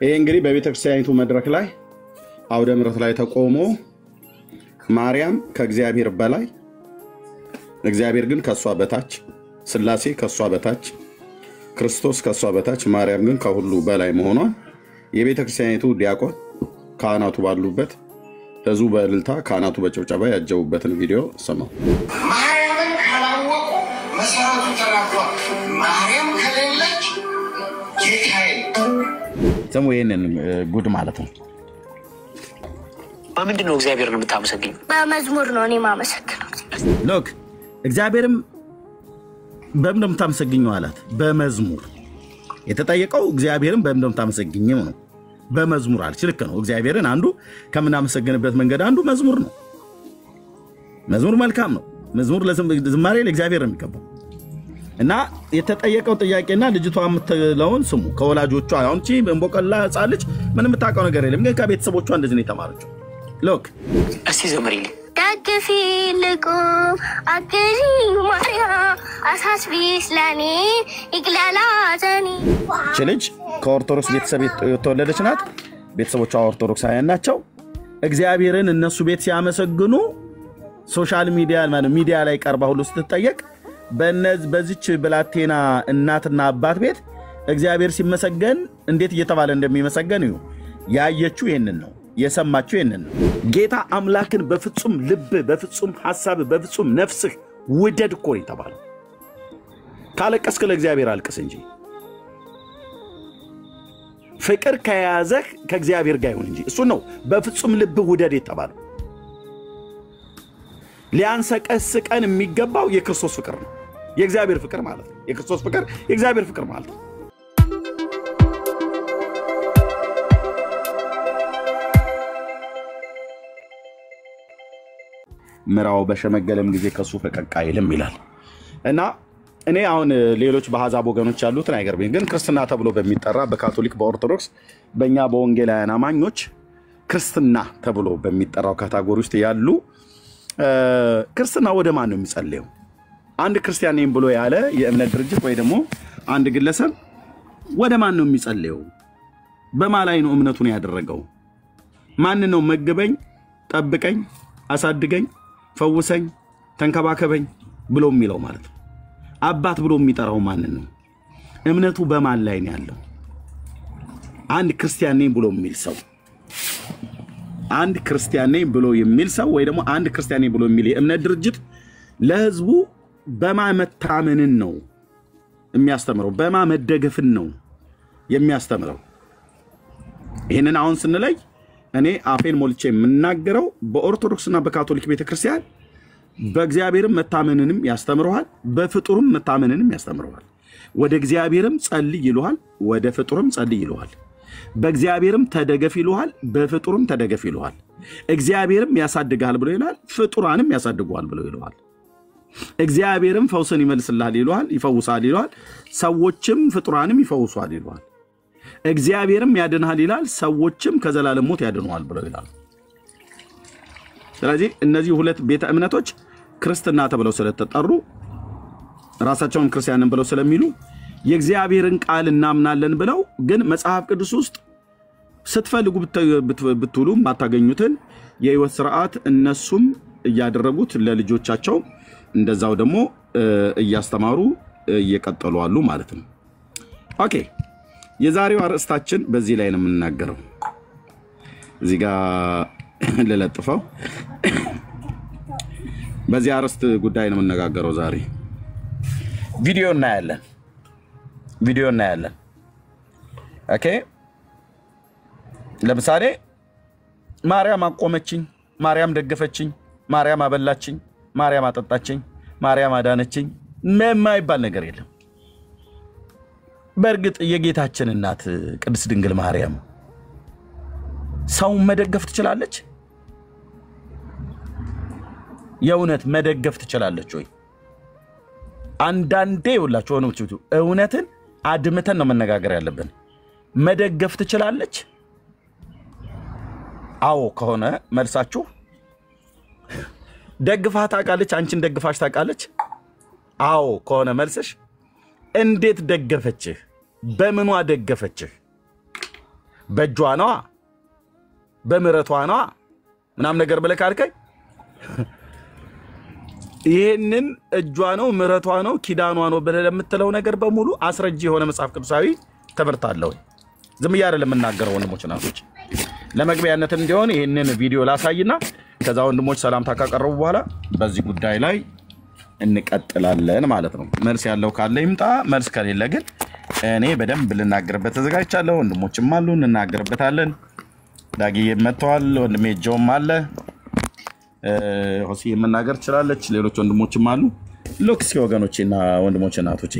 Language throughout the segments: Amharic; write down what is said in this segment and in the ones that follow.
ይሄ እንግዲህ በቤተክርስቲያኒቱ መድረክ ላይ አውደ ምሕረት ላይ ተቆሞ ማርያም ከእግዚአብሔር በላይ እግዚአብሔር ግን ከሷ በታች ስላሴ ከሷ በታች ክርስቶስ ከሷ በታች ማርያም ግን ከሁሉ በላይ መሆኗን የቤተክርስቲያኒቱ ዲያቆን ካህናቱ ባሉበት ህዝቡ በእልልታ ካህናቱ በጭብጨባ ያጀቡበትን ቪዲዮ ሰማው። ማርያምን ካላወቁ መሰረቱ ተራቷል። ማርያም ከሌለች ጌታዬ ሰሙ ይሄንን ጉድ ማለት ነው። በምንድነው እግዚአብሔርን የምታመሰግኝ? በመዝሙር ነው እኔ ማመሰግነው። ሎክ እግዚአብሔርም በምን እንደምታመሰግኘው አላት። በመዝሙር የተጠየቀው እግዚአብሔርን በምን እንደምታመሰግኘው ነው። በመዝሙር አለች። ልክ ነው። እግዚአብሔርን አንዱ ከምናመሰግንበት መንገድ አንዱ መዝሙር ነው። መዝሙር መልካም ነው። መዝሙር ለዝማሬ ለእግዚአብሔር ነው የሚገባው። እና የተጠየቀው ጥያቄና ልጅቷ የምትለውን ስሙ። ከወላጆቿ አሁን እቺ እንቦቀላ ሕፃን ልጅ ምንም የምታውቀው ነገር የለም፣ ግን ከቤተሰቦቿ እንደዚህ ነው የተማረችው። ሎክ እስቲ ዘምሪልኝ። ደግፊ ልቁም አግዢኝ ማርያም አሳስቢስ ለኔ ይግላላ ዘኔ። እቺ ልጅ ከኦርቶዶክስ ቤተሰብ የተወለደች ናት። ቤተሰቦቿ ኦርቶዶክሳውያን ናቸው። እግዚአብሔርን እነሱ ቤት ሲያመሰግኑ ሶሻል ሚዲያ ላይ ቀርባ ሁሉ ስትጠየቅ በዚች ብላቴና እናትና አባት ቤት እግዚአብሔር ሲመሰገን እንዴት እየተባለ እንደሚመሰገን እዩ። ያየችው ይሄንን ነው፣ የሰማችው ይሄንን ነው። ጌታ አምላክን በፍጹም ልብ፣ በፍጹም ሐሳብ፣ በፍጹም ነፍስህ ውደድ እኮ ነው የተባለው። ካለቀስክ ለእግዚአብሔር አልቅስ እንጂ ፍቅር ከያዘህ ከእግዚአብሔር ጋር ይሁን እንጂ እሱ ነው በፍጹም ልብ ውደድ የተባለው። ሊያንሰቀስቀን የሚገባው የክርስቶስ ፍቅር ነው። የእግዚአብሔር ፍቅር ማለት ነው። የክርስቶስ ፍቅር የእግዚአብሔር ፍቅር ማለት ነው። ምራው በሸመገለም ጊዜ ከሱ ፈቀቅ አይልም ይላል። እና እኔ አሁን ሌሎች በአሕዛብ ወገኖች ያሉትን አይገርምም፣ ግን ክርስትና ተብሎ በሚጠራ በካቶሊክ በኦርቶዶክስ በእኛ በወንጌላውያን አማኞች ክርስትና ተብሎ በሚጠራው ካታጎሪ ውስጥ ያሉ ክርስትና ወደ ማን ነው የሚጸልየው? አንድ ክርስቲያን ነኝ ብሎ ያለ የእምነት ድርጅት ወይ ደግሞ አንድ ግለሰብ ወደ ማን ነው የሚጸልየው? በማን ላይ ነው እምነቱን ያደረገው? ማን ነው መግበኝ፣ ጠብቀኝ፣ አሳድገኝ፣ ፈውሰኝ፣ ተንከባከበኝ ብሎ የሚለው ማለት ነው? አባት ብሎ የሚጠራው ማን ነው? እምነቱ በማን ላይ ነው ያለው? አንድ ክርስቲያን ነኝ ብሎ የሚል ሰው አንድ ክርስቲያን ነኝ ብሎ የሚል ሰው ወይ ደግሞ አንድ ክርስቲያን ነኝ ብሎ የሚል የእምነት ድርጅት ለህዝቡ በማመታመንን ነው የሚያስተምረው፣ በማመደገፍን ነው የሚያስተምረው። ይሄንን አሁን ስንለይ እኔ አፌን ሞልቼ የምናገረው በኦርቶዶክስና በካቶሊክ ቤተክርስቲያን በእግዚአብሔርም መታመንንም ያስተምረዋል፣ በፍጡርም መታመንንም ያስተምረዋል። ወደ እግዚአብሔርም ጸልይ ይሉሃል፣ ወደ ፍጡርም ጸልይ ይሉሃል። በእግዚአብሔርም ተደገፍ ይሉሃል፣ በፍጡርም ተደገፍ ይሉሃል። እግዚአብሔርም ያሳድጋል ብሎ ይላል፣ ፍጡራንም ያሳድጓል ብሎ ይሉሃል። እግዚአብሔርም ፈውስን ይመልስልሃል ይሉሃል፣ ይፈውሳል ይሉሃል፣ ሰዎችም ፍጡራንም ይፈውሷል ይሉሃል። እግዚአብሔርም ያድንሃል ይላል፣ ሰዎችም ከዘላለም ሞት ያድኑሃል ብሎ ይላል። ስለዚህ እነዚህ ሁለት ቤተ እምነቶች ክርስትና ተብለው ስለተጠሩ ራሳቸውን ክርስቲያንን ብለው ስለሚሉ የእግዚአብሔርን ቃል እናምናለን ብለው ግን መጽሐፍ ቅዱስ ውስጥ ስትፈልጉ ብትውሉ ማታገኙትን የህይወት ሥርዓት እነሱም እያደረጉት ለልጆቻቸው እንደዛው ደግሞ እያስተማሩ እየቀጠሉ አሉ ማለት ነው። ኦኬ፣ የዛሬው አርዕስታችን በዚህ ላይ ነው የምንናገረው። እዚህ ጋር ለለጥፈው በዚህ አርዕስት ጉዳይ ነው የምንነጋገረው ዛሬ። ቪዲዮ እናያለን። ኦኬ፣ ለምሳሌ ማርያም አቆመችኝ፣ ማርያም ደገፈችኝ፣ ማርያም አበላችኝ፣ ማርያም አጠጣችኝ፣ ማርያም አዳነችኝ የማይባል ነገር የለም። በእርግጥ የጌታችን እናት ቅድስት ድንግል ማርያም ሰውን መደገፍ ትችላለች? የእውነት መደገፍ ትችላለች ወይ? አንዳንዴ ይውላችሁ ሆኖች እውነትን አድምተን ነው መነጋገር ያለብን። መደገፍ ትችላለች? አዎ ከሆነ መልሳችሁ ደግፋ ታውቃለች? አንቺን ደግፋሽ ታውቃለች? አዎ ከሆነ መልስሽ እንዴት ደገፈችህ? በምኗ ደገፈችህ? በእጇ ነዋ በምህረቷ ነዋ ምናምን ነገር ብለህ ካልከኝ ይሄንን እጇ ነው ምህረቷ ነው ኪዳኗ ነው ብለህ ለምትለው ነገር በሙሉ አስረጅ የሆነ መጽሐፍ ቅዱሳዊ ትምህርት አለው። ዝም ብዬ አይደለም የምናገረው ወንድሞች እናቶች። ለመግቢያነት እንዲሆን ይሄንን ቪዲዮ ላሳይና ከዛ ወንድሞች ሰላምታ ካቀረቡ በኋላ በዚህ ጉዳይ ላይ እንቀጥላለን ማለት ነው። መልስ ያለው ካለ ይምጣ፣ መልስ ከሌለ ግን እኔ በደንብ ልናገርበት ተዘጋጅቻለሁ። ወንድሞችም አሉ እንናገርበታለን። ዳጊዬ መጥቷል፣ ወንድሜ ጆም አለ፣ ሆሲ መናገር ትችላለች፣ ሌሎች ወንድሞችም አሉ። ሎክሲ ወገኖቼና ወንድሞች እናቶቼ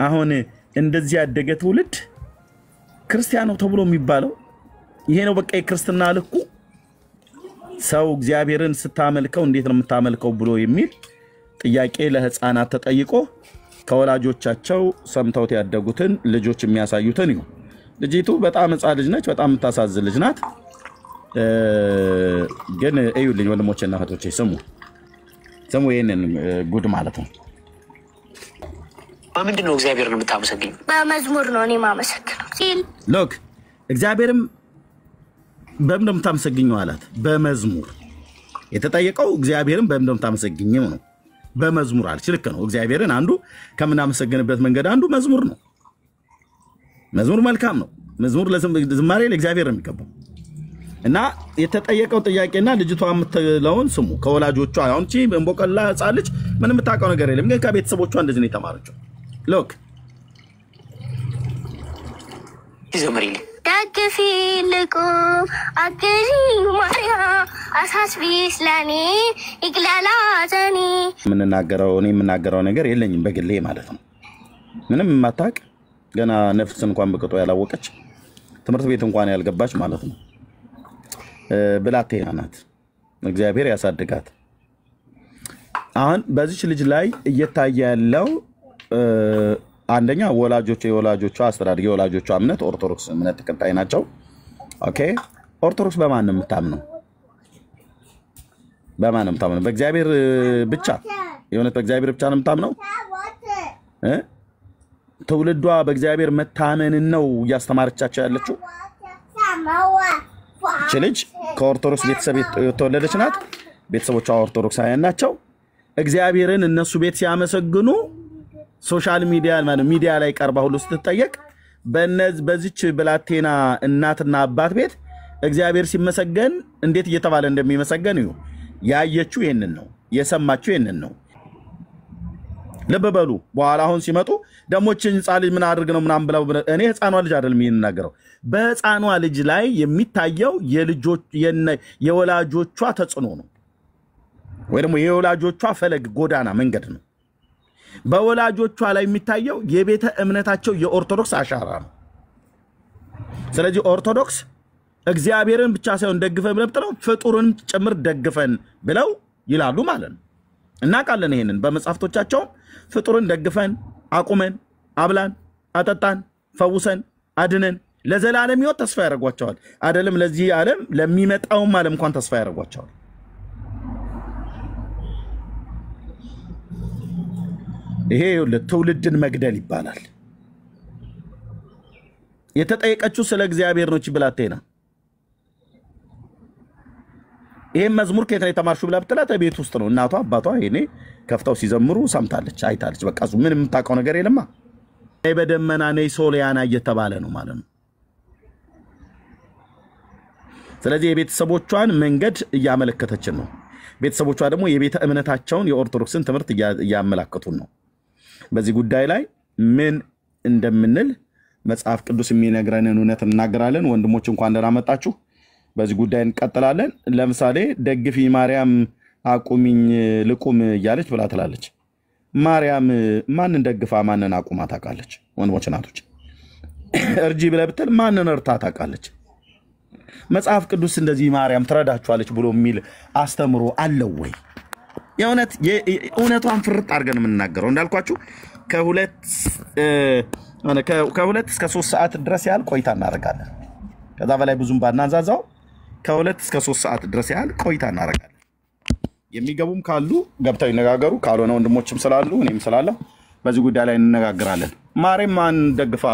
አሁን እንደዚህ ያደገ ትውልድ ክርስቲያኑ ተብሎ የሚባለው ይሄ ነው። በቃ የክርስትና ልኩ ሰው እግዚአብሔርን ስታመልከው እንዴት ነው የምታመልከው ብሎ የሚል ጥያቄ ለህፃናት ተጠይቆ ከወላጆቻቸው ሰምተውት ያደጉትን ልጆች የሚያሳዩትን ይሁን። ልጅቱ በጣም ህፃን ልጅ ነች፣ በጣም የምታሳዝን ልጅ ናት። ግን እዩልኝ ወንድሞቼና እህቶቼ ስሙ ይሄንን ጉድ ማለት ነው። በምንድን ነው እግዚአብሔርን የምታመሰግኝ? በመዝሙር ነው እኔ የማመሰግነው ሲል ሎክ እግዚአብሔርም በምን ነው የምታመሰግኘው አላት። በመዝሙር የተጠየቀው እግዚአብሔርን በምን ነው የምታመሰግኘው ነው። በመዝሙር አለች። ልክ ነው። እግዚአብሔርን አንዱ ከምናመሰግንበት መንገድ አንዱ መዝሙር ነው። መዝሙር መልካም ነው። መዝሙር ለዝማሬ ለእግዚአብሔር ነው የሚገባው። እና የተጠየቀው ጥያቄና ልጅቷ የምትለውን ስሙ። ከወላጆቿ አሁን እቺ እንቦቀላ ህፃን ልጅ ምንም የምታውቀው ነገር የለም፣ ግን ከቤተሰቦቿ እንደዚህ ነው የተማረችው። ሎክ ይዘምሪልኝ። ደግፊ ልቁም አግዢኝ ማርያም አሳስቢ ስለኔ ይቅለላ ዘኔ። እኔ የምናገረው ነገር የለኝም በግሌ ማለት ነው። ምንም የማታውቅ ገና ነፍስ እንኳን በቅጦ ያላወቀች ትምህርት ቤት እንኳን ያልገባች ማለት ነው ብላቴና ናት። እግዚአብሔር ያሳድጋት። አሁን በዚች ልጅ ላይ እየታየ ያለው አንደኛ የወላጆቿ አስተዳደግ የወላጆቿ እምነት ኦርቶዶክስ እምነት ተከታይ ናቸው። ኦኬ ኦርቶዶክስ በማን ነው የምታምነው? በማን ነው የምታምነው? በእግዚአብሔር ብቻ የሆነ በእግዚአብሔር ብቻ ነው የምታምነው? ትውልዷ በእግዚአብሔር መታመንን ነው እያስተማረቻቸው ያለችው። እቺ ልጅ ከኦርቶዶክስ ቤተሰብ የተወለደች ናት። ቤተሰቦቿ ኦርቶዶክሳውያን ናቸው። እግዚአብሔርን እነሱ ቤት ሲያመሰግኑ ሶሻል ሚዲያ ላይ ቀርባ ሁሉ ስትጠየቅ በዚች ብላቴና እናትና አባት ቤት እግዚአብሔር ሲመሰገን እንዴት እየተባለ እንደሚመሰገን እዩ። ያየችው ይሄንን ነው፣ የሰማችው ይሄንን ነው። ለበበሉ በኋላ አሁን ሲመጡ ደሞችን ህፃን ልጅ ምን አድርግ ነው ምናምን ብለው እኔ ህፃኗ ልጅ አይደለም የሚናገረው። በህፃኗ ልጅ ላይ የሚታየው የወላጆቿ ተጽዕኖ ነው፣ ወይ ደግሞ የወላጆቿ ፈለግ ጎዳና መንገድ ነው። በወላጆቿ ላይ የሚታየው የቤተ እምነታቸው የኦርቶዶክስ አሻራ ነው። ስለዚህ ኦርቶዶክስ እግዚአብሔርን ብቻ ሳይሆን ደግፈን ብለው ፍጡርን ጭምር ደግፈን ብለው ይላሉ ማለት ነው። እናውቃለን ይሄንን በመጽሐፍቶቻቸው ፍጡርን ደግፈን አቁመን አብላን አጠጣን ፈውሰን አድነን ለዘላለም ሕይወት ተስፋ ያደርጓቸዋል። አይደለም ለዚህ ዓለም ለሚመጣውም ዓለም እንኳን ተስፋ ያደርጓቸዋል። ይሄ ለትውልድን መግደል ይባላል። የተጠየቀችው ስለ እግዚአብሔር ነው ብላቴና። ይሄን መዝሙር ከየት ነው የተማርሽው ብላ ብትላት ቤት ውስጥ ነው እናቷ አባቷ ይሄኔ ከፍተው ሲዘምሩ ሰምታለች አይታለች። በቃ ምንም የምታውቀው ነገር የለማ። በደመና ነይ ሶሊያና እየተባለ ነው ማለት ነው። ስለዚህ የቤተሰቦቿን መንገድ እያመለከተችን ነው። ቤተሰቦቿ ደግሞ የቤተ እምነታቸውን የኦርቶዶክስን ትምህርት እያመላከቱን ነው። በዚህ ጉዳይ ላይ ምን እንደምንል መጽሐፍ ቅዱስ የሚነግረንን እውነት እናገራለን። ወንድሞች እንኳን ደህና መጣችሁ። በዚህ ጉዳይ እንቀጥላለን። ለምሳሌ ደግፊ ማርያም አቁሚኝ ልቁም እያለች ብላ ትላለች። ማርያም ማንን ደግፋ ማንን አቁማ ታውቃለች? ወንድሞች እናቶች እርጂ ብለህ ብትል ማንን እርታ ታውቃለች? መጽሐፍ ቅዱስ እንደዚህ ማርያም ትረዳችኋለች ብሎ የሚል አስተምሮ አለው ወይ? የእውነቷን ፍርጥ አድርገን የምንናገረው እንዳልኳችሁ ከሁለት እስከ 3 ሰዓት ድረስ ያህል ቆይታ እናደርጋለን። ከዛ በላይ ብዙም ባናንዛዛው ከ2 እስከ 3 ሰዓት ድረስ ያህል ቆይታ እናደርጋለን። የሚገቡም ካሉ ገብተው ይነጋገሩ፣ ካልሆነ ወንድሞችም ስላሉ እኔም ስላለው በዚህ ጉዳይ ላይ እንነጋገራለን። ማርያም ማን ደግፋ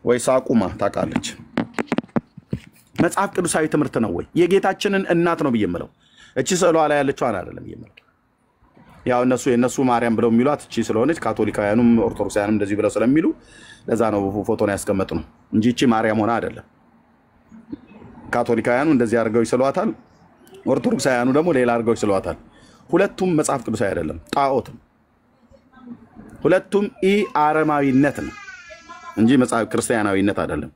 ወይስ አቁማ ታውቃለች? መጽሐፍ ቅዱሳዊ ትምህርት ነው ወይ? የጌታችንን እናት ነው ብየምለው እቺ ስዕሏ ላይ ያለችው አይደለም ብየምለው። ያው የነሱ ማርያም ብለው የሚሏት እቺ ስለሆነች ካቶሊካውያኑም ኦርቶዶክሳውያኑም እንደዚህ ብለው ስለሚሉ ለዛ ነው ፎቶን ያስቀመጥ ነው እንጂ እቺ ማርያም ሆና አይደለም። ካቶሊካውያኑ እንደዚህ አድርገው ይስሏታል፣ ኦርቶዶክሳውያኑ ደግሞ ሌላ አድርገው ይስሏታል። ሁለቱም መጽሐፍ ቅዱሳዊ አይደለም፣ ጣዖት ነው። ሁለቱም አረማዊነት ነው እንጂ መጽሐፍ ክርስቲያናዊነት አይደለም።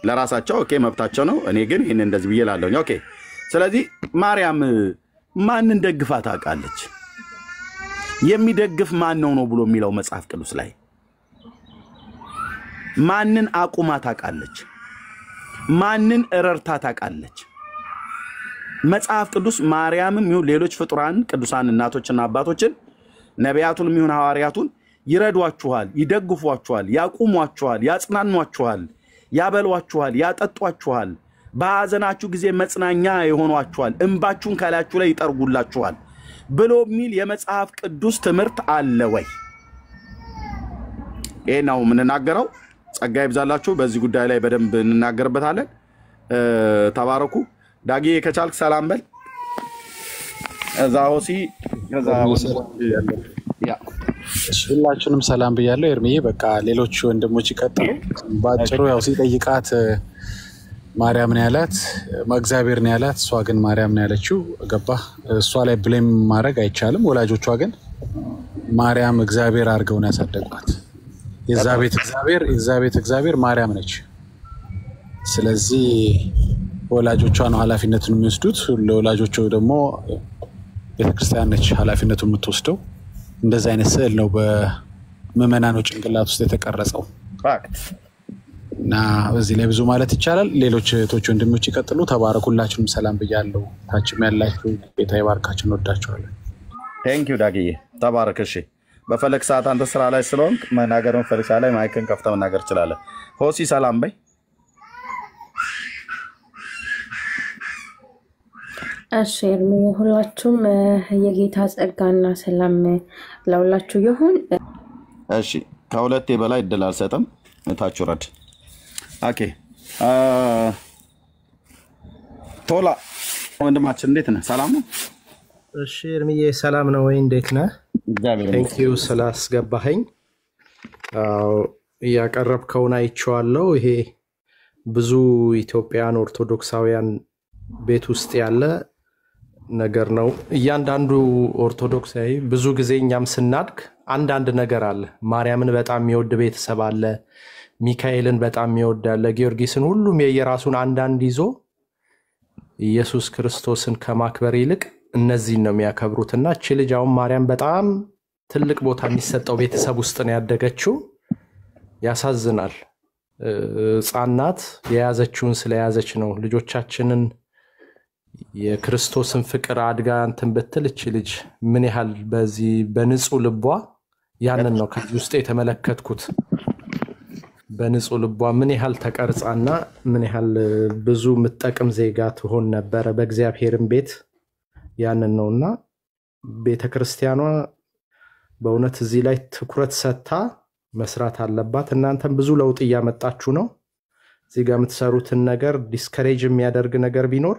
ለራሳቸው ኦኬ መብታቸው ነው። እኔ ግን ይሄን እንደዚህ ብዬ ላለሁ ኦኬ። ስለዚህ ማርያም ማንን ደግፋ ታውቃለች? የሚደግፍ ማን ነው ብሎ የሚለው መጽሐፍ ቅዱስ ላይ ማንን አቁማ ታውቃለች? ማንን እረርታ ታውቃለች? መጽሐፍ ቅዱስ ማርያምም ይሁን ሌሎች ፍጡራን ቅዱሳን እናቶችና አባቶችን ነቢያቱንም ይሁን ሐዋርያቱን ይረዷችኋል፣ ይደግፏችኋል፣ ያቁሟችኋል፣ ያጽናኗችኋል፣ ያበሏችኋል፣ ያጠጧችኋል፣ በሐዘናችሁ ጊዜ መጽናኛ ይሆኗችኋል፣ እንባችሁን ከላያችሁ ላይ ይጠርጉላችኋል ብሎ የሚል የመጽሐፍ ቅዱስ ትምህርት አለ ወይ? ይሄ ነው የምንናገረው። ጸጋ ይብዛላችሁ። በዚህ ጉዳይ ላይ በደንብ እንናገርበታለን። ተባረኩ። ዳጊ ከቻልክ ሰላም በል። እዛ ሆሲ ከዛ ሁላችንም ሰላም ብያለሁ። ኤርሚዬ በቃ ሌሎች ወንድሞች ይቀጥሉ። ባጭሩ ያው ሲጠይቃት ማርያም ነው ያላት፣ እግዚአብሔር ነው ያላት። እሷ ግን ማርያም ነው ያለችው። ገባ? እሷ ላይ ብሌም ማድረግ አይቻልም። ወላጆቿ ግን ማርያም እግዚአብሔር አድርገው ነው ያሳደጓት። የዛ ቤት እግዚአብሔር ማርያም ነች። ስለዚህ ወላጆቿ ነው ኃላፊነቱን የሚወስዱት። ለወላጆቹ ደግሞ ቤተክርስቲያን ነች ኃላፊነቱን የምትወስደው። እንደዚህ አይነት ስዕል ነው በምዕመናኑ ጭንቅላት ውስጥ የተቀረጸው እና በዚህ ላይ ብዙ ማለት ይቻላል። ሌሎች እህቶች ወንድሞች ይቀጥሉ። ተባረኩላችሁም። ሰላም ብያለሁ። ታችም ያላችሁ ጌታ ይባርካችሁ። እንወዳችኋለን። ቴንክ ዩ ዳጊዬ፣ ተባረክ። እሺ በፈለክ ሰዓት አንተ ስራ ላይ ስለሆንክ መናገርን ፈልሻ ላይ ማይክን ከፍተህ መናገር ትችላለህ። ሆሲ ሰላም በይ። እሺ ኤርሚ፣ ሁላችሁም የጌታ ጸጋና ሰላም ለሁላችሁ ይሁን። እሺ ከሁለቴ በላይ እድል አልሰጥም። ታች ወረድ። ኦኬ ቶላ ወንድማችን እንዴት ነህ? ሰላም ነው? እሺ ኤርሚዬ ሰላም ነው ወይ? እንዴት ነህ? እግዚአብሔር ቴንክ ዩ ስላስገባኸኝ። ያቀረብከውን አይቼዋለሁ። ይሄ ብዙ ኢትዮጵያን ኦርቶዶክሳውያን ቤት ውስጥ ያለ ነገር ነው። እያንዳንዱ ኦርቶዶክሳዊ ብዙ ጊዜ እኛም ስናድግ አንዳንድ ነገር አለ። ማርያምን በጣም የሚወድ ቤተሰብ አለ፣ ሚካኤልን በጣም የሚወድ አለ፣ ጊዮርጊስን፣ ሁሉም የየራሱን አንዳንድ ይዞ ኢየሱስ ክርስቶስን ከማክበር ይልቅ እነዚህን ነው የሚያከብሩትና እቺ ልጅ አሁን ማርያም በጣም ትልቅ ቦታ የሚሰጠው ቤተሰብ ውስጥ ነው ያደገችው። ያሳዝናል። ሕፃናት የያዘችውን ስለያዘች ነው። ልጆቻችንን የክርስቶስን ፍቅር አድጋ እንትን ብትል እቺ ልጅ ምን ያህል በዚህ በንጹህ ልቧ ያንን ነው ከዚህ ውስጥ የተመለከትኩት። በንጹህ ልቧ ምን ያህል ተቀርጻና ምን ያህል ብዙ ምትጠቅም ዜጋ ትሆን ነበር በእግዚአብሔርም ቤት። ያንን ነውና ቤተክርስቲያኗ በእውነት እዚህ ላይ ትኩረት ሰጥታ መስራት አለባት። እናንተም ብዙ ለውጥ እያመጣችሁ ነው። እዚህ ጋር የምትሰሩትን ነገር ዲስከሬጅ የሚያደርግ ነገር ቢኖር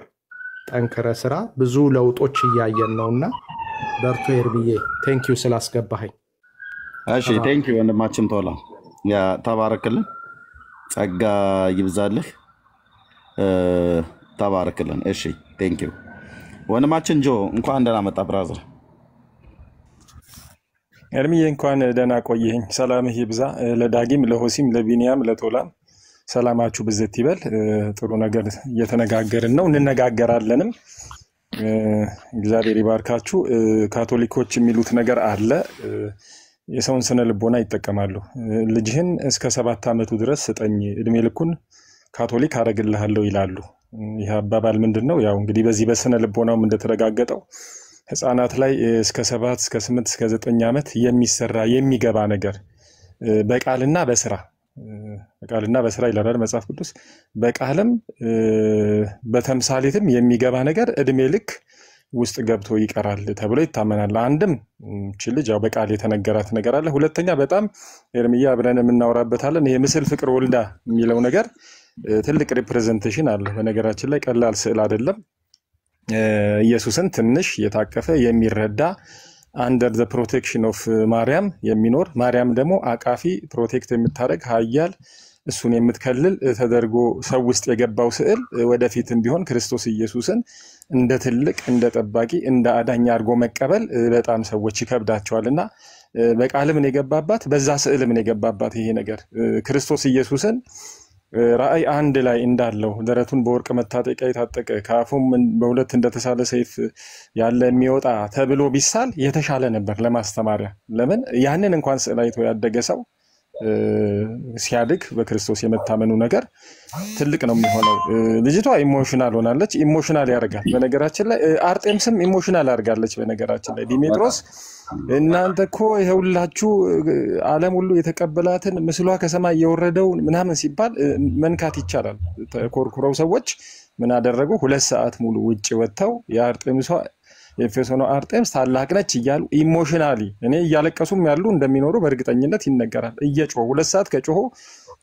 ጠንክረ ስራ። ብዙ ለውጦች እያየን ነውና በርቱ ኤርሚዬ። ቴንክ ዩ ስላስገባኸኝ። እሺ ቴንክ ዩ ወንድማችን ቶላ፣ ያ ተባረክልን። ጸጋ ይብዛልህ። ተባረክልን። እሺ ቴንክ ዩ ወንድማችን ጆ፣ እንኳን ደህና መጣ ብራዘር። ኤርሚዬ እንኳን ደህና ቆየኝ። ሰላምህ ይብዛ። ለዳጊም ለሆሲም ለቢኒያም ለቶላም ሰላማችሁ ብዝት ይበል። ጥሩ ነገር እየተነጋገርን ነው፣ እንነጋገራለንም። እግዚአብሔር ይባርካችሁ። ካቶሊኮች የሚሉት ነገር አለ፣ የሰውን ስነ ልቦና ይጠቀማሉ። ልጅህን እስከ 7 ዓመቱ ድረስ ስጠኝ፣ እድሜ ልኩን ካቶሊክ አረግልሃለሁ ይላሉ። ይህ አባባል ምንድነው? ያው እንግዲህ በዚህ በስነ ልቦናውም እንደተረጋገጠው ህፃናት ላይ እስከ 7 እስከ 8 እስከ 9 ዓመት የሚሰራ የሚገባ ነገር በቃልና በስራ ይላል መጽሐፍ ቅዱስ። በቃልም በተምሳሌትም የሚገባ ነገር እድሜ ልክ ውስጥ ገብቶ ይቀራል ተብሎ ይታመናል። አንድም እቺ ልጅ ያው በቃል የተነገራት ነገር አለ። ሁለተኛ በጣም ኤርሚያ አብረን የምናወራበታለን ይሄ ምስል ፍቅር ወልዳ የሚለው ነገር ትልቅ ሪፕሬዘንቴሽን አለ። በነገራችን ላይ ቀላል ስዕል አይደለም። ኢየሱስን ትንሽ የታቀፈ የሚረዳ አንደር ዘ ፕሮቴክሽን ኦፍ ማርያም የሚኖር ማርያም ደግሞ አቃፊ ፕሮቴክት የምታደርግ ኃያል እሱን የምትከልል ተደርጎ ሰው ውስጥ የገባው ስዕል ወደፊትም ቢሆን ክርስቶስ ኢየሱስን እንደ ትልቅ እንደ ጠባቂ እንደ አዳኝ አድርጎ መቀበል በጣም ሰዎች ይከብዳቸዋልና በቃልም ነው የገባባት በዛ ስዕልም ነው የገባባት። ይሄ ነገር ክርስቶስ ኢየሱስን ራእይ 1 ላይ እንዳለው ደረቱን በወርቅ መታጠቂያ የታጠቀ ከአፉም በሁለት እንደተሳለ ሰይፍ ያለ የሚወጣ ተብሎ ቢሳል የተሻለ ነበር ለማስተማሪያ። ለምን ያንን እንኳን ስዕል አይቶ ያደገ ሰው ሲያድግ በክርስቶስ የመታመኑ ነገር ትልቅ ነው የሚሆነው። ልጅቷ ኢሞሽናል ሆናለች። ኢሞሽናል ያደርጋል። በነገራችን ላይ አርጤምስም ኢሞሽናል አድርጋለች። በነገራችን ላይ ዲሜጥሮስ እናንተ እኮ ይኸውላችሁ ዓለም ሁሉ የተቀበላትን ምስሏ ከሰማይ የወረደው ምናምን ሲባል መንካት ይቻላል። ተኮርኩረው ሰዎች ምን አደረጉ? 2 ሰዓት ሙሉ ውጭ ወጥተው የአርጤምሷ የኤፌሶኗ አርጤምስ ታላቅ ነች እያሉ ኢሞሽናሊ እኔ እያለቀሱም ያሉ እንደሚኖሩ በእርግጠኝነት ይነገራል። እየጮሁ 2 ሰዓት ከጮሁ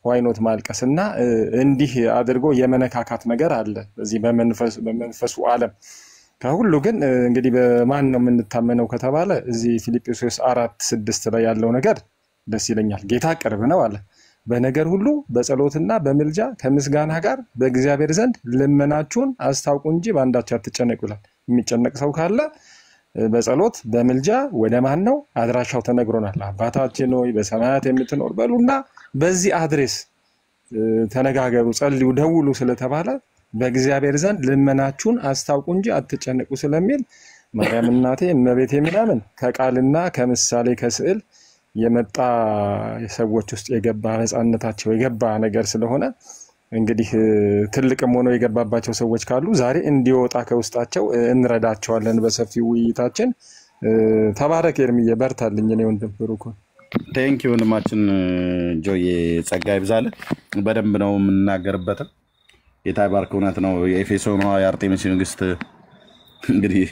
ዋይኖት ማልቀስና እንዲህ አድርጎ የመነካካት ነገር አለ በዚህ በመንፈሱ ዓለም። ከሁሉ ግን እንግዲህ በማን ነው የምንታመነው ከተባለ እዚህ ፊልጵስዩስ 4:6 ላይ ያለው ነገር ደስ ይለኛል። ጌታ ቅርብ ነው አለ። በነገር ሁሉ በጸሎትና በምልጃ ከምስጋና ጋር በእግዚአብሔር ዘንድ ልመናችሁን አስታውቁ እንጂ በአንዳች አትጨነቁ ይላል። የሚጨነቅ ሰው ካለ በጸሎት በምልጃ ወደ ማን ነው? አድራሻው ተነግሮናል። አባታችን ሆይ በሰማያት የምትኖር በሉና በዚህ አድሬስ ተነጋገሩ፣ ጸልዩ፣ ደውሉ ስለተባለ በእግዚአብሔር ዘንድ ልመናችሁን አስታውቁ እንጂ አትጨነቁ ስለሚል ማርያም እናቴ እመቤቴ ምናምን ከቃልና ከምሳሌ ከስዕል የመጣ የሰዎች ውስጥ የገባ ሕፃንነታቸው የገባ ነገር ስለሆነ እንግዲህ ትልቅም ሆኖ የገባባቸው ሰዎች ካሉ ዛሬ እንዲወጣ ከውስጣቸው እንረዳቸዋለን በሰፊው ውይይታችን። ተባረክ ኤርሚዬ፣ በርታልኝ እኔ ወንድም ብሩክ። ቴንክ ዩ ወንድማችን ጆዬ፣ ጸጋ ይብዛል። በደንብ ነው የምናገርበት። የታይባርክ እውነት ነው። የኤፌሶኗ የአርጤምስ ንግስት እንግዲህ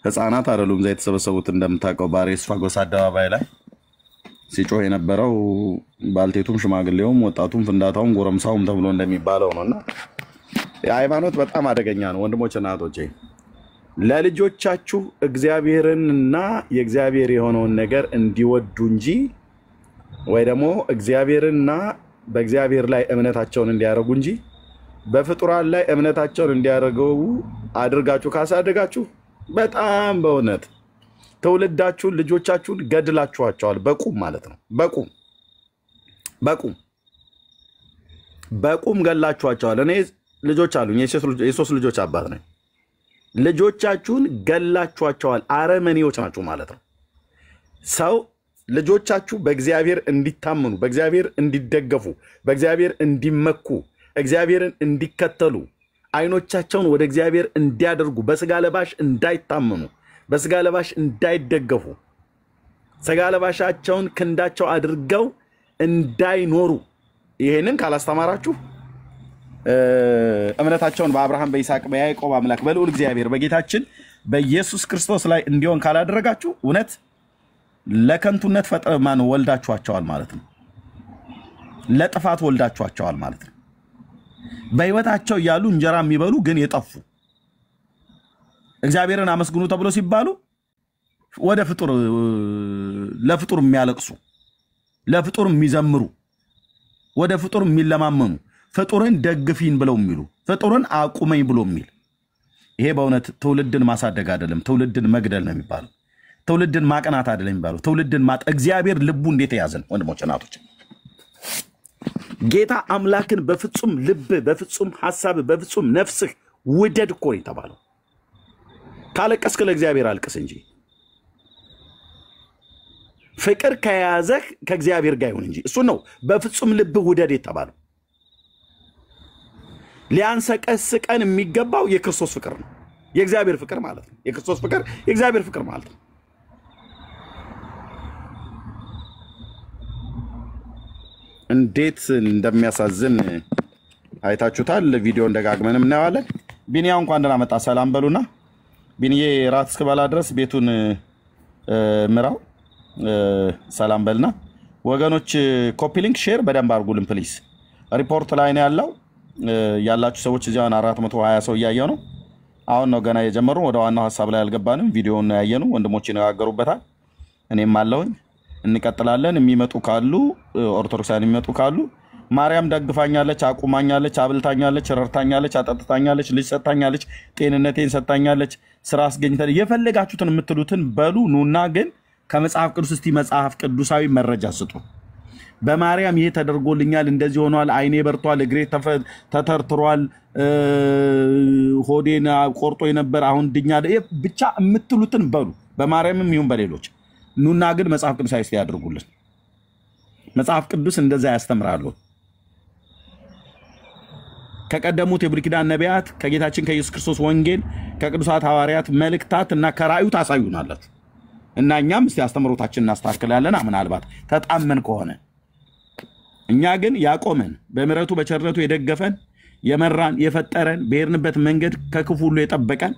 ህፃናት አይደሉም እዛ የተሰበሰቡት። እንደምታውቀው በአሬስፋጎስ አደባባይ ላይ ሲጮህ የነበረው ባልቴቱም ሽማግሌውም ወጣቱም ፍንዳታውም ጎረምሳውም ተብሎ እንደሚባለው ነውና የሃይማኖት በጣም አደገኛ ነው። ወንድሞችና እህቶቼ ለልጆቻችሁ እግዚአብሔርንና የእግዚአብሔር የሆነውን ነገር እንዲወዱ እንጂ ወይ ደግሞ እግዚአብሔርና በእግዚአብሔር ላይ እምነታቸውን እንዲያደርጉ እንጂ በፍጡራን ላይ እምነታቸውን እንዲያደርገው አድርጋችሁ ካሳደጋችሁ በጣም በእውነት ትውልዳችሁን ልጆቻችሁን ገድላችኋቸዋል። በቁም ማለት ነው። በቁም ገላችኋቸዋል። እኔ ልጆች አሉኝ፣ የ3 ልጆች አባት ነኝ። ልጆቻችሁን ገላችኋቸዋል። አረመኔዎች ናችሁ ማለት ነው። ሰው ልጆቻችሁ በእግዚአብሔር እንዲታመኑ፣ በእግዚአብሔር እንዲደገፉ፣ በእግዚአብሔር እንዲመኩ፣ እግዚአብሔርን እንዲከተሉ፣ አይኖቻቸውን ወደ እግዚአብሔር እንዲያደርጉ፣ በስጋ ለባሽ እንዳይታመኑ፣ በስጋ ለባሽ እንዳይደገፉ፣ ስጋ ለባሻቸውን ክንዳቸው አድርገው እንዳይኖሩ ይሄንን ካላስተማራችሁ እምነታቸውን በአብርሃም በይስሐቅ በያዕቆብ አምላክ በልዑል እግዚአብሔር በጌታችን በኢየሱስ ክርስቶስ ላይ እንዲሆን ካላደረጋችሁ እውነት ለከንቱነት ፈጥማን ወልዳችኋቸዋል ማለት ነው። ለጥፋት ወልዳችኋቸዋል ማለት ነው። በህይወታቸው ያሉ እንጀራ የሚበሉ ግን የጠፉ እግዚአብሔርን አመስግኑ ተብሎ ሲባሉ ወደ ፍጡር ለፍጡር የሚያለቅሱ ለፍጡር የሚዘምሩ ወደ ፍጡር የሚለማመኑ ፍጡርን ደግፊን ብለው የሚሉ ፍጡርን አቁመኝ ብሎ የሚል ይሄ በእውነት ትውልድን ማሳደግ አይደለም፣ ትውልድን መግደል ነው የሚባለው። ትውልድን ማቀናት አይደለም የሚባለው፣ ትውልድን እግዚአብሔር ልቡ እንዴት ያዘን ወንድሞች እናቶች። ጌታ አምላክን በፍጹም ልብ፣ በፍጹም ሐሳብ፣ በፍጹም ነፍስህ ውደድ እኮ ነው የተባለው። ካለቀስክ ለእግዚአብሔር አልቅስ እንጂ ፍቅር ከያዘህ ከእግዚአብሔር ጋር ይሁን እንጂ እሱ ነው በፍጹም ልብ ውደድ የተባለው። ሊያንሰቀስቀን የሚገባው የክርስቶስ ፍቅር ነው፣ የእግዚአብሔር ፍቅር ማለት ነው። የክርስቶስ ፍቅር የእግዚአብሔር ፍቅር ማለት ነው። እንዴት እንደሚያሳዝን አይታችሁታል። ቪዲዮ እንደጋግመንም እናየዋለን። ቢኒያው እንኳን ደህና መጣ። ሰላም በሉና ቢኒዬ ራት እስክበላ ድረስ ቤቱን ምራው። ሰላም በልና ወገኖች፣ ኮፒ ሊንክ ሼር በደንብ አድርጉልን ፕሊዝ። ሪፖርት ላይ ነው ያለው። ያላችሁ ሰዎች እዚያ 420 ሰው እያየው ነው። አሁን ነው ገና የጀመሩ ወደ ዋናው ሐሳብ ላይ አልገባንም። ቪዲዮውን ነው ያየነው። ወንድሞች ይነጋገሩበታል። እኔም አለሁኝ። እንቀጥላለን። የሚመጡ ካሉ ኦርቶዶክሳውያን የሚመጡ ካሉ ማርያም ደግፋኛለች፣ አቁማኛለች፣ አብልታኛለች፣ ረርታኛለች፣ አጠጥታኛለች፣ ልጅ ሰጣኛለች፣ ጤንነቴን ሰጣኛለች፣ ስራ አስገኝታለች፣ የፈለጋችሁትን የምትሉትን በሉ። ኑና ግን ከመጽሐፍ ቅዱስ እስቲ መጽሐፍ ቅዱሳዊ መረጃ ስጡ። በማርያም ይሄ ተደርጎልኛል፣ እንደዚህ ሆኗል፣ አይኔ በርቷል፣ እግሬ ተተርትሯል፣ ሆዴን ቆርጦ የነበር አሁን ድኛለሁ፣ ብቻ የምትሉትን በሉ። በማርያምም ይሁን በሌሎች ኑና ግን መጽሐፍ ቅዱሳዊ እስቲ ያድርጉልን። መጽሐፍ ቅዱስ እንደዛ ያስተምራሉ። ከቀደሙት የብሉይ ኪዳን ነቢያት ከጌታችን ከኢየሱስ ክርስቶስ ወንጌል ከቅዱሳት ሐዋርያት መልእክታት እና ከራእዩ ታሳዩናለት እና እኛም እስቲ አስተምሮታችንን እናስተካክላለን። ምናልባት ተጣመን ከሆነ እኛ ግን ያቆመን በምሕረቱ በቸርነቱ የደገፈን የመራን የፈጠረን በሄድንበት መንገድ ከክፉ ሁሉ የጠበቀን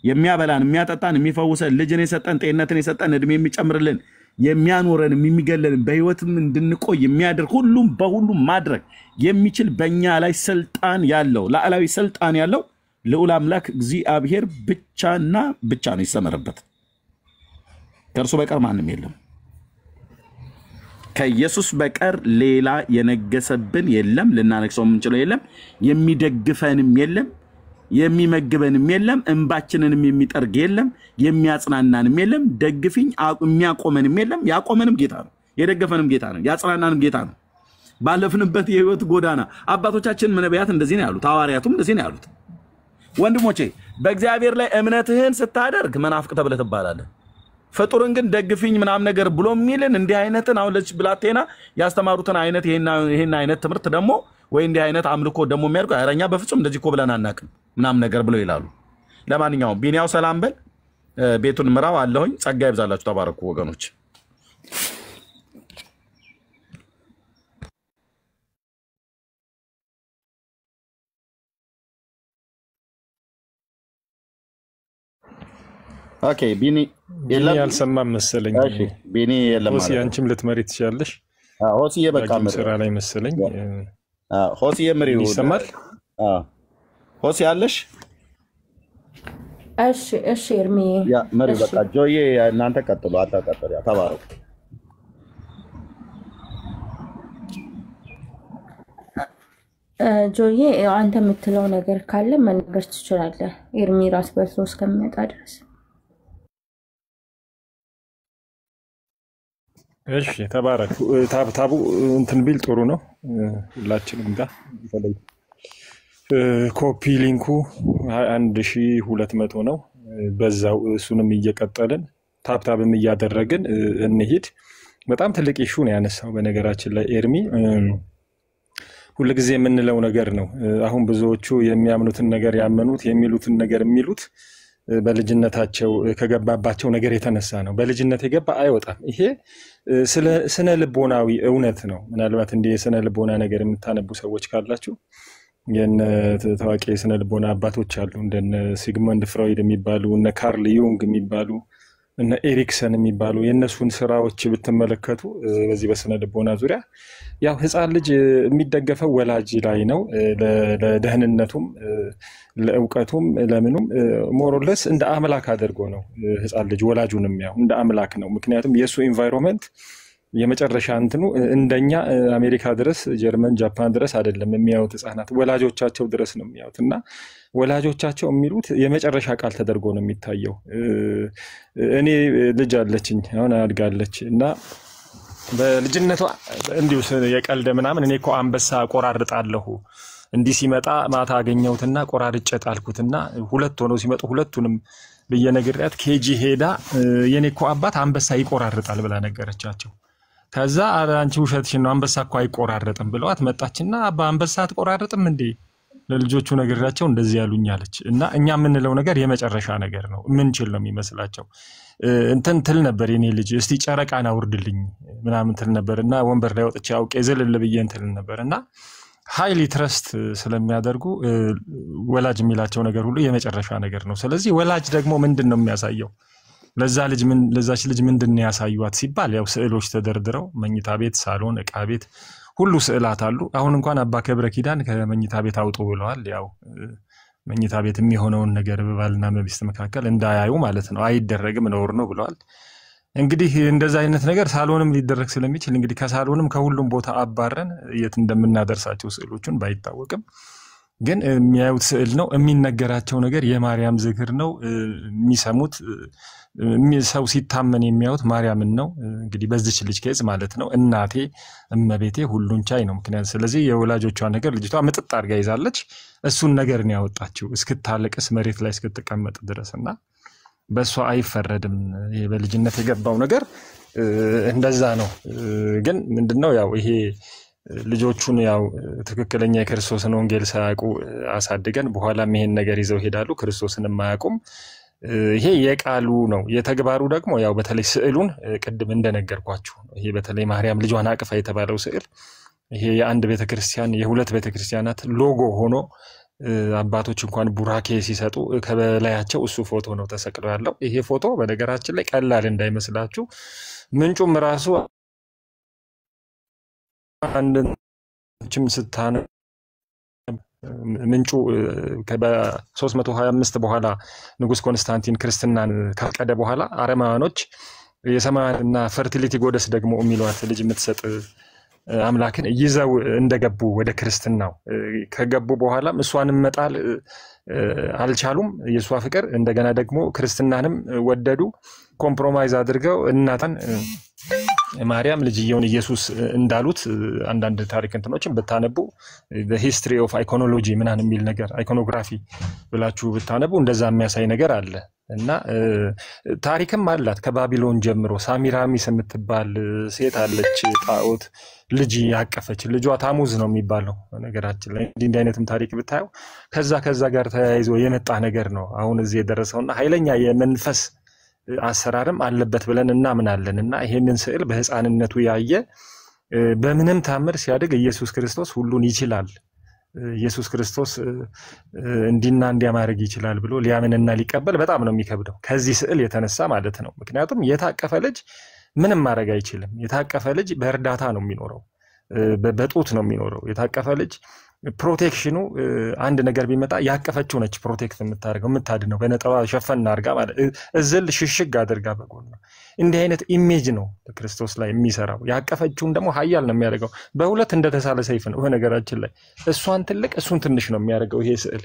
የሚያበላን የሚያጠጣን የሚፈውሰን ልጅን የሰጠን ጤንነትን የሰጠን እድሜ የሚጨምርልን የሚያኖረን የሚገለልን በህይወትም እንድንቆይ የሚያደርግ ሁሉም በሁሉም ማድረግ የሚችል በእኛ ላይ ስልጣን ያለው ላዕላዊ ስልጣን ያለው ልዑል አምላክ እግዚአብሔር ብቻና ብቻ ነው ይሰመርበት። ከእርሱ በቀር ማንም የለም። ከኢየሱስ በቀር ሌላ የነገሰብን የለም። ልናነግሰው የምንችለው የለም። የሚደግፈንም የለም። የሚመግበንም የለም። እንባችንንም የሚጠርግ የለም። የሚያጽናናንም የለም። ደግፊኝ የሚያቆመንም የለም። ያቆመንም ጌታ ነው። የደገፈንም ጌታ ነው። ያጽናናንም ጌታ ነው። ባለፍንበት የህይወት ጎዳና አባቶቻችን ነቢያት እንደዚህ ነው ያሉት። ሐዋርያቱም እንደዚህ ነው ያሉት። ወንድሞቼ በእግዚአብሔር ላይ እምነትህን ስታደርግ መናፍቅ ተብለህ ትባላለህ። ፍጡርን ግን ደግፊኝ ምናም ነገር ብሎ የሚልን እንዲህ አይነትን አሁን ለዚህ ብላቴና ያስተማሩትን አይነት ይሄን አይነት ትምህርት ደግሞ ወይ እንዲህ አይነት አምልኮ ደግሞ የሚያርቁ አረኛ በፍጹም እንደዚህ እኮ ብለን አናውቅም ምናም ነገር ብለው ይላሉ። ለማንኛውም ቢኒያው ሰላም በል፣ ቤቱን ምራው አለሁኝ። ጸጋ ይብዛላችሁ። ተባረኩ ወገኖች። ኦኬ ቢኒ የለም ያልሰማም መሰለኝ። እሺ ቢኒ የለም ማለት ሆሲ አንቺም ልትመሪ ትችያለሽ። ሆሲ የበቃ ስራ ላይ መሰለኝ። ሆሲ የምሪው ይሰማል። ሆሲ አለሽ? እሺ እርሚ ያ መሪ በቃ ጆዬ እናንተ ቀጥሉ። አታቀጥሉ። ተባረኩ። ጆዬ አንተ የምትለው ነገር ካለ መናገር ትችላለህ። ኤርሚ ራስ በርሶ እስከሚመጣ ድረስ። እሺ ተባረክ። ታቡ እንትን ቢል ጥሩ ነው። ሁላችንም ጋር በተለይ ኮፒ ሊንኩ 21200 ነው። በዛው እሱንም እየቀጠልን ታብታብም እያደረግን እንሂድ። በጣም ትልቅ ኢሹ ነው ያነሳው። በነገራችን ላይ ኤርሚ ሁልጊዜ የምንለው ነገር ነው። አሁን ብዙዎቹ የሚያምኑትን ነገር ያመኑት የሚሉትን ነገር የሚሉት በልጅነታቸው ከገባባቸው ነገር የተነሳ ነው። በልጅነት የገባ አይወጣም። ይሄ ስነ ልቦናዊ እውነት ነው። ምናልባት እንዲህ የስነ ልቦና ነገር የምታነቡ ሰዎች ካላችሁ የነ ታዋቂ የስነ ልቦና አባቶች አሉ፣ እንደነ ሲግመንድ ፍሮይድ የሚባሉ እነ ካርል ዩንግ የሚባሉ እነ ኤሪክሰን የሚባሉ የነሱን ስራዎች ብትመለከቱ በዚህ በስነ ልቦና ዙሪያ ያው ህፃን ልጅ የሚደገፈው ወላጅ ላይ ነው። ለደህንነቱም ለእውቀቱም ለምኑም ሞሮለስ እንደ አምላክ አድርጎ ነው ህፃን ልጅ ወላጁንም ያው እንደ አምላክ ነው። ምክንያቱም የሱ ኢንቫይሮንመንት የመጨረሻ እንትኑ እንደኛ አሜሪካ ድረስ ጀርመን ጃፓን ድረስ አይደለም የሚያዩት ህፃናት ወላጆቻቸው ድረስ ነው የሚያዩት እና ወላጆቻቸው የሚሉት የመጨረሻ ቃል ተደርጎ ነው የሚታየው። እኔ ልጅ አለችኝ አሁን አድጋለች እና በልጅነቷ እንዲሁ የቀልደ ምናምን እኔ እኮ አንበሳ ቆራርጣለሁ እንዲህ ሲመጣ ማታ አገኘሁትና ቆራርጬ ጣልኩትና ሁለት ሆነው ሲመጡ ሁለቱንም በየነገሪያት ኬጂ ሄዳ የኔ እኮ አባት አንበሳ ይቆራርጣል ብላ ነገረቻቸው። ከዛ አንቺ ውሸትሽን ነው አንበሳ እኮ አይቆራረጥም ብለዋት መጣችና አባ አንበሳ አትቆራርጥም እንዴ ለልጆቹ ነገራቸው እንደዚህ ያሉኝ አለች። እና እኛ የምንለው ነገር የመጨረሻ ነገር ነው ምንችል ነው የሚመስላቸው። እንትን ትል ነበር የኔ ልጅ እስቲ ጨረቃን አውርድልኝ ምናምን ትል ነበርና ወንበር ላይ ወጥቼ አውቄ ዝልል ብዬ እንትን ነበርና ሃይሊ ትረስት ስለሚያደርጉ ወላጅ የሚላቸው ነገር ሁሉ የመጨረሻ ነገር ነው። ስለዚህ ወላጅ ደግሞ ምንድነው የሚያሳየው? ለዛች ልጅ ምንድነው ያሳዩት ሲባል ያው ስዕሎች ተደርድረው መኝታ ቤት፣ ሳሎን፣ ዕቃ ቤት ሁሉ ስዕላት አሉ። አሁን እንኳን አባ ገብረ ኪዳን ከመኝታ ቤት አውጡ ብለዋል። ያው መኝታ ቤት የሚሆነውን ነገር በባልና በሚስት መካከል እንዳያዩ ማለት ነው፣ አይደረግም፣ ነውር ነው ብለዋል። እንግዲህ እንደዛ አይነት ነገር ሳሎንም ሊደረግ ስለሚችል እንግዲህ ከሳሎንም ከሁሉም ቦታ አባረን የት እንደምናደርሳቸው ስዕሎቹን ባይታወቅም ግን የሚያዩት ስዕል ነው። የሚነገራቸው ነገር የማርያም ዝክር ነው። የሚሰሙት ሰው ሲታመን የሚያዩት ማርያምን ነው። እንግዲህ በዚች ልጅ ኬዝ ማለት ነው እናቴ እመቤቴ ሁሉን ቻይ ነው። ምክንያቱም ስለዚህ የወላጆቿ ነገር ልጅቷ ምጥጥ አድርጋ ይዛለች። እሱን ነገር ነው ያወጣችው እስክታለቅስ መሬት ላይ እስክትቀመጥ ድረስና በሷ አይፈረድም። ይሄ በልጅነት የገባው ነገር እንደዛ ነው። ግን ምንድነው ያው ይሄ ልጆቹን ያው ትክክለኛ የክርስቶስን ወንጌል ሳያውቁ አሳድገን በኋላም ይሄን ነገር ይዘው ሄዳሉ፣ ክርስቶስን የማያውቁም። ይሄ የቃሉ ነው። የተግባሩ ደግሞ ያው በተለይ ስዕሉን ቅድም እንደነገርኳችሁ ይሄ በተለይ ማርያም ልጇን አቅፋ የተባለው ስዕል ይሄ የአንድ ቤተክርስቲያን የሁለት ቤተክርስቲያናት ሎጎ ሆኖ አባቶች እንኳን ቡራኬ ሲሰጡ ከበላያቸው እሱ ፎቶ ነው ተሰቅሎ ያለው። ይሄ ፎቶ በነገራችን ላይ ቀላል እንዳይመስላችሁ ምንጩም ራሱ አንድም ስታነ ምንጩ ከ325 በኋላ ንጉስ ኮንስታንቲን ክርስትናን ካቀደ በኋላ አረማውያኖች የሰማያዊና ፈርቲሊቲ ጎደስ ደግሞ የሚሏት ልጅ የምትሰጥ አምላክን ይዘው እንደገቡ ወደ ክርስትናው ከገቡ በኋላም እሷንም መጣል አልቻሉም። የሷ ፍቅር እንደገና ደግሞ ክርስትናንም ወደዱ። ኮምፕሮማይዝ አድርገው እናታን ማርያም ልጅየውን ኢየሱስ እንዳሉት አንዳንድ ታሪክ እንትኖችን ብታነቡ the history of iconology ምናን የሚል ነገር አይኮኖግራፊ ብላችሁ ብታነቡ እንደዛ የሚያሳይ ነገር አለ። እና ታሪክም አላት ከባቢሎን ጀምሮ ሳሚራሚስ የምትባል ሴት አለች ጣዖት ልጅ ያቀፈች ልጇ ታሙዝ ነው የሚባለው ነገራችን ላይ እንዲህ አይነትም ታሪክ ብታዩ ከዛ ጋር ተያይዞ የመጣ ነገር ነው አሁን እዚህ የደረሰውና ኃይለኛ የመንፈስ አሰራርም አለበት ብለን እናምናለን። እና ይሄንን ስዕል በህፃንነቱ ያየ በምንም ታምር ሲያድግ ኢየሱስ ክርስቶስ ሁሉን ይችላል ኢየሱስ ክርስቶስ እንዲና እንዲያማርግ ይችላል ብሎ ሊያምንና ሊቀበል በጣም ነው የሚከብደው ከዚህ ስዕል የተነሳ ማለት ነው። ምክንያቱም የታቀፈ ልጅ ምንም ማድረግ አይችልም። የታቀፈ ልጅ በእርዳታ ነው የሚኖረው፣ በጡት ነው የሚኖረው። የታቀፈ ልጅ ፕሮቴክሽኑ አንድ ነገር ቢመጣ ያቀፈችው ነች ፕሮቴክት የምታደርገው የምታድነው በነጠላ ሸፈን አድርጋ ማለት እዝል ሽሽግ አድርጋ በጎን ነው። እንዲህ አይነት ኢሜጅ ነው ክርስቶስ ላይ የሚሰራው። ያቀፈችውን ደግሞ ኃያል ነው የሚያደርገው። በሁለት እንደተሳለ ሰይፍ ነው በነገራችን ላይ እሷን ትልቅ እሱን ትንሽ ነው የሚያደርገው ይሄ ስዕል።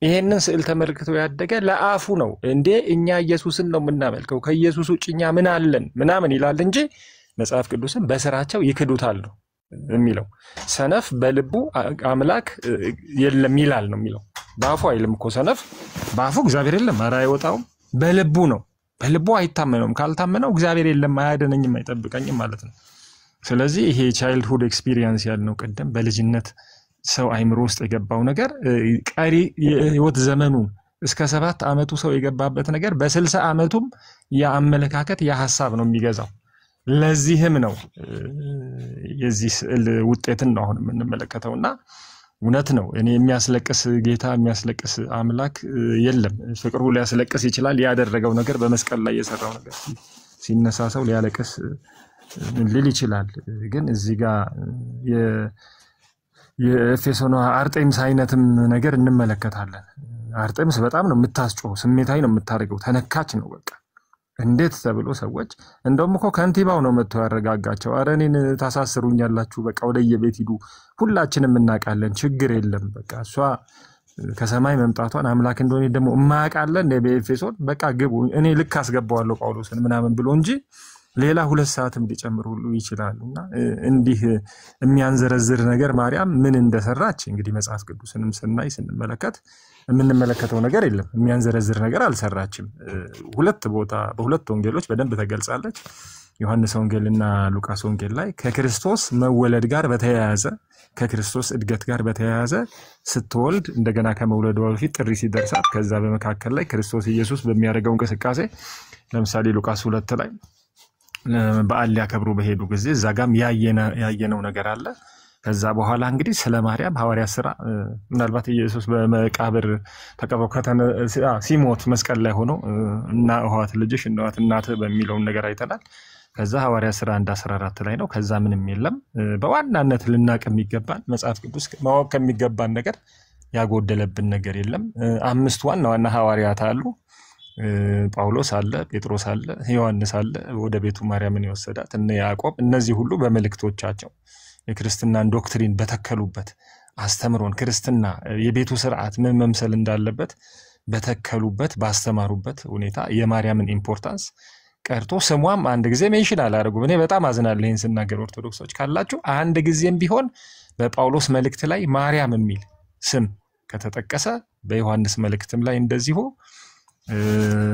ይሄንን ስዕል ተመልክቶ ያደገ ለአፉ ነው እንዴ እኛ ኢየሱስን ነው የምናመልከው ከኢየሱስ ውጭ እኛ ምን አለን ምናምን ይላል እንጂ መጽሐፍ ቅዱስን በስራቸው ይክዱታል ነው የሚለው። ሰነፍ በልቡ አምላክ የለም ይላል ነው የሚለው። ባፉ አይልም እኮ ሰነፍ ባፉ እግዚአብሔር የለም ኧረ አይወጣውም። በልቡ ነው፣ በልቡ አይታመነውም። ካልታመነው እግዚአብሔር የለም አያደነኝም አይጠብቀኝም ማለት ነው። ስለዚህ ይሄ ቻይልድሁድ ኤክስፒሪየንስ ያልነው ቀደም በልጅነት ሰው አይምሮ ውስጥ የገባው ነገር ቀሪ የህይወት ዘመኑን እስከ 7 ዓመቱ ሰው የገባበት ነገር በ60 ዓመቱም ያአመለካከት ያሐሳብ ነው የሚገዛው። ለዚህም ነው የዚህ ስዕል ውጤትን ነው አሁን የምንመለከተውና እውነት ነው እኔ የሚያስለቅስ ጌታ የሚያስለቅስ አምላክ የለም። ፍቅሩ ሊያስለቅስ ይችላል። ያደረገው ነገር በመስቀል ላይ የሰራው ነገር ሲነሳሰው ሊያለቅስ ሊል ይችላል። ግን እዚህ ጋር የኤፌሶን አርጤምስ አይነትም ነገር እንመለከታለን። አርጤምስ በጣም ነው የምታስጮው፣ ስሜታዊ ነው የምታደርገው፣ ተነካች ነው በቃ እንዴት ተብሎ ሰዎች እንደውም እኮ ከንቲባው ነው መጥቶ ያረጋጋቸው። አረ እኔን ታሳስሩኛላችሁ በቃ ወደየቤት ሂዱ ሁላችንም እናውቃለን ችግር የለም በቃ እሷ ከሰማይ መምጣቷን አምላክ እንደሆነ ደግሞ ማያውቃለን በኤፌሶን በቃ ግቡ እኔ ልክ አስገባዋለሁ ጳውሎስን ምናምን ብሎ እንጂ ሌላ 2 ሰዓትም ሊጨምር ሁሉ ይችላልና እንዲህ የሚያንዘረዝር ነገር ማርያም ምን እንደሰራች እንግዲህ መጽሐፍ ቅዱስንም ስናይ ስንመለከት የምንመለከተው ነገር የለም። የሚያንዘረዝር ነገር አልሰራችም። ሁለት ቦታ በሁለት ወንጌሎች በደንብ ተገልጻለች። ዮሐንስ ወንጌልና ሉቃስ ወንጌል ላይ ከክርስቶስ መወለድ ጋር በተያያዘ ከክርስቶስ እድገት ጋር በተያያዘ ስትወልድ እንደገና ከመውለዷ በፊት ጥሪ ሲደርሳት ከዛ በመካከል ላይ ክርስቶስ ኢየሱስ በሚያደርገው እንቅስቃሴ ለምሳሌ ሉቃስ 2 ላይ በዓል ሊያከብሩ በሄዱ ጊዜ እዛ ጋም ያየነው ነገር አለ። ከዛ በኋላ እንግዲህ ስለ ማርያም ሐዋርያት ሥራ ምናልባት ኢየሱስ በመቃብር ተቀብሮ ሲሞት መስቀል ላይ ሆኖ እና እህዋት ልጅሽ እናት በሚለው ነገር አይተናል። ከዛ ሐዋርያት ሥራ 1:14 ላይ ነው። ከዛ ምንም የለም። በዋናነት ልናቅ የሚገባን መጽሐፍ ቅዱስ ማወቅ ከሚገባን ነገር ያጎደለብን ነገር የለም። 5 ዋና ዋና ሐዋርያት አሉ። ጳውሎስ አለ፣ ጴጥሮስ አለ፣ ዮሐንስ አለ፣ ወደ ቤቱ ማርያምን የወሰዳት እነ ያዕቆብ። እነዚህ ሁሉ በመልእክቶቻቸው የክርስትናን ዶክትሪን በተከሉበት አስተምሮን ክርስትና የቤቱ ስርዓት ምን መምሰል እንዳለበት በተከሉበት ባስተማሩበት ሁኔታ የማርያምን ኢምፖርታንስ ቀርቶ ስሟም አንድ ጊዜ ሜንሽን አላደረጉም። እኔ በጣም አዝናለሁ ይህን ስናገር። ኦርቶዶክሶች ካላችሁ አንድ ጊዜም ቢሆን በጳውሎስ መልእክት ላይ ማርያም የሚል ስም ከተጠቀሰ በዮሐንስ መልእክትም ላይ እንደዚሁ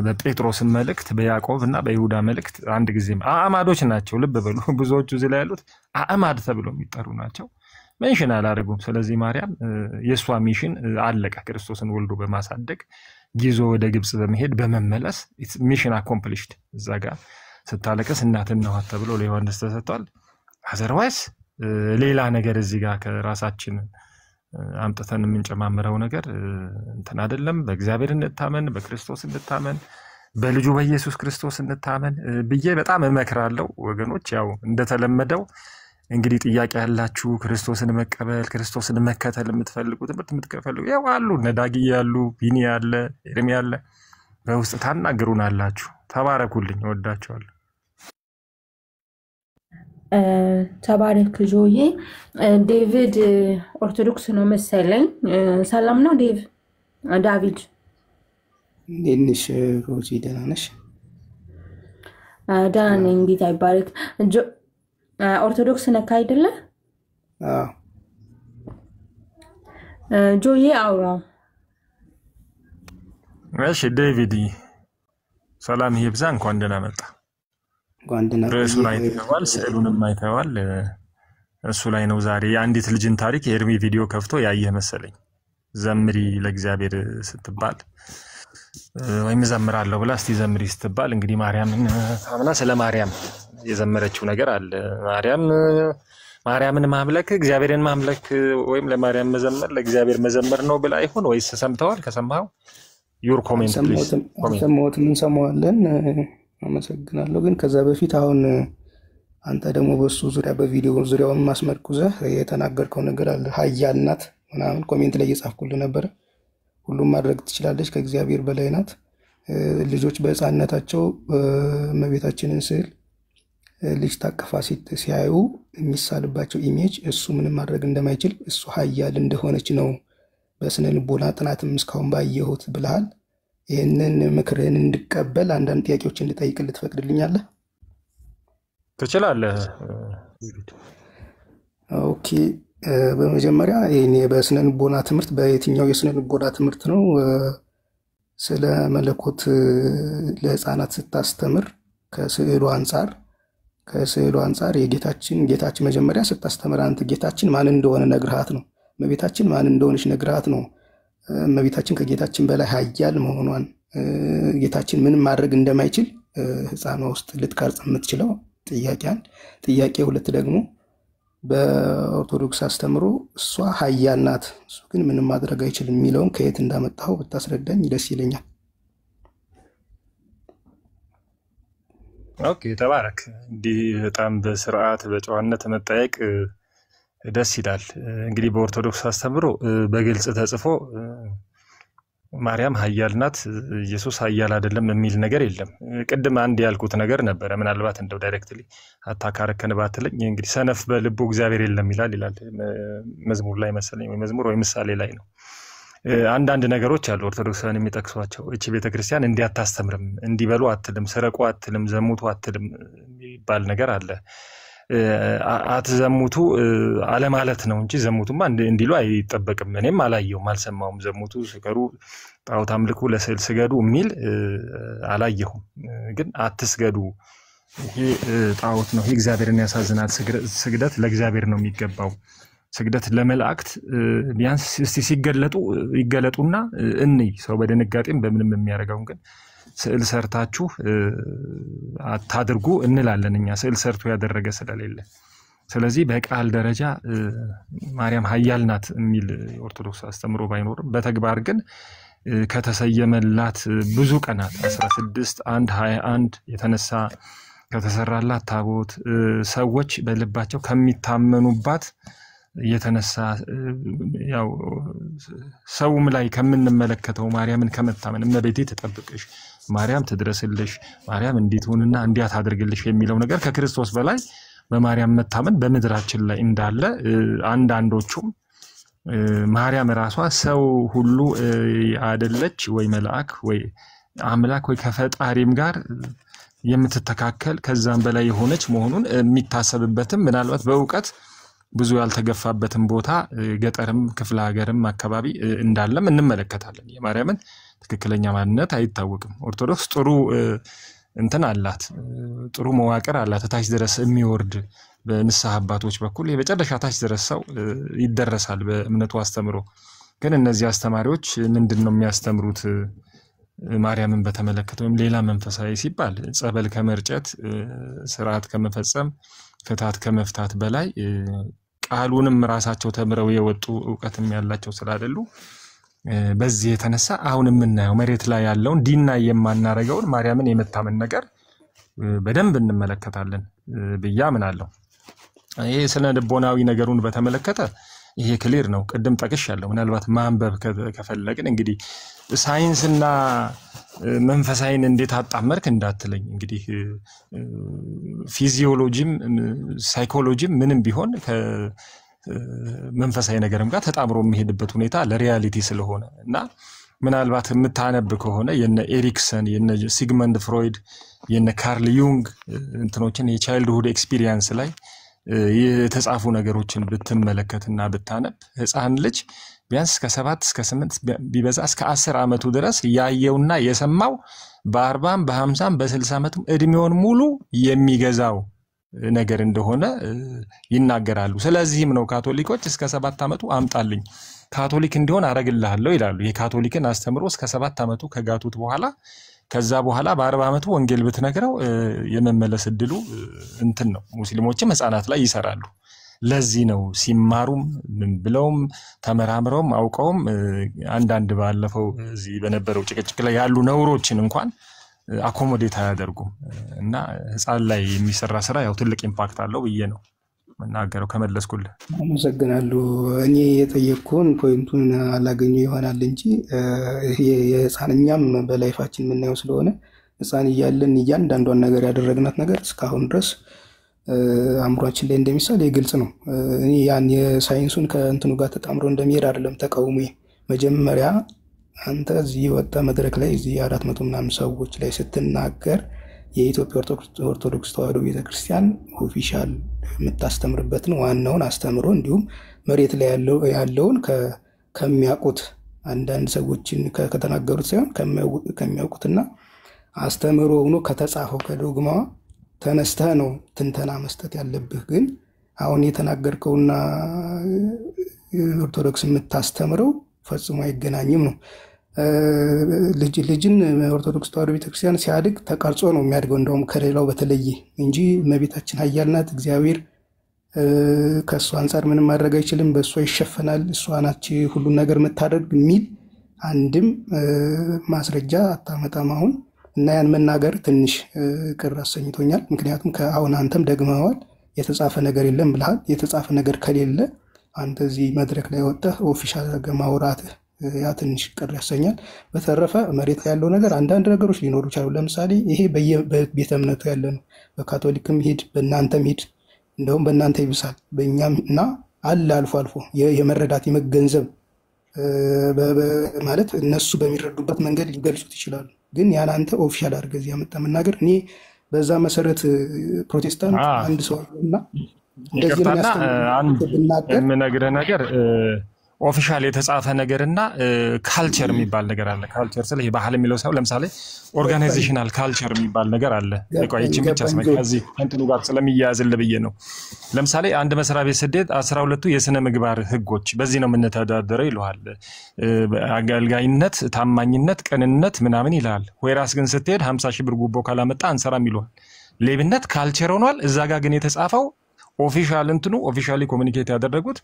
በጴጥሮስ መልእክት በያዕቆብ እና በይሁዳ መልእክት አንድ ጊዜም አዕማዶች ናቸው። ልብ በሉ ብዙዎቹ እዚህ ላይ ያሉት አዕማድ ተብለው የሚጠሩ ናቸው። ሜንሽን አላደረጉም። ስለዚህ ማርያም የእሷ ሚሽን አለቀ። ክርስቶስን ወልዶ በማሳደግ ይዞ ወደ ግብጽ በመሄድ በመመለስ ሚሽን አኮምፕሊሽድ። እዛ ጋር ስታለቀስ እናትና ውሃት ተብሎ ለዮሐንስ ተሰጥቷል። አዘርዋይስ ሌላ ነገር እዚህ ጋር ከራሳችን አምጥተን የምንጨማምረው ነገር እንትን አይደለም። በእግዚአብሔር እንታመን፣ በክርስቶስ እንታመን፣ በልጁ በኢየሱስ ክርስቶስ እንታመን ብዬ በጣም እመክራለሁ ወገኖች። ያው እንደተለመደው እንግዲህ ጥያቄ ያላችሁ ክርስቶስን መቀበል ክርስቶስን መከተል የምትፈልጉ ትምህርት የምትፈልጉ ያው አሉ፣ ነዳጊ ያሉ፣ ቢኒ ያለ፣ ኤርሚ ያለ በውስጥ ታናግሩናላችሁ። ተባረኩልኝ፣ እወዳችኋለሁ። ተባረክ ጆዬ። ዴቪድ ኦርቶዶክስ ነው መሰለኝ። ሰላም ነው ዴቭ ዳቪድ? እንዴት ነሽ ሮዚ? ደህና ነሽ? ደህና ነኝ። ጌታ ይባረክ። ኦርቶዶክስ ነካ አይደለ? ጆዬ አውራ። እሺ ዴቪድ ሰላም ይብዛ፣ እንኳን ደህና መጣ። ርዕሱን አይተዋል፣ ስዕሉንም አይተዋል። እሱ ላይ ነው ዛሬ የአንዲት ልጅን ታሪክ የኤርሚ ቪዲዮ ከፍቶ ያየህ መሰለኝ። ዘምሪ ለእግዚአብሔር ስትባል ወይም ዘምራለሁ ብላ እስቲ ዘምሪ ስትባል እንግዲህ ማርያምን አምና ስለ ማርያም የዘመረችው ነገር አለ። ማርያምን ማምለክ እግዚአብሔርን ማምለክ ወይም ለማርያም መዘመር ለእግዚአብሔር መዘመር ነው ብላ ይሁን ወይስ ሰምተዋል? ከሰማው ዩር ኮሜንት ፕሊዝ። ሰማሁት፣ ምን ሰማዋለን? አመሰግናለሁ። ግን ከዛ በፊት አሁን አንተ ደግሞ በሱ ዙሪያ በቪዲዮ ዙሪያውን ማስመርኩዘህ የተናገርከው ነገር አለ። ኃያል ናት ምናምን ኮሜንት ላይ እየጻፍኩልህ ነበረ። ሁሉም ማድረግ ትችላለች፣ ከእግዚአብሔር በላይ ናት። ልጆች በሕፃንነታቸው እመቤታችንን ስዕል ልጅ ታቀፋ ሲያዩ የሚሳልባቸው ኢሜጅ እሱ ምንም ማድረግ እንደማይችል እሱ ኃያል እንደሆነች ነው በስነ ልቦና ጥናትም እስካሁን ባየሁት ብለሃል። ይህንን ምክርህን እንድቀበል አንዳንድ ጥያቄዎች እንድጠይቅልህ ትፈቅድልኛለህ? ትችላለህ። ኦኬ። በመጀመሪያ ይሄን በስነ ልቦና ትምህርት በየትኛው የስነ ልቦና ትምህርት ነው ስለ መለኮት ለሕፃናት ስታስተምር ከስዕሉ አንጻር ጌታችን መጀመሪያ ስታስተምር አንተ ጌታችን ማን እንደሆነ ነግርሃት ነው። እመቤታችን ማን እንደሆነች ነግርሃት ነው። እመቤታችን ከጌታችን በላይ ኃያል መሆኗን ጌታችን ምንም ማድረግ እንደማይችል ሕፃኗ ውስጥ ልትቀርጽ የምትችለው ጥያቄ አንድ። ጥያቄ ሁለት ደግሞ በኦርቶዶክስ አስተምሮ እሷ ኃያል ናት እሱ ግን ምንም ማድረግ አይችልም የሚለውን ከየት እንዳመጣው ብታስረዳኝ ደስ ይለኛል። ኦኬ ተባረክ። እንዲህ በጣም በስርዓት በጨዋነት መጠየቅ ደስ ይላል። እንግዲህ በኦርቶዶክስ አስተምሮ በግልጽ ተጽፎ ማርያም ኃያል ናት ኢየሱስ ኃያል አይደለም የሚል ነገር የለም። ቅድም አንድ ያልኩት ነገር ነበረ፣ ምናልባት እንደው ዳይሬክትሊ አታካረከን ባትለኝ። እንግዲህ ሰነፍ በልቡ እግዚአብሔር የለም ይላል መዝሙር ላይ መሰለኝ፣ ወይ መዝሙር ወይ ምሳሌ ላይ ነው። አንዳንድ ነገሮች አሉ ኦርቶዶክሳውያን የሚጠቅሷቸው። እቺ ቤተክርስቲያን እንዲህ አታስተምርም፣ እንዲበሉ አትልም፣ ሰረቁ አትልም፣ ዘሙቱ አትልም የሚባል ነገር አለ። አትዘሙቱ አለማለት ነው እንጂ ዘሙቱማ እንዲሉ አይጠበቅም። እኔም አላየውም አልሰማውም። ዘሙቱ ስከሩ፣ ጣዖት አምልኩ፣ ለስዕል ስገዱ የሚል አላየሁም። ግን አትስገዱ፣ ይሄ ጣዖት ነው፣ ይሄ እግዚአብሔርን ያሳዝናል፣ ስግደት ለእግዚአብሔር ነው የሚገባው፣ ስግደት ለመላእክት ቢያንስ እስቲ ሲገለጡ ይገለጡና እንይ። ሰው በድንጋጤም በምንም የሚያደርገውን ግን ስዕል ሰርታችሁ አታድርጉ እንላለን እኛ፣ ስዕል ሰርቶ ያደረገ ስለሌለ። ስለዚህ በቃል ደረጃ ማርያም ኃያል ናት የሚል ኦርቶዶክስ አስተምሮ ባይኖርም በተግባር ግን ከተሰየመላት ብዙ ቀናት 16 1 21 የተነሳ ከተሰራላት ታቦት ሰዎች በልባቸው ከሚታመኑባት የተነሳ ያው ሰውም ላይ ከምንመለከተው ማርያምን ከመታመን እመቤቴ ተጠብቅሽ ማርያም ትድረስልሽ ማርያም እንዲትሆንና እንዲያት አድርግልሽ የሚለው ነገር ከክርስቶስ በላይ በማርያም መታመን በመድራችን ላይ እንዳለ አንዳንዶቹም ማርያም ራሷ ሰው ሁሉ አይደለች ወይ መልአክ ወይ አምላክ ወይ ከፈጣሪም ጋር የምትተካከል ከዛም በላይ የሆነች መሆኑን የሚታሰብበትም ምናልባት በእውቀት ብዙ ያልተገፋበትም ቦታ ገጠርም ክፍለ ሀገርም አካባቢ እንዳለም እንመለከታለን። የማርያምን ትክክለኛ ማንነት አይታወቅም። ኦርቶዶክስ ጥሩ እንትን አላት፣ ጥሩ መዋቅር አላት። ታች ድረስ የሚወርድ በንስሐ አባቶች በኩል የመጨረሻ ታች ድረስ ሰው ይደረሳል በእምነቱ አስተምሮ። ግን እነዚህ አስተማሪዎች ምንድነው የሚያስተምሩት? ማርያምን በተመለከተ ወይም ሌላ መንፈሳዊ ሲባል ጸበል ከመርጨት ስርዓት ከመፈጸም ፍታት ከመፍታት በላይ ቃሉንም ራሳቸው ተምረው የወጡ ዕውቀትም ያላቸው ስላደሉ በዚህ የተነሳ አሁን የምናየው መሬት ላይ ያለውን ዲና የማናረጋውን ማርያምን የመታመን ነገር በደንብ እንመለከታለን ብያ ምናለው። ይሄ ስነ ልቦናዊ ነገሩን በተመለከተ ይሄ ክሊር ነው። ቅድም ጠቅሻለሁ። ምናልባት ማንበብ ከፈለግን እንግዲህ ሳይንስና መንፈሳዊን እንዴት አጣመርክ እንዳትለኝ እንግዲህ ፊዚዮሎጂም ሳይኮሎጂም ምንም ቢሆን ከመንፈሳዊ ነገርም ጋር ተጣምሮ የሚሄድበት ሁኔታ ለሪያሊቲ ስለሆነ እና ምናልባት የምታነብ ከሆነ የነ ኤሪክሰን የነ ሲግመንድ ፍሮይድ የነ ካርል ዩንግ እንትኖችን የቻይልድሁድ ኤክስፒሪየንስ ላይ የተጻፉ ነገሮችን ብትመለከትና ብታነብ ህፃን ልጅ ቢያንስ ከ7 እስከ 8 ቢበዛ እስከ 10 አመቱ ድረስ ያየውና የሰማው በ40 በ50 በ60 አመቱ እድሜውን ሙሉ የሚገዛው ነገር እንደሆነ ይናገራሉ። ስለዚህም ነው ካቶሊኮች እስከ 7 አመቱ አምጣልኝ ካቶሊክ እንዲሆን አረግልሃለሁ ይላሉ። የካቶሊክን አስተምሮ እስከ 7 አመቱ ከጋቱት በኋላ ከዛ በኋላ በ40 አመቱ ወንጌል ብትነግረው የመመለስ እድሉ እንትን ነው። ሙስሊሞችም ህፃናት ላይ ይሰራሉ። ለዚህ ነው ሲማሩም ምን ብለውም ተመራምረውም አውቀውም አንዳንድ ባለፈው እዚህ በነበረው ጭቅጭቅ ላይ ያሉ ነውሮችን እንኳን አኮሞዴት አያደርጉም እና ህፃን ላይ የሚሰራ ስራ ያው ትልቅ ኢምፓክት አለው ብዬ ነው መናገረው። ከመለስኩልህ አመሰግናለሁ። እኔ የጠየቅኩን ፖይንቱን አላገኘው ይሆናል እንጂ የህፃንኛም በላይፋችን የምናየው ስለሆነ ህፃን እያለን እያንዳንዷን ነገር ያደረግናት ነገር እስካሁን ድረስ አምሯችን ላይ እንደሚሳል የግልጽ ነው። እኔ ያን የሳይንሱን ከእንትኑ ጋር ተጣምሮ እንደሚሄድ አይደለም ተቃውሞ። መጀመሪያ አንተ እዚህ ወጣ መድረክ ላይ እዚህ 400 ምናምን ሰዎች ላይ ስትናገር የኢትዮጵያ ኦርቶዶክስ ተዋሕዶ ቤተክርስቲያን ኦፊሻል የምታስተምርበትን ዋናውን አስተምሮ እንዲሁም መሬት ላይ ያለውን ከሚያውቁት አንዳንድ ሰዎችን ከተናገሩት ሳይሆን ከሚያውቁትና አስተምሮ ሆኖ ከተጻፈው ከዶግማዋ ተነስተህ ነው ትንተና መስጠት ያለብህ። ግን አሁን የተናገርከውና ኦርቶዶክስ የምታስተምረው ፈጽሞ አይገናኝም ነው። ልጅን ኦርቶዶክስ ተዋሕዶ ቤተክርስቲያን ሲያድግ ተቀርጾ ነው የሚያድገው እንደውም ከሌላው በተለየ እንጂ እመቤታችን ኃያል ናት፣ እግዚአብሔር ከእሷ አንጻር ምንም ማድረግ አይችልም፣ በእሷ ይሸፈናል፣ እሷ ናች ሁሉን ነገር የምታደርግ የሚል አንድም ማስረጃ አታመጣም አሁን። እና ያን መናገር ትንሽ ቅር አሰኝቶኛል። ምክንያቱም ከአሁን አንተም ደግመዋል የተጻፈ ነገር የለም ብለሃል። የተጻፈ ነገር ከሌለ አንተ እዚህ መድረክ ላይ ወጥተህ ኦፊሻል ማውራትህ ያ ትንሽ ቅር ያሰኛል። በተረፈ መሬት ላይ ያለው ነገር አንዳንድ ነገሮች ሊኖሩ ይችላሉ። ለምሳሌ ይሄ በቤተ እምነቱ ያለ ነው። በካቶሊክም ሄድ በእናንተም ሄድ እንደውም በእናንተ ይብሳል በእኛም እና አለ አልፎ አልፎ የመረዳት የመገንዘብ ማለት እነሱ በሚረዱበት መንገድ ሊገልጹት ይችላሉ። ግን ያን አንተ ኦፊሻል አድርገህ እዚህ ያመጣ መናገር እኔ በዛ መሰረት ፕሮቴስታንት አንድ ሰው እና እንደዚህ ነው የምነግርህ ነገር ኦፊሻል የተጻፈ ነገርና ካልቸር የሚባል ነገር አለ። ካልቸር ስለ ባህል የሚለው ሰው ለምሳሌ ኦርጋናይዜሽናል ካልቸር የሚባል ነገር አለ። እቆይቼ ብቻ ስለዚህ እንትኑ ጋር ስለሚያያዝልህ ብዬ ነው። ለምሳሌ አንድ መስሪያ ቤት ስትሄድ 12ቱ የሥነ ምግባር ህጎች በዚህ ነው የምንተዳደረው ይልሃል። አገልጋይነት፣ ታማኝነት፣ ቅንነት ምናምን ይልሃል። ወይራስ ግን ስትሄድ 50 ሺህ ብር ጉቦ ካላመጣ አንሰራም ይልሃል። ሌብነት ካልቸር ሆኗል። እዛ ጋር ግን የተጻፈው ኦፊሻል እንትኑ ኦፊሻሊ ኮሙኒኬት ያደረጉት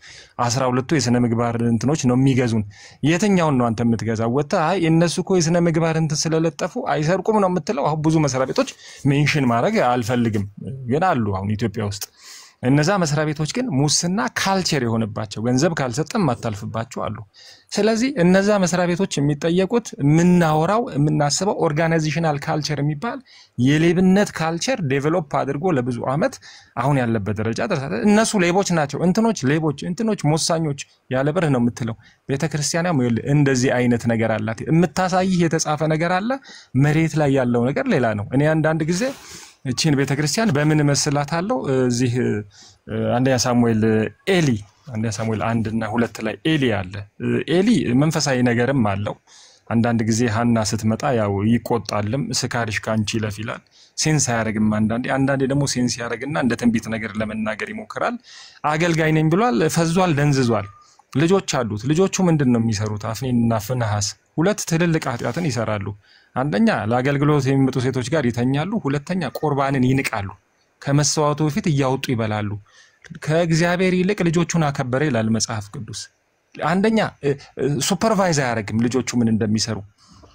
12ቱ የስነ ምግባር እንትኖች ነው የሚገዙን። የትኛውን ነው አንተ የምትገዛው? ወጣ አይ እነሱ እኮ የስነ ምግባር እንትን ስለለጠፉ አይሰርቁም ነው የምትለው? አሁን ብዙ መስሪያ ቤቶች ሜንሽን ማድረግ አልፈልግም ግን አሉ አሁን ኢትዮጵያ ውስጥ። እነዛ መስሪያ ቤቶች ግን ሙስና ካልቸር የሆነባቸው ገንዘብ ካልሰጠም ማታልፍባቸው አሉ። ስለዚህ እነዛ መስሪያ ቤቶች የሚጠየቁት ምናወራው የምናስበው ኦርጋናይዜሽናል ካልቸር የሚባል የሌብነት ካልቸር ዴቨሎፕ አድርጎ ለብዙ አመት አሁን ያለበት ደረጃ ደረሰ። እነሱ ሌቦች ናቸው፣ እንትኖች ሌቦች፣ እንትኖች ሞሳኞች ያለ ብር ነው የምትለው። ቤተክርስቲያናም እንደዚህ አይነት ነገር አላት። የምታሳይህ የተጻፈ ነገር አለ፣ መሬት ላይ ያለው ነገር ሌላ ነው። እኔ አንዳንድ ጊዜ እቺን ቤተክርስቲያን በምን መስላታለሁ? እዚህ አንደኛ ሳሙኤል አንደኛ ሳሙኤል 1 እና 2 ላይ ኤሊ አለ። ኤሊ መንፈሳዊ ነገርም አለው። አንዳንድ ጊዜ ሐና ስትመጣ ያው ይቆጣልም፣ ስካርሽ ካንቺ ይለፊላል። ሴንስ ያደርግም አንዳንዴ ደግሞ ሴንስ ያደርግና እንደ ትንቢት ነገር ለመናገር ይሞክራል። አገልጋይ ነኝ ብሏል፣ ፈዟል፣ ደንዝዟል። ልጆች አሉት። ልጆቹ ምንድነው የሚሰሩት? አፍኒንና ፍንሐስ ሁለት ትልልቅ ኃጢያትን ይሰራሉ። አንደኛ ለአገልግሎት የሚመጡ ሴቶች ጋር ይተኛሉ፣ ሁለተኛ ቁርባንን ይንቃሉ። ከመስዋዕቱ በፊት እያወጡ ይበላሉ። ከእግዚአብሔር ይልቅ ልጆቹን አከበረ ይላል መጽሐፍ ቅዱስ። አንደኛ ሱፐርቫይዝ አያደርግም ልጆቹ ምን እንደሚሰሩ፣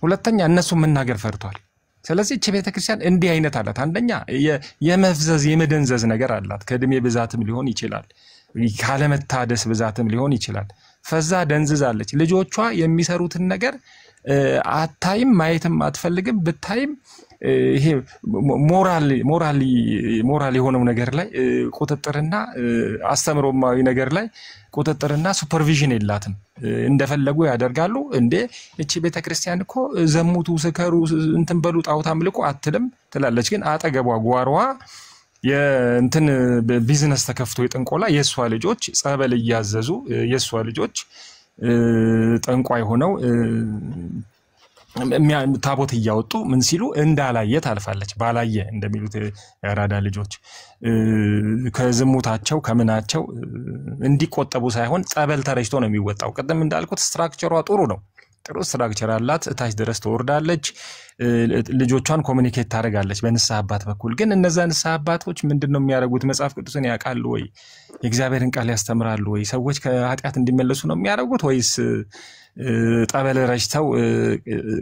ሁለተኛ እነሱ መናገር ፈርቷል። ስለዚህ እቺ ቤተክርስቲያን እንዲህ አይነት አላት። አንደኛ የመፍዘዝ የመደንዘዝ ነገር አላት። ከእድሜ ብዛትም ሊሆን ይችላል፣ ካለመታደስ ብዛትም ሊሆን ይችላል። ፈዛ ደንዝዛለች። ልጆቿ የሚሰሩትን ነገር አታይም፣ ማየትም አትፈልግም። ብታይም ይሄ ሞራል የሆነው ነገር ላይ ቁጥጥርና አስተምሮማዊ ነገር ላይ ቁጥጥርና ሱፐርቪዥን የላትም። እንደፈለጉ ያደርጋሉ። እንዴ እቺ ቤተክርስቲያን እኮ ዘሙቱ፣ ስከሩ፣ እንትን በሉ፣ ጣዖት አምልኮ አትልም ትላለች። ግን አጠገቧ ጓሮዋ የእንትን ቢዝነስ ተከፍቶ የጥንቆላ የሷ ልጆች ጸበል እያዘዙ የሷ ልጆች ጠንቋይ ሆነው ታቦት እያወጡ ምን ሲሉ እንዳላየ ታልፋለች። ባላየ እንደሚሉት ያራዳ ልጆች ከዝሙታቸው ከምናቸው እንዲቆጠቡ ሳይሆን ጸበል ተረጭቶ ነው የሚወጣው። ቀደም እንዳልኩት ስትራክቸሯ ጥሩ ነው። ጥሩ ስትራክቸር አላት። እታች ድረስ ተወርዳለች። ልጆቿን ኮሙኒኬት ታደርጋለች በንስሐ አባት በኩል። ግን እነዛ ንስሐ አባቶች ምንድነው የሚያደርጉት? መጽሐፍ ቅዱስን ያውቃሉ ወይ? የእግዚአብሔርን ቃል ያስተምራሉ ወይ? ሰዎች ከኃጢአት እንዲመለሱ ነው የሚያደርጉት ወይስ ጠበል ረጭተው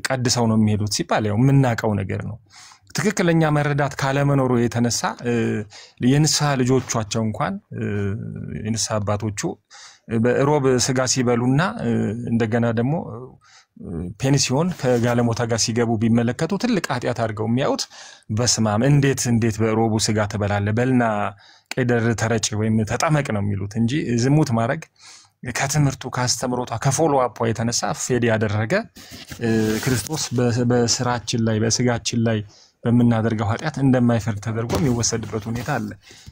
ቀድሰው ነው የሚሄዱት ሲባል ያው የምናውቀው ነገር ነው። ትክክለኛ መረዳት ካለመኖሩ የተነሳ የንስሐ ልጆቿቸው እንኳን የንስሐ አባቶቹ በሮብ ስጋ ሲበሉና እንደገና ደግሞ ፔንሲዮን ከጋለሞታ ጋር ሲገቡ ቢመለከቱ ትልቅ ኃጢአት አድርገው የሚያዩት በስማም እንዴት በሮቡ ስጋ ትበላለህ? በልና ቀደር ተረጭ ወይም ተጠመቅ ነው የሚሉት እንጂ ዝሙት ማድረግ ከትምህርቱ ካስተምሮቷ ከፎሎ አፖ የተነሳ ፌድ ያደረገ ክርስቶስ በስራችን ላይ በስጋችን ላይ በመናደርገው ኃጢአት እንደማይፈርድ ተደርጎ የሚወሰድበት ሁኔታ አለ።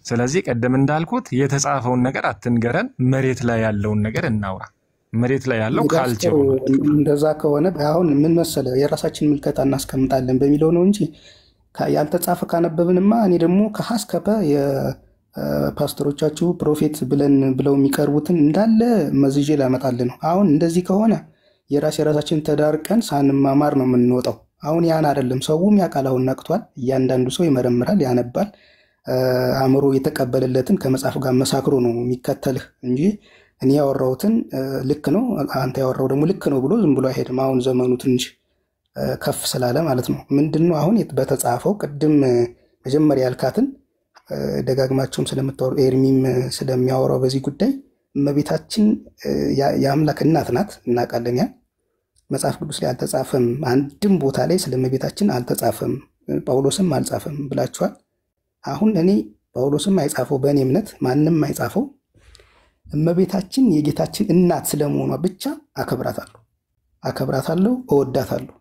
ስለዚህ ቀደም እንዳልኩት የተጻፈውን ነገር አትንገረን፣ መሬት ላይ ያለውን ነገር እናውራ። መሬት ላይ ያለው ካልቸር እንደዛ ከሆነ አሁን ምን መሰለ የራሳችን ምልከታ እናስቀምጣለን በሚለው ነው እንጂ ያልተጻፈ ካነበብንማ እኔ ደግሞ ከሐስከፈ የፓስተሮቻችሁ ፕሮፌት ብለው የሚቀርቡትን እንዳለ መዝጄ ላመጣልን ነው። አሁን እንደዚህ ከሆነ የራሳችን ተዳርቀን ሳንማማር ነው የምንወጣው። አሁን ያን አይደለም። ሰውም ያውቃል። አሁን ነቅቷል። እያንዳንዱ ሰው ይመረምራል፣ ያነባል። አእምሮ የተቀበለለትን ከመጽሐፍ ጋር መሳክሮ ነው የሚከተልህ እንጂ እኔ ያወራሁትን ልክ ነው አንተ ያወራው ደግሞ ልክ ነው ብሎ ዝም ብሎ አይሄድም። አሁን ዘመኑ ትንሽ ከፍ ስላለ ማለት ነው። ምንድነው አሁን በተጻፈው ቅድም መጀመሪያ ያልካትን ደጋግማቸውም ስለምታወሩ ኤርሚም ስለሚያወራው በዚህ ጉዳይ እመቤታችን የአምላክ እናት ናት እናውቃለን። ያ መጽሐፍ ቅዱስ ላይ አልተጻፈም። አንድም ቦታ ላይ ስለ እመቤታችን አልተጻፈም፣ ጳውሎስም አልጻፈም ብላችኋል። አሁን እኔ ጳውሎስም አይጻፈው በእኔ እምነት ማንም አይጻፈው እመቤታችን የጌታችን እናት ስለመሆኗ ብቻ አከብራታለሁ፣ እወዳታለሁ።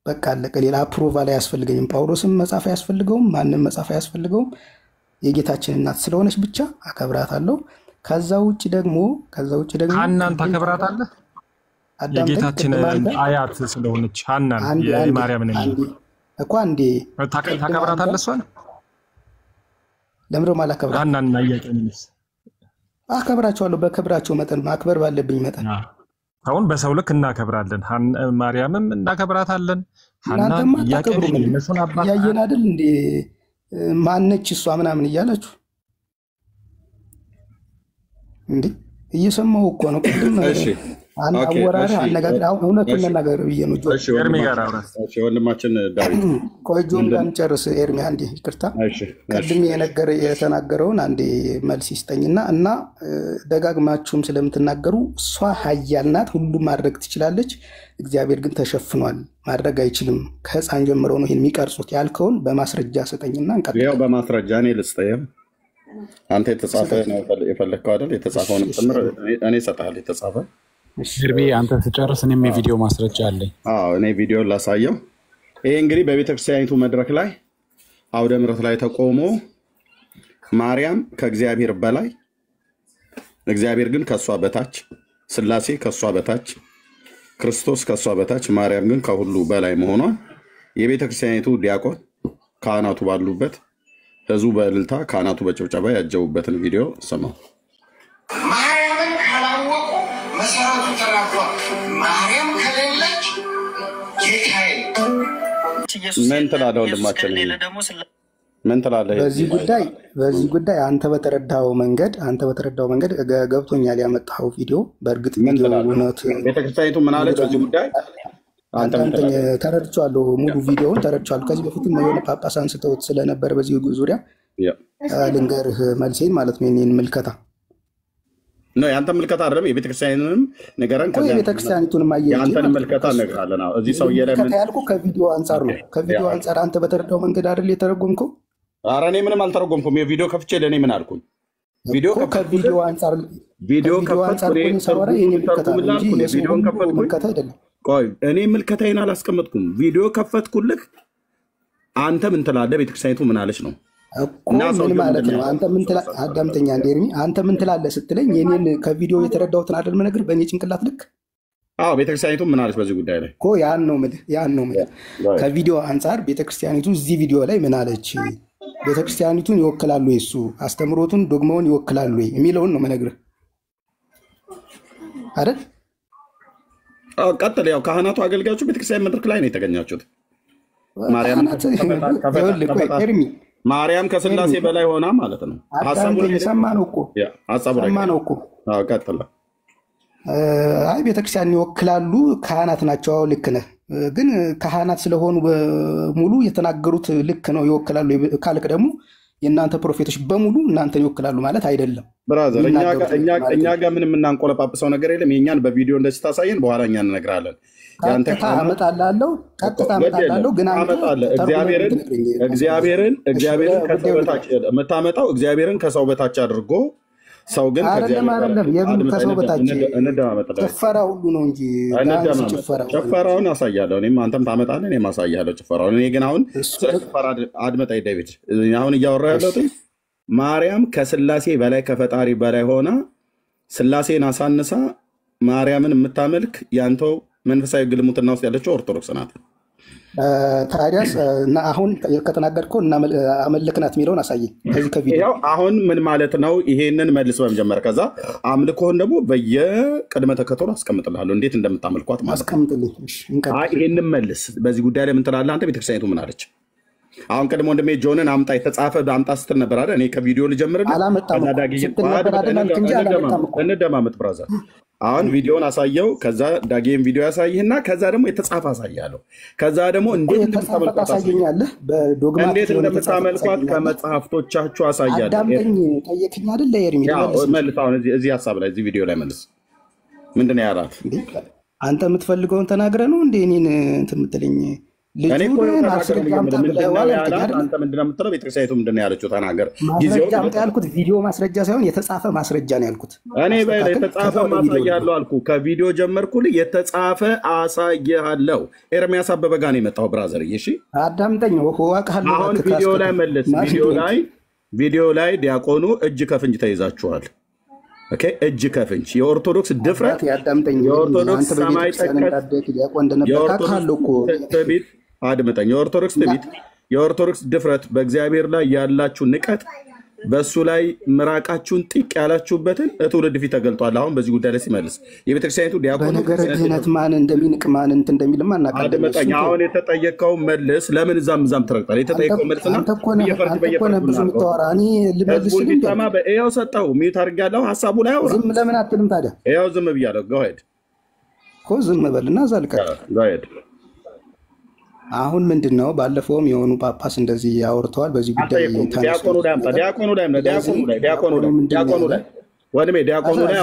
በቃ አለቀ። ሌላ አፕሮቫል አያስፈልገኝም። ጳውሎስም መጻፍ አያስፈልገውም፣ ማንም መጻፍ አያስፈልገውም። የጌታችን እናት ስለሆነች ብቻ አከብራታለሁ። ከዛ ውጭ ደግሞ ሐናን ታከብራታለህ? የጌታችን አያት ስለሆነች ሐናን የማርያምን እኮ አንዴ ታከብራታለህ? እሷን ለምሮ ማላከብራት ሐናን ማያቀኝስ አከብራቸዋለሁ። በክብራቸው መጠን ማክበር ባለብኝ መጠን አሁን በሰው ልክ እናከብራለን። ማርያምም እናከብራታለን። ሐናን ያቀኝኝ እነሱን አባት ያየን አይደል እንዴ ማነች እሷ ምናምን እያላችሁ እንዴ እየሰማሁ እኮ ነው። ቅድም አወራር አነጋገር አሁን እውነቱን መናገር ብዬ ነው። ወንድማችን ዳዊት ቆጆም እንዳንጨርስ ኤርሚ አንዴ ይቅርታ፣ ቅድም የተናገረውን አንዴ መልስ ይስጠኝና እና ደጋግማችሁም ስለምትናገሩ እሷ ኃያል ናት፣ ሁሉም ማድረግ ትችላለች፣ እግዚአብሔር ግን ተሸፍኗል፣ ማድረግ አይችልም፣ ከህፃን ጀምሮ ነው ይሄን የሚቀርጹት ያልከውን በማስረጃ ስጠኝና እንቀጥል። ያው በማስረጃ እኔ ልስጠየም አንተ የተጻፈ ነው የፈለከው አይደል? የተጻፈውን ጭምር እኔ እሰጥሃለሁ። የተጻፈ እርቢ አንተ ትጨርስ፣ እኔም የቪዲዮ ማስረጃ አለኝ። እኔ ቪዲዮ ላሳየው። ይሄ እንግዲህ በቤተክርስቲያኒቱ መድረክ ላይ አውደ ምሕረት ላይ ተቆሞ ማርያም ከእግዚአብሔር በላይ፣ እግዚአብሔር ግን ከሷ በታች፣ ስላሴ ከሷ በታች፣ ክርስቶስ ከሷ በታች፣ ማርያም ግን ከሁሉ በላይ መሆኗን የቤተክርስቲያኒቱ ዲያቆን ካህናቱ ባሉበት ህዝቡ በእልልታ ካህናቱ በጭብጨባ ያጀቡበትን ቪዲዮ ሰማው። ማርያምን ካላወቁ መሰረቱ ተራግቷል። ማርያም ከሌለች ጌታዬ ምን ትላለህ ወንድማችን? ምን ትላለህ? በዚህ ጉዳይ አንተ በተረዳው መንገድ ገብቶኛል ያመጣው ቪዲዮ። በእርግጥ ቪዲዮ እውነት ቤተክርስቲያኒቱ ምን አለች በዚህ ጉዳይ? አንተ ተረድቻለሁ፣ ሙሉ ቪዲዮውን ተረድቻለሁ። ከዚህ በፊትም የሆነ ጳጳስ አንስተውት ስለነበር በዚህ ዙሪያ ልንገርህ መልሴን ማለት ነው። የኔን ምልከታ ነው ያንተ ምልከታ አይደለም፣ የቤተክርስቲያኑንም ነገረን። ከዛ የቤተክርስቲያኒቱንም አየህ ያንተን ምልከታ እነግርሃለሁ። እዚህ ሰው የለምን ያልኩህ ከቪዲዮ አንፃር ነው። ከቪዲዮ አንፃር አንተ በተረዳው መንገድ አይደል የተረጎምከው? ኧረ እኔ ምንም አልተረጎምኩም። የቪዲዮ ከፍቼ ለእኔ ምን አልኩኝ? ቪዲዮ ከቪዲዮ አንፃር ቪዲዮን ምልከታ አይደለም። ቆይ እኔ ምልከታዬን አላስቀመጥኩም። ቪዲዮ ከፈትኩልህ። አንተ ምን ትላለህ? ቤተክርስቲያኒቱ ምን አለች ነው እኮ ምን ማለት ነው? አንተ ምን ትላለህ? አዳምጠኛ እንደርሚ አንተ ምን ትላለህ ስትለኝ የኔን ከቪዲዮ የተረዳሁትን አይደል መነግር በእኔ ጭንቅላት ልክ። ቤተክርስቲያኒቱ ምን አለች በዚህ ጉዳይ ላይ? እኮ ያን ነው የምልህ። ከቪዲዮ አንፃር ቤተክርስቲያኒቱ እዚህ ቪዲዮ ላይ ምን አለች? ቤተክርስቲያኒቱን ይወክላሉ የሱ አስተምሮቱን ዶግማውን ይወክላሉ የሚለውን ነው መነግርህ አይደል? ቀጥል። ያው ካህናቱ አገልጋዮቹ ቤተክርስቲያን መድረክ ላይ ነው የተገኛችሁት። ማርያም ከስላሴ በላይ ሆና ማለት ነው። ሰማነው እኮ ቀጥል። አይ ቤተክርስቲያን ይወክላሉ ካህናት ናቸው። ልክ ነህ። ግን ካህናት ስለሆኑ በሙሉ የተናገሩት ልክ ነው ይወክላሉ ካልክ ደግሞ የእናንተ ፕሮፌቶች በሙሉ እናንተን ይወክላሉ ማለት አይደለም። ብራዘር እኛ ጋር ምንም እናንቆለጳጵሰው ነገር የለም። የኛን በቪዲዮ እንደዚህ ታሳየን፣ በኋላ እኛ እንነግራለን። ቀጥታ አመጣላለሁ። ግን እግዚአብሔርን ከሰው በታች የምታመጣው እግዚአብሔርን ከሰው በታች አድርጎ ሰው ግን አይደለም የምን ከሰው በታች ጭፈራ ሁሉ ነው እንጂ ጭፈራውን አሳያለሁ። እኔም አንተም ታመጣለህ፣ እኔም አሳያለሁ ጭፈራውን። እኔ ግን አሁን ስለ ጭፈራ አድመጣኝ ዴቪድ። አሁን እያወራሁ ያለሁት ማርያም ከስላሴ በላይ ከፈጣሪ በላይ ሆና ስላሴን አሳንሳ ማርያምን የምታመልክ ያንተው መንፈሳዊ ግልሙትና ውስጥ ያለችው ኦርቶዶክስ ናት። ታዲያስ አሁን ከተናገርከው እና አመለክናት የሚለውን አሳየኝ ከዚህ ከቪዲዮ። አሁን ምን ማለት ነው? ይሄንን መልስ በመጀመር ከዛ አምልኮን ደግሞ በየቅድመ ተከተሉ አስቀምጥልሃለሁ፣ እንዴት እንደምታመልኳት ማለት አስቀምጥልኝ። ይሄንን መልስ። በዚህ ጉዳይ ላይ ምን ትላለህ አንተ? ቤተክርስቲያኒቱ ምን አለች? አሁን ቀድሞ ወንድሜ ጆንን አምጣ የተጻፈ በአምጣ ስትል ነበር አይደል? እኔ ከቪዲዮ ልጀምርልህ። እንደማመጥ ብራዘር። አሁን ቪዲዮን አሳየው፣ ከዛ ዳጌም ቪዲዮ ያሳይህና ከዛ ደግሞ የተጻፈ አሳያለሁ። ከዛ ደግሞ እንዴት እንደምታመልኳት አሳየኛለህ። እንዴት እንደምታመልኳት ከመጽሐፍቶቻችሁ አሳያለሁ። አዳምጠኝ። ጠየቅኝ አይደል ኤርሚ? መልስ። አሁን እዚህ ሐሳብ ላይ እዚህ ቪዲዮ ላይ መልስ። ምንድን ነው ያላት? አንተ የምትፈልገውን ተናግረህ ነው እንዴ እኔን እንትን የምትለኝ? አንተ ምንድን ነው የምትለው? ቤተክርስቲያኒቱ ምንድን ነው ያለችው? ተናገር። ያልኩት ቪዲዮ ማስረጃ ሳይሆን የተጻፈ ማስረጃ ነው ያልኩት። እኔ የተጻፈ ማሳያለሁ አልኩ። ከቪዲዮ ጀመርኩልህ። የተጻፈ አሳያለሁ። ኤርሚያስ አበበ ጋር ነው የመጣው ብራዘር። እሺ አዳምጠኝ። አሁን ቪዲዮ ላይ መለስ። ቪዲዮ ላይ ዲያቆኑ እጅ ከፍንጅ ተይዛችኋል። ኦኬ፣ እጅ ከፍንጅ የኦርቶዶክስ ድፍረት፣ የኦርቶዶክስ ሰማይ ጠቀስ፣ አድምጠኝ። የኦርቶዶክስ ትዕቢት፣ የኦርቶዶክስ ድፍረት፣ በእግዚአብሔር ላይ ያላችሁ ንቀት በሱ ላይ ምራቃችሁን ጥቅ ያላችሁበትን ትውልድ ፊት ተገልጧል። አሁን በዚህ ጉዳይ ላይ ሲመልስ የቤተክርስቲያኒቱ ዲያቆኑ በነገረ ድህነት ማን እንደሚንቅ ማን እንትን እንደሚልም አናውቅም። አድመጠኝ። አሁን የተጠየቀው መልስ ለምን እዛም ትረግጣለህ? የተጠየቀው መልስና አንተ ብዙ የምታወራ እኔ ልመልስ ይኸው ሰጠው ሚዩት አድርጌያለሁ። ሀሳቡ ላይ አውራ። ዝም ለምን አትልም ታዲያ? ይኸው ዝም ብያለሁ። ጎሄድ እኮ ዝም በልና እዛ ልቀር። ጎሄድ አሁን ምንድነው? ባለፈውም የሆኑ ጳጳስ እንደዚህ ያወርተዋል በዚህ ጉዳይ ዲያቆኑ ላይ ወንድሜ ዲያቆኑ ላይ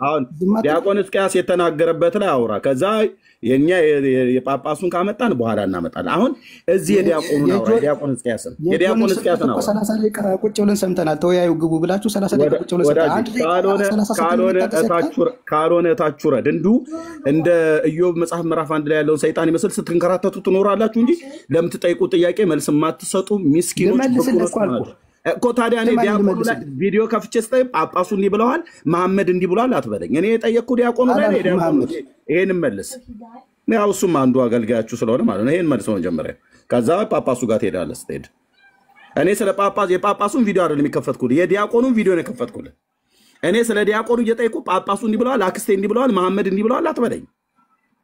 አሁን ዲያቆን ሕዝቅያስ የተናገረበት ላይ አውራ። ከዛ የኛ የጳጳሱን ካመጣን በኋላ እናመጣለን። አሁን እዚህ የዲያቆኑን አውራ። ዲያቆን ሕዝቅያስን የዲያቆን ሕዝቅያስን አውራ። 30 ደቂቃ ቁጭ ብለን ሰምተናል። ተወያዩ ግቡ ብላችሁ 30 ደቂቃ ቁጭ ብለን ካልሆነ ታች ውረድ። እንደ ኢዮብ መጽሐፍ ምዕራፍ 1 ላይ ያለውን ሰይጣን ይመስል ስትንከራተቱ ትኖራላችሁ እንጂ ለምትጠይቁት ጥያቄ መልስ የማትሰጡ ሚስኪኖች እኮ። ታዲያ እኔ ዲያቆኑ ላይ ቪዲዮ ከፍቼ ስጠይ ጳጳሱ እንዲህ ብለዋል፣ መሐመድ እንዲህ ብለዋል አትበለኝ። እኔ የጠየቅኩ ዲያቆኑ ላይ ይሄን መልስ። ያው እሱም አንዱ አገልጋያችሁ ስለሆነ ማለት ነው። ይሄን መልስ ነው መጀመሪያ። ከዛ ጳጳሱ ጋር ትሄዳለህ። ስትሄድ እኔ ስለ የጳጳሱን ቪዲዮ አይደለም የከፈትኩልህ፣ የዲያቆኑን ቪዲዮ ነው የከፈትኩልህ። እኔ ስለ ዲያቆኑ እየጠየቁ ጳጳሱ እንዲህ ብለዋል፣ አክስቴ እንዲህ ብለዋል፣ መሐመድ እንዲህ ብለዋል አትበለኝ።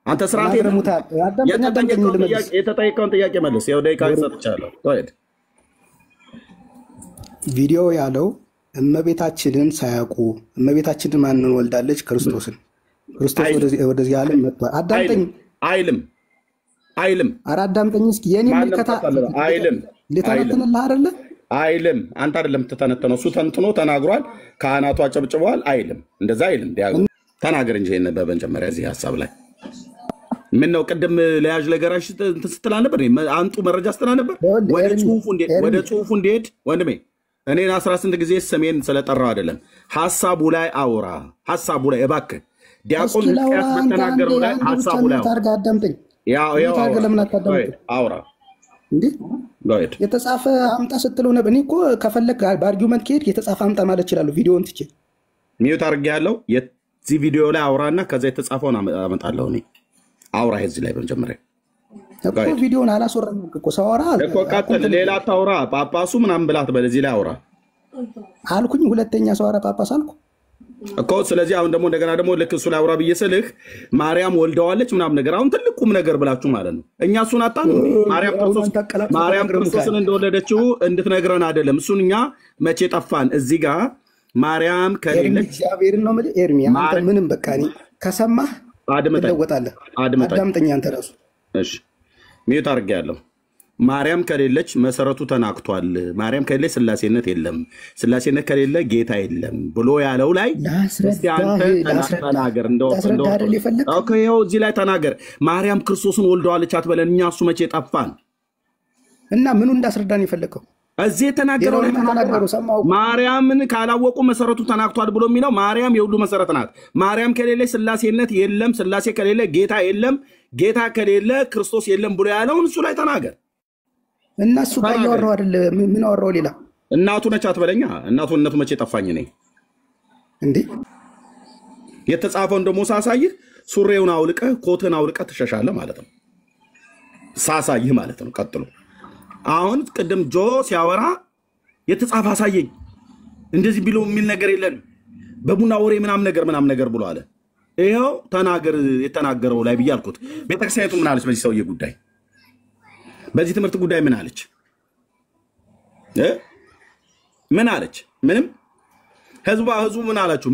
አንተ ስርዓት የተጠየቀውን ጥያቄ መልስ። ያው ደቂቃ ሰጥቻለሁ። ተወድ ቪዲዮ ያለው እመቤታችንን ሳያውቁ እመቤታችንን ማንን ወልዳለች? ክርስቶስን። ክርስቶስ ወደዚህ ዓለም መጥቷል። አዳምጠኝ። አይልም። ኧረ አዳምጠኝ እስኪ። የኔ ምልከታ አይልም። ልተነትንልህ አይደለ? አይልም። አንተ አይደለም ተተነተነው፣ እሱ ተንትኖ ተናግሯል። ካህናቱ አጨብጭበዋል። አይልም። እንደዛ አይልም። ተናገር እንጂ ይሄን በመጀመሪያ እዚህ ሐሳብ ላይ ምን ነው? ቅድም ለያዥ ለገራሽ ስትላ ነበር። አንጡ መረጃ ስትላ ነበር። ወደ ጽሁፉ እንዴት ወንድሜ እኔን 18 ጊዜ ስሜን ስለጠራው አይደለም። ሐሳቡ ላይ አውራ። ሐሳቡ ላይ እባክህ ዲያቆን ሕዝቅያስ በተናገረው ላይ ሐሳቡ ላይ አውራ። እንዴ የተጻፈ አምጣ ስትለው ነበር። እኔ እኮ ከፈለክ በአርጊውመንት ከሄድ የተጻፈ አምጣ ማለት እችላለሁ። ቪዲዮውን ትቼ ሚዩት አድርጌያለሁ። የዚህ ቪዲዮ ላይ አውራና ከዛ የተጻፈውን አመጣለሁ። እኔ አውራ እዚህ ላይ በመጀመሪያ እኮ ቪዲዮውን አላስወራም እኮ ሰዋራ እኮ ቀጥል። ሌላ ታውራ ጳጳሱ ምናምን ብላት በዚህ ላይ አውራ አልኩኝ። ሁለተኛ ሰዋራ ጳጳስ አልኩ እኮ። ስለዚህ አሁን ደግሞ እንደገና ደግሞ ልክ እሱ ላይ አውራ ብዬ ስልህ ማርያም ወልደዋለች ምናምን ነገር አሁን ትልቁም ነገር ብላችሁ ማለት ነው። እኛ እሱን አጣን። ማርያም ክርስቶስን እንደወለደችው እንድትነግረን አይደለም። እሱን እኛ መቼ ጠፋን? እዚህ ጋር ማርያም ከሌለች እግዚአብሔርን ነው ማለት ኤርሚያ አንተ ምንም በቃ እኔ ከሰማህ ትለወጣለህ። አዳምጠኝ አንተ ራሱ እሺ። ሚዩት አድርጌያለሁ። ማርያም ከሌለች መሰረቱ ተናክቷል። ማርያም ከሌለች ስላሴነት የለም፣ ስላሴነት ከሌለ ጌታ የለም ብሎ ያለው ላይ ተናገር። ይኸው እዚህ ላይ ተናገር። ማርያም ክርስቶስን ወልደዋለች አትበለን። እኛ እሱ መቼ ጠፋን? እና ምኑ እንዳስረዳን የፈለገው እዚህ የተናገረው ላይ ማርያምን ካላወቁ መሰረቱ ተናክቷል ብሎ የሚለው ማርያም የሁሉ መሰረት ናት። ማርያም ከሌለች ስላሴነት የለም፣ ስላሴ ከሌለ ጌታ የለም፣ ጌታ ከሌለ ክርስቶስ የለም ብሎ ያለውን እሱ ላይ ተናገር። እና እሱ ጋር ያወራው አይደል? ምን አወራው? ሌላ እናቱ ነች አትበለኛ። እናቱ መቼ ጠፋኝ ነኝ እንዴ? የተጻፈውን ደግሞ ሳሳይህ ሱሬውን አውልቀህ ኮትን አውልቀህ ትሸሻለህ ማለት ነው። ሳሳይህ ማለት ነው። ቀጥሎ አሁን ቅድም ጆ ሲያወራ የተጻፈ አሳየኝ እንደዚህ ብሎ የሚል ነገር የለን በቡና ወሬ ምናምን ነገር ብሎ አለ። ይኸው ተናገር የተናገረው ላይ ብዬ አልኩት። ቤተክርስቲያኒቱ ምን አለች በዚህ ሰውዬ ጉዳይ? በዚህ ትምህርት ጉዳይ ምን አለች? ምን አለች? ምንም። ህዝቡ ምን አላችሁ?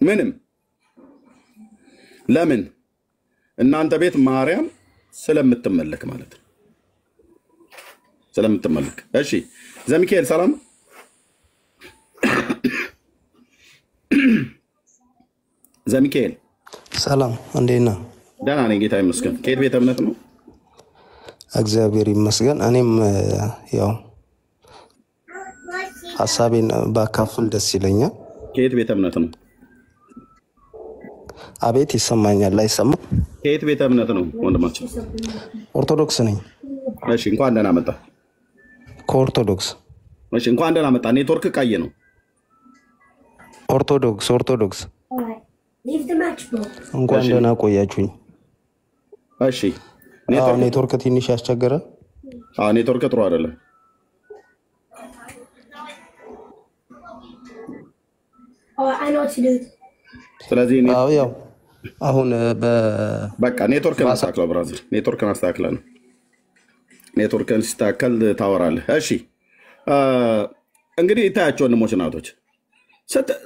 ምንም። ለምን? እናንተ ቤት ማርያም ስለምትመለክ ማለት ነው። ስለምትመለክ። እሺ ዘሚካኤል ሰላም ዘሚካኤል ሰላም፣ እንዴት ነህ? ደህና ነኝ ጌታ ይመስገን። ከየት ቤተ እምነት ነው? እግዚአብሔር ይመስገን። እኔም ያው ሀሳቤን ባካፍል ደስ ይለኛል። ከየት ቤተ እምነት ነው? አቤት ይሰማኛል። አይሰማም? ከየት ቤተ እምነት ነው ወንድማችን? ኦርቶዶክስ ነኝ። እሺ እንኳን ደህና መጣ። ከኦርቶዶክስ። እሺ እንኳን ደህና መጣ። ኔትወርክ ቀይ ነው። ኦርቶዶክስ እንኳን ደህና ቆያችሁኝ። እሺ ኔትወርክ ትንሽ ያስቸገረ። ኔትወርክ ጥሩ አይደለም። ስለዚህ ያው አሁን በቃ ኔትወርክን አስተካክለው ብራዘር፣ ኔትወርክን አስተካክለው ነው። ኔትወርክን ሲስተካከል ታወራለህ። እሺ እንግዲህ ይታያቸው ወንድሞች እናቶች፣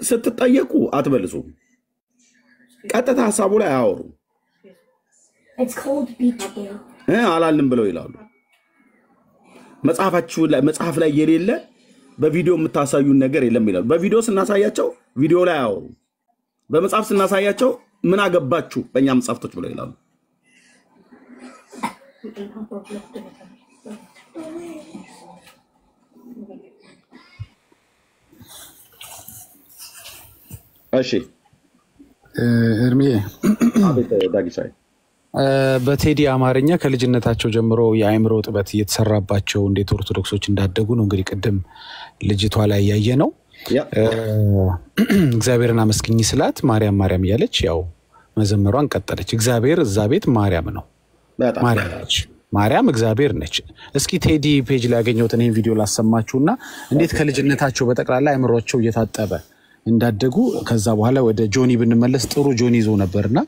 ስትጠየቁ አትበልጹ። ቀጥታ ሐሳቡ ላይ አያወሩ። አላልንም ብለው ይላሉ። መጽሐፍ ላይ የሌለ በቪዲዮ የምታሳዩን ነገር የለም ይላሉ። በቪዲዮ ስናሳያቸው ቪዲዮ ላይ አያወሩ። በመጽሐፍ ስናሳያቸው ምን አገባችሁ በእኛ መጽሐፍቶች ብለው ይላሉ። እሺ እርሜ አቤት ዳጊሳይ በቴዲ አማርኛ ከልጅነታቸው ጀምሮ የአእምሮ ጥበት እየተሰራባቸው እንዴት ኦርቶዶክሶች እንዳደጉ ነው እንግዲህ ቅድም ልጅቷ ላይ ያየ ነው። እግዚአብሔርን አመስግኝ ስላት ማርያም ማርያም እያለች ያው መዘመሯን ቀጠለች። እግዚአብሔር እዛ ቤት ማርያም ነው። ማርያም እግዚአብሔር ነች። እስኪ ቴዲ ፔጅ ላይ ያገኘሁትን ይሄን ቪዲዮ ላሰማችሁና እንዴት ከልጅነታቸው በጠቅላላ አእምሮአቸው እየታጠበ እንዳደጉ ከዛ በኋላ ወደ ጆኒ ብንመለስ ጥሩ ጆኒ ይዞ ነበርና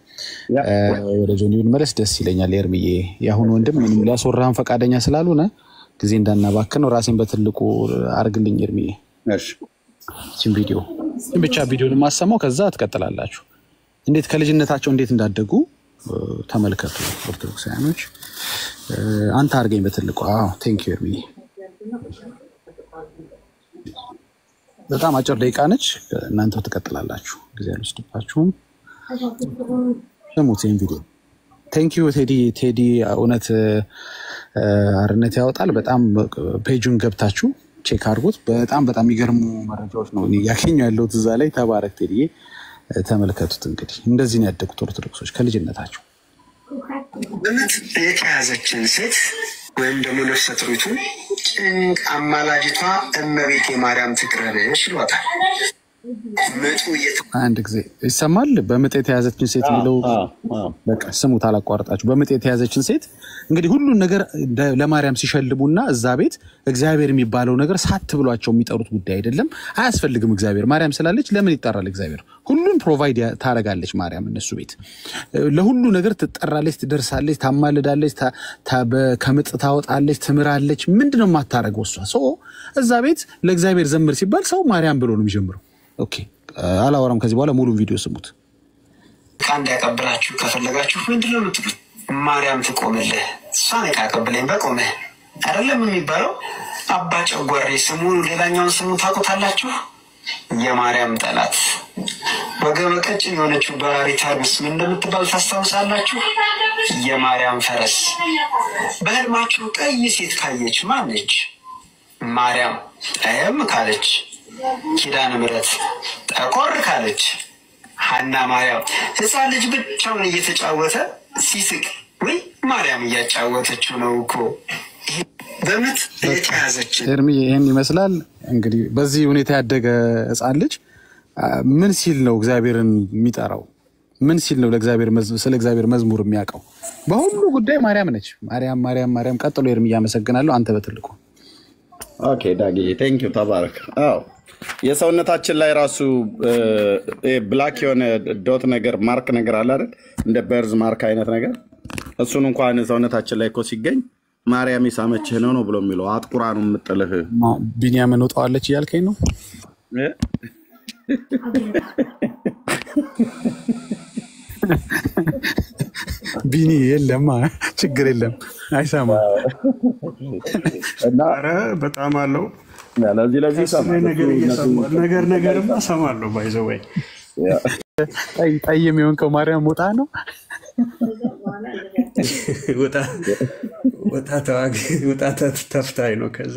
ወደ ጆኒ ብንመለስ ደስ ይለኛል። ኤርሚዬ ያሁን ወንድም ምንም ሊያስወራን ፈቃደኛ ስላልሆነ ጊዜ እንዳናባክን ራሴን በትልቁ አርግልኝ ኤርሚዬ። እሺ እቺን ቪዲዮ ብቻ ቪዲዮን ማሰማው ከዛ ትቀጥላላችሁ። እንዴት ከልጅነታቸው እንዴት እንዳደጉ ተመልከቱ ኦርቶዶክሳውያኖች። አንተ አርገኝ በትልቁ። ቴንክ ዩ ኤርሚዬ። በጣም አጭር ደቂቃ ነች። እናንተው ትቀጥላላችሁ። ጊዜ አልወስድባችሁም። ስሙት ይሄን ቪዲዮ። ቴንክ ዩ ቴዲ እውነት አርነት ያወጣል። በጣም ፔጁን ገብታችሁ ቼክ አድርጉት። በጣም የሚገርሙ መረጃዎች ነው ያገኘው ያለሁት እዛ ላይ። ተባረክ ቴዲዬ። ተመልከቱት። እንግዲህ እንደዚህ ነው ያደጉት ኦርቶዶክሶች ከልጅነታቸው። በምጥ የተያዘችን ሴት ወይም ደግሞ ነፍሰ ጡሪቱ ጭንቅ አማላጅቷ እመቤቴ ማርያም ትቅረብሽ ይሏታል። ምጡ አንድ ጊዜ ይሰማል። በምጥ የተያዘችን ሴት የሚለው በቃ ስሙት አላቋርጣችሁ። በምጥ የተያዘችን ሴት እንግዲህ ሁሉን ነገር ለማርያም ሲሸልሙና እዛ ቤት እግዚአብሔር የሚባለው ነገር ሳት ብሏቸው የሚጠሩት ጉዳይ አይደለም። አያስፈልግም። እግዚአብሔር ማርያም ስላለች ለምን ይጠራል? እግዚአብሔር ሁሉን ፕሮቫይድ ታረጋለች። ማርያም እነሱ ቤት ለሁሉ ነገር ትጠራለች፣ ትደርሳለች፣ ታማልዳለች፣ ከምጥ ታወጣለች፣ ትምራለች። ምንድነው የማታረገው እሷ? እዛ ቤት ለእግዚአብሔር ዘምር ሲባል ሰው ማርያም ብሎ ነው የሚጀምረው። ኦኬ አላወራም ከዚህ በኋላ ሙሉን ቪዲዮ ስሙት። ካንዳ ያቀብላችሁ ከፈለጋችሁ ምንድነው የምትሉት? ማርያም ትቆምልህ፣ እሷን ያቀብለኝ በቆምህ አይደለም የሚባለው። አባ ጨጓሬ ስሙ ሌላኛውን ስሙ ታውቁታላችሁ? የማርያም ጠላት ወገበ ቀጭን የሆነችው በራሪ ታርምስ ምን እንደምትባል ታስታውሳላችሁ? የማርያም ፈረስ። በህልማችሁ ቀይ ሴት ካየች ማነች? ማርያም። ጠየም ካለች ኪዳነ ምሕረት፣ ጠቆር ካለች ሐና ማርያም። ህፃን ልጅ ብቻውን እየተጫወተ ሲስቅ ወይ ማርያም እያጫወተችው ነው እኮ። በምጥ የተያዘች ኤርሚ ይሄን ይመስላል እንግዲህ። በዚህ ሁኔታ ያደገ ህፃን ልጅ ምን ሲል ነው እግዚአብሔርን የሚጠራው? ምን ሲል ነው ስለ እግዚአብሔር መዝሙር የሚያውቀው? በሁሉ ጉዳይ ማርያም ነች። ማርያም ማርያም ማርያም። ቀጥሎ ኤርሚ ያመሰግናለሁ። አንተ በትልቁ። ኦኬ ዳጊ ቴንክ ዩ ተባረክ። የሰውነታችን ላይ ራሱ ብላክ የሆነ ዶት ነገር ማርክ ነገር አለ አይደል? እንደ በርዝ ማርክ አይነት ነገር። እሱን እንኳን ሰውነታችን ላይ እኮ ሲገኝ ማርያም የሳመችህ ነው ብሎ የሚለው አጥቁራ ነው የምጥልህ። ቢንያምን ወጣዋለች እያልከኝ ነው? ቢኒ የለም ችግር የለም አይሰማም። ኧረ በጣም አለው ለዚህ ነገርማ እሰማለሁ። ባይዘው ወይ ጠይም የሆንከው ማርያም ወጣ ነው። ወጣ ተዋጊ ወጣ ተፍታይ ነው። ከዛ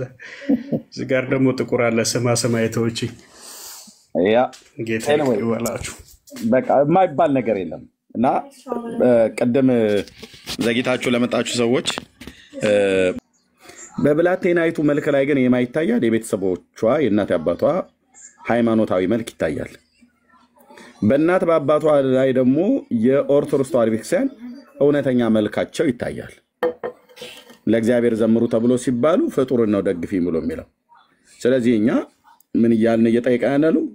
እዚህ ጋር ደግሞ ጥቁር አለ። ስማ የተወጪ ጌታ ይወላችሁ። በቃ የማይባል ነገር የለም። እና ቀደም ዘግይታችሁ ለመጣችሁ ሰዎች በብላቴናይቱ መልክ ላይ ግን የማይታያል የቤተሰቦቿ የእናት አባቷ ሃይማኖታዊ መልክ ይታያል። በእናት በአባቷ ላይ ደግሞ የኦርቶዶክስ ተዋሕዶ ቤተክርስቲያን እውነተኛ መልካቸው ይታያል። ለእግዚአብሔር ዘምሩ ተብሎ ሲባሉ ፍጡርን ነው ደግፊ ብሎ የሚለው። ስለዚህ እኛ ምን እያልን እየጠየቀን ያለው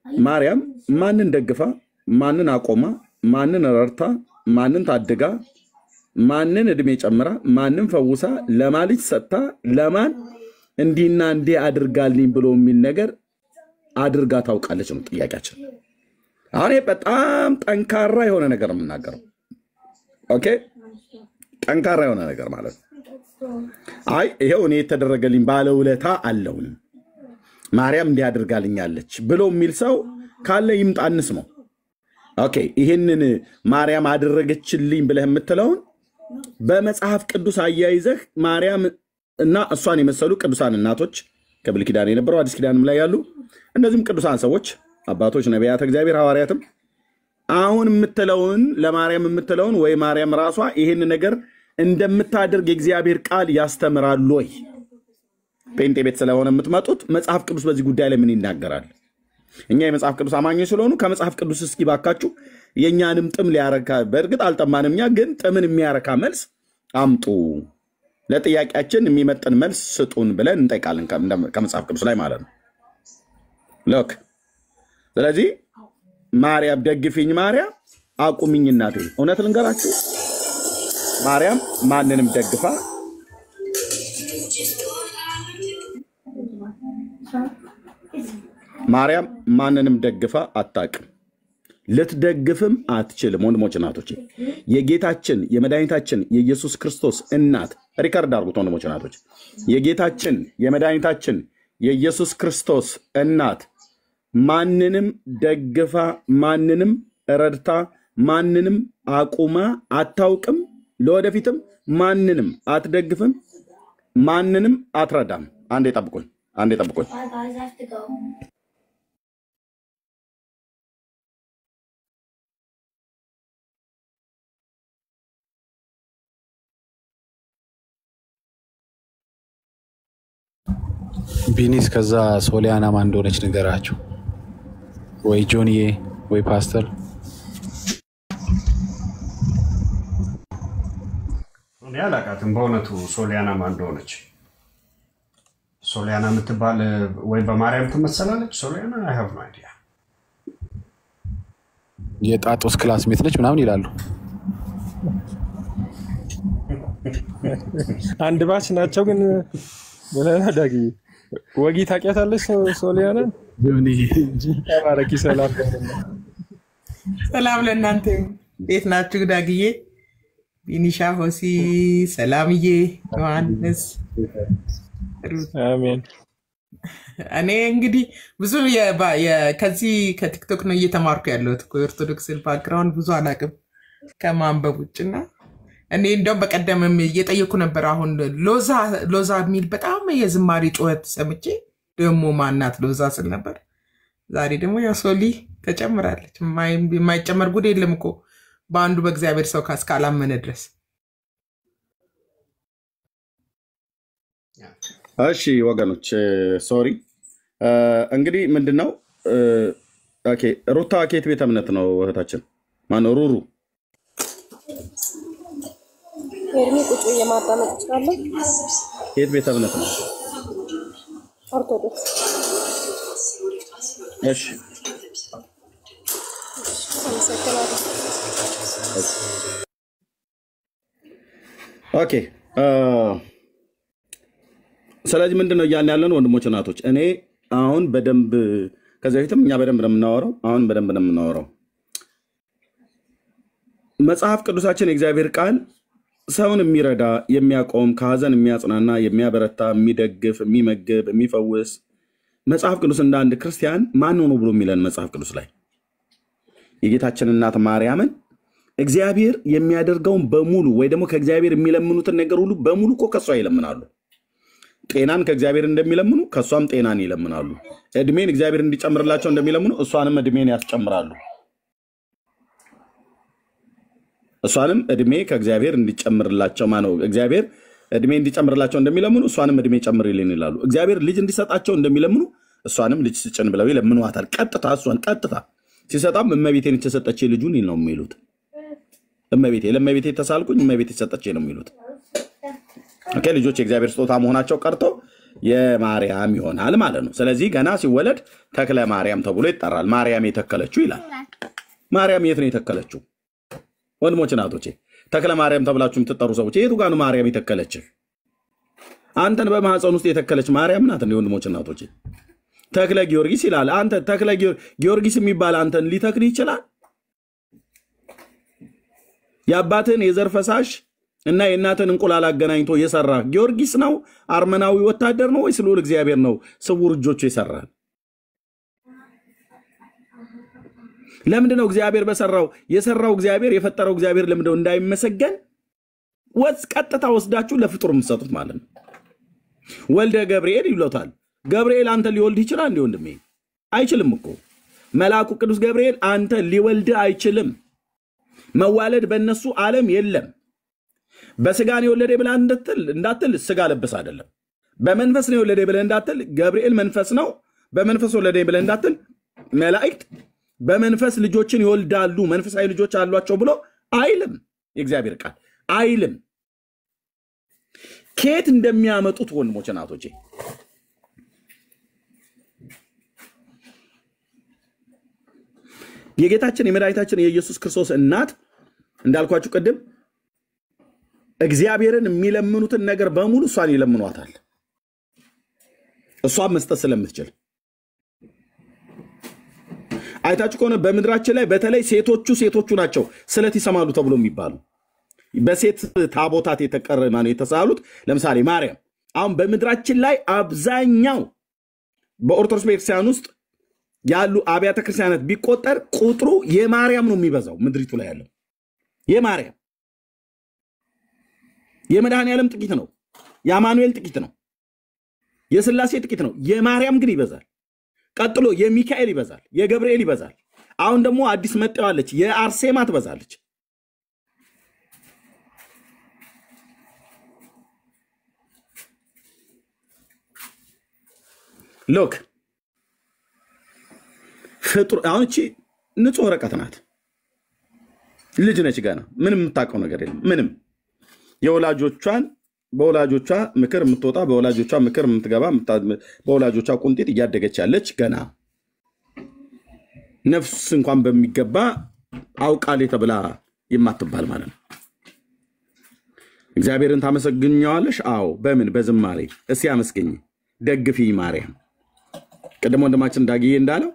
ማርያም ማንን ደግፋ ማንን አቆማ ማንን ረርታ ማንን ታድጋ ማንን እድሜ ጨምራ ማንን ፈውሳ ለማልጅ ሰጥታ ለማን እንዲና እንዲ አድርጋልኝ ብሎ የሚል ነገር አድርጋ ታውቃለች ነው ጥያቄያችን። አሁን በጣም ጠንካራ የሆነ ነገር የምናገረው ኦኬ፣ ጠንካራ የሆነ ነገር ማለት አይ ይሄው እኔ የተደረገልኝ ባለውለታ አለውን ማርያም እንዲያደርጋልኛለች ብሎ የሚል ሰው ካለ ይምጣ እንስማው። ኦኬ ይሄንን ማርያም አደረገችልኝ ብለህ የምትለውን በመጽሐፍ ቅዱስ አያይዘህ ማርያም እና እሷን የመሰሉ ቅዱሳን እናቶች ከብሉይ ኪዳን የነበሩ አዲስ ኪዳንም ላይ ያሉ እነዚህም ቅዱሳን ሰዎች አባቶች ነቢያት እግዚአብሔር ሐዋርያትም አሁን የምትለውን ለማርያም የምትለውን ወይ ማርያም ራሷ ይሄን ነገር እንደምታደርግ የእግዚአብሔር ቃል ያስተምራል ወይ? ጴንጤ ቤት ስለሆነ የምትመጡት መጽሐፍ ቅዱስ በዚህ ጉዳይ ላይ ምን ይናገራል? እኛ የመጽሐፍ ቅዱስ አማኞች ስለሆኑ ከመጽሐፍ ቅዱስ እስኪ ባካችሁ የኛንም ጥም ሊያረካ በእርግጥ አልጠማንም እኛ ግን ጥምን የሚያረካ መልስ አምጡ ለጥያቄያችን የሚመጥን መልስ ስጡን ብለን እንጠይቃለን ከመጽሐፍ ቅዱስ ላይ ማለት ነው። ሎክ ስለዚህ ማርያም ደግፊኝ ማርያም አቁሚኝ እናቴ እውነት ልንገራችሁ ማርያም ማንንም ደግፋ ማርያም ማንንም ደግፋ አታውቅም ልትደግፍም አትችልም። ወንድሞች እናቶች የጌታችን የመድኃኒታችን የኢየሱስ ክርስቶስ እናት ሪካርድ አድርጉት ወንድሞች እናቶች የጌታችን የመድኃኒታችን የኢየሱስ ክርስቶስ እናት ማንንም ደግፋ ማንንም ረድታ ማንንም አቁማ አታውቅም ለወደፊትም ማንንም አትደግፍም ማንንም አትረዳም። አንዴ ጠብቁኝ ቢኒስ ከዛ ሶሊያና ማን እንደሆነች ንገራቸው ወይ ጆኒዬ ወይ ፓስተር። እኔ አላውቃትም በእውነቱ ሶሊያና ማን እንደሆነች። ሶሊያና የምትባል ወይ በማርያም ትመሰላለች። ሶሊያና አይ ሃቭ ኖ አይዲያ። የጣጦስ ክላስሜት ነች ምናምን ይላሉ። አንድ ባች ናቸው ግን ዳጊ ወጊ ታውቂያታለሽ ሶሊያና? ተባረኪ። ሰላም ለእናንተ እንዴት ናችሁ? ዳግዬ፣ ቢኒሻ፣ ሆሲ፣ ሰላምዬ፣ ዮሐንስ፣ አሜን። እኔ እንግዲህ ብዙ ከዚህ ከቲክቶክ ነው እየተማርኩ ያለሁት። የኦርቶዶክስ ባክግራውንድ ብዙ አላውቅም ከማንበብ ውጭና እኔ እንደውም በቀደምም እየጠየኩ ነበር። አሁን ሎዛ የሚል በጣም የዝማሬ ጩኸት ሰምቼ ደግሞ ማናት ሎዛ ስል ነበር። ዛሬ ደግሞ ያው ሶሊ ተጨምራለች። የማይጨመር ጉድ የለም እኮ በአንዱ በእግዚአብሔር ሰው ካስካላመነ ድረስ። እሺ ወገኖች ሶሪ እንግዲህ ምንድነው ኦኬ ሩታ ኬት ቤተ እምነት ነው እህታችን ማን ሩሩ ኤርሚ ቁጭ የማዳመጥ ይችላል። ኬት ቤተ እምነት ነው? ኦርቶዶክስ። እሺ ኦኬ ስለዚህ ምንድነው እያልን ያለን ወንድሞች እናቶች? እኔ አሁን በደንብ ከዚህ በፊትም እኛ በደንብ ነው የምናወራው፣ አሁን በደንብ ነው የምናወራው። መጽሐፍ ቅዱሳችን የእግዚአብሔር ቃል ሰውን የሚረዳ የሚያቆም ከሀዘን የሚያጽናና የሚያበረታ የሚደግፍ የሚመግብ የሚፈውስ መጽሐፍ ቅዱስ እንደ አንድ ክርስቲያን ማን ነው ብሎ የሚለን መጽሐፍ ቅዱስ ላይ የጌታችን እናት ማርያምን እግዚአብሔር የሚያደርገውን በሙሉ ወይ ደግሞ ከእግዚአብሔር የሚለምኑትን ነገር ሁሉ በሙሉ እኮ ከሷ ይለምናሉ። ጤናን ከእግዚአብሔር እንደሚለምኑ ከሷም ጤናን ይለምናሉ። እድሜን እግዚአብሔር እንዲጨምርላቸው እንደሚለምኑ እሷንም እድሜን ያስጨምራሉ። እሷንም እድሜ ከእግዚአብሔር እንዲጨምርላቸው ማነው እግዚአብሔር እድሜ እንዲጨምርላቸው እንደሚለምኑ እሷንም እድሜ ጨምርልን ይላሉ። እግዚአብሔር ልጅ እንዲሰጣቸው እንደሚለምኑ እሷንም ልጅ ስጭን ብለው ይለምኗታል። ቀጥታ እሷን ቀጥታ ሲሰጣም እመቤቴን ተሰጠች ልጁን ነው የሚሉት። እመቤቴ ለእመቤቴ ተሳልኩኝ እመቤቴ ተሰጠች ነው የሚሉት። ኦኬ ልጆች የእግዚአብሔር ስጦታ መሆናቸው ቀርቶ የማርያም ይሆናል ማለት ነው። ስለዚህ ገና ሲወለድ ተክለ ማርያም ተብሎ ይጠራል። ማርያም የተከለችው ይላል። ማርያም የት ነው የተከለችው? ወንድሞች እናቶቼ ተክለ ማርያም ተብላችሁ የምትጠሩ ሰዎች የቱ ጋር ነው ማርያም የተከለችህ? አንተን በማህፀን ውስጥ የተከለች ማርያም ናት። እንደ ወንድሞች እናቶቼ ተክለ ጊዮርጊስ ይላል። አንተ ተክለ ጊዮርጊስ የሚባል አንተን ሊተክል ይችላል? የአባትን የዘር ፈሳሽ እና የእናትን እንቁላል አገናኝቶ የሰራ ጊዮርጊስ ነው? አርመናዊ ወታደር ነው ወይስ ልዑል እግዚአብሔር ነው ስውር እጆቹ ይሰራል? ለምንድነው እግዚአብሔር የሰራው እግዚአብሔር የፈጠረው እግዚአብሔር ለምንድነው እንዳይመሰገን ቀጥታ ወስዳችሁ ለፍጡር የምትሰጡት ማለት ነው? ወልደ ገብርኤል ይሉታል። ገብርኤል አንተ ሊወልድ ይችላል እንዴ ወንድሜ? አይችልም እኮ መልአኩ ቅዱስ ገብርኤል አንተ ሊወልድ አይችልም። መዋለድ በእነሱ ዓለም የለም። በስጋ ነው የወለደ ብለህ እንዳትል ስጋ ለበስ አይደለም። በመንፈስ ነው የወለደ ብለህ እንዳትል ገብርኤል መንፈስ ነው። በመንፈስ ወለደ ብለህ እንዳትል መላእክት በመንፈስ ልጆችን ይወልዳሉ፣ መንፈሳዊ ልጆች አሏቸው ብሎ አይልም። የእግዚአብሔር ቃል አይልም። ከየት እንደሚያመጡት ወንድሞች እናቶቼ የጌታችን የመድኃኒታችን የኢየሱስ ክርስቶስ እናት እንዳልኳችሁ ቅድም እግዚአብሔርን የሚለምኑትን ነገር በሙሉ እሷን ይለምኗታል። እሷ መስጠት ስለምትችል አይታችሁ ከሆነ በምድራችን ላይ በተለይ ሴቶቹ ናቸው ስለት ይሰማሉ ተብሎ የሚባሉ በሴት ታቦታት የተቀረማኑ የተሳሉት። ለምሳሌ ማርያም አሁን በምድራችን ላይ አብዛኛው በኦርቶዶክስ ቤተክርስቲያን ውስጥ ያሉ አብያተ ክርስቲያናት ቢቆጠር ቁጥሩ የማርያም ነው የሚበዛው። ምድሪቱ ላይ ያለው የማርያም የመድኃኔዓለም ጥቂት ነው፣ የአማኑኤል ጥቂት ነው፣ የሥላሴ ጥቂት ነው። የማርያም ግን ይበዛል። ቀጥሎ የሚካኤል ይበዛል፣ የገብርኤል ይበዛል። አሁን ደግሞ አዲስ መጣዋለች የአርሴማ ትበዛለች። ሎክ ፍጡር አሁን እቺ ንጹህ ወረቀት ናት። ልጅ ነች ገና ምንም የምታውቀው ነገር የለም። ምንም በወላጆቿ ምክር የምትወጣ በወላጆቿ ምክር የምትገባ በወላጆቿ ቁንጢት እያደገች ያለች ገና ነፍስ እንኳን በሚገባ አውቃሌ ተብላ የማትባል ማለት ነው። እግዚአብሔርን ታመሰግኛለሽ? አዎ። በምን? በዝማሬ። እስኪ አመስግኝ፣ ደግፊ ማርያም። ቀደም ወንድማችን ዳግዬ እንዳለው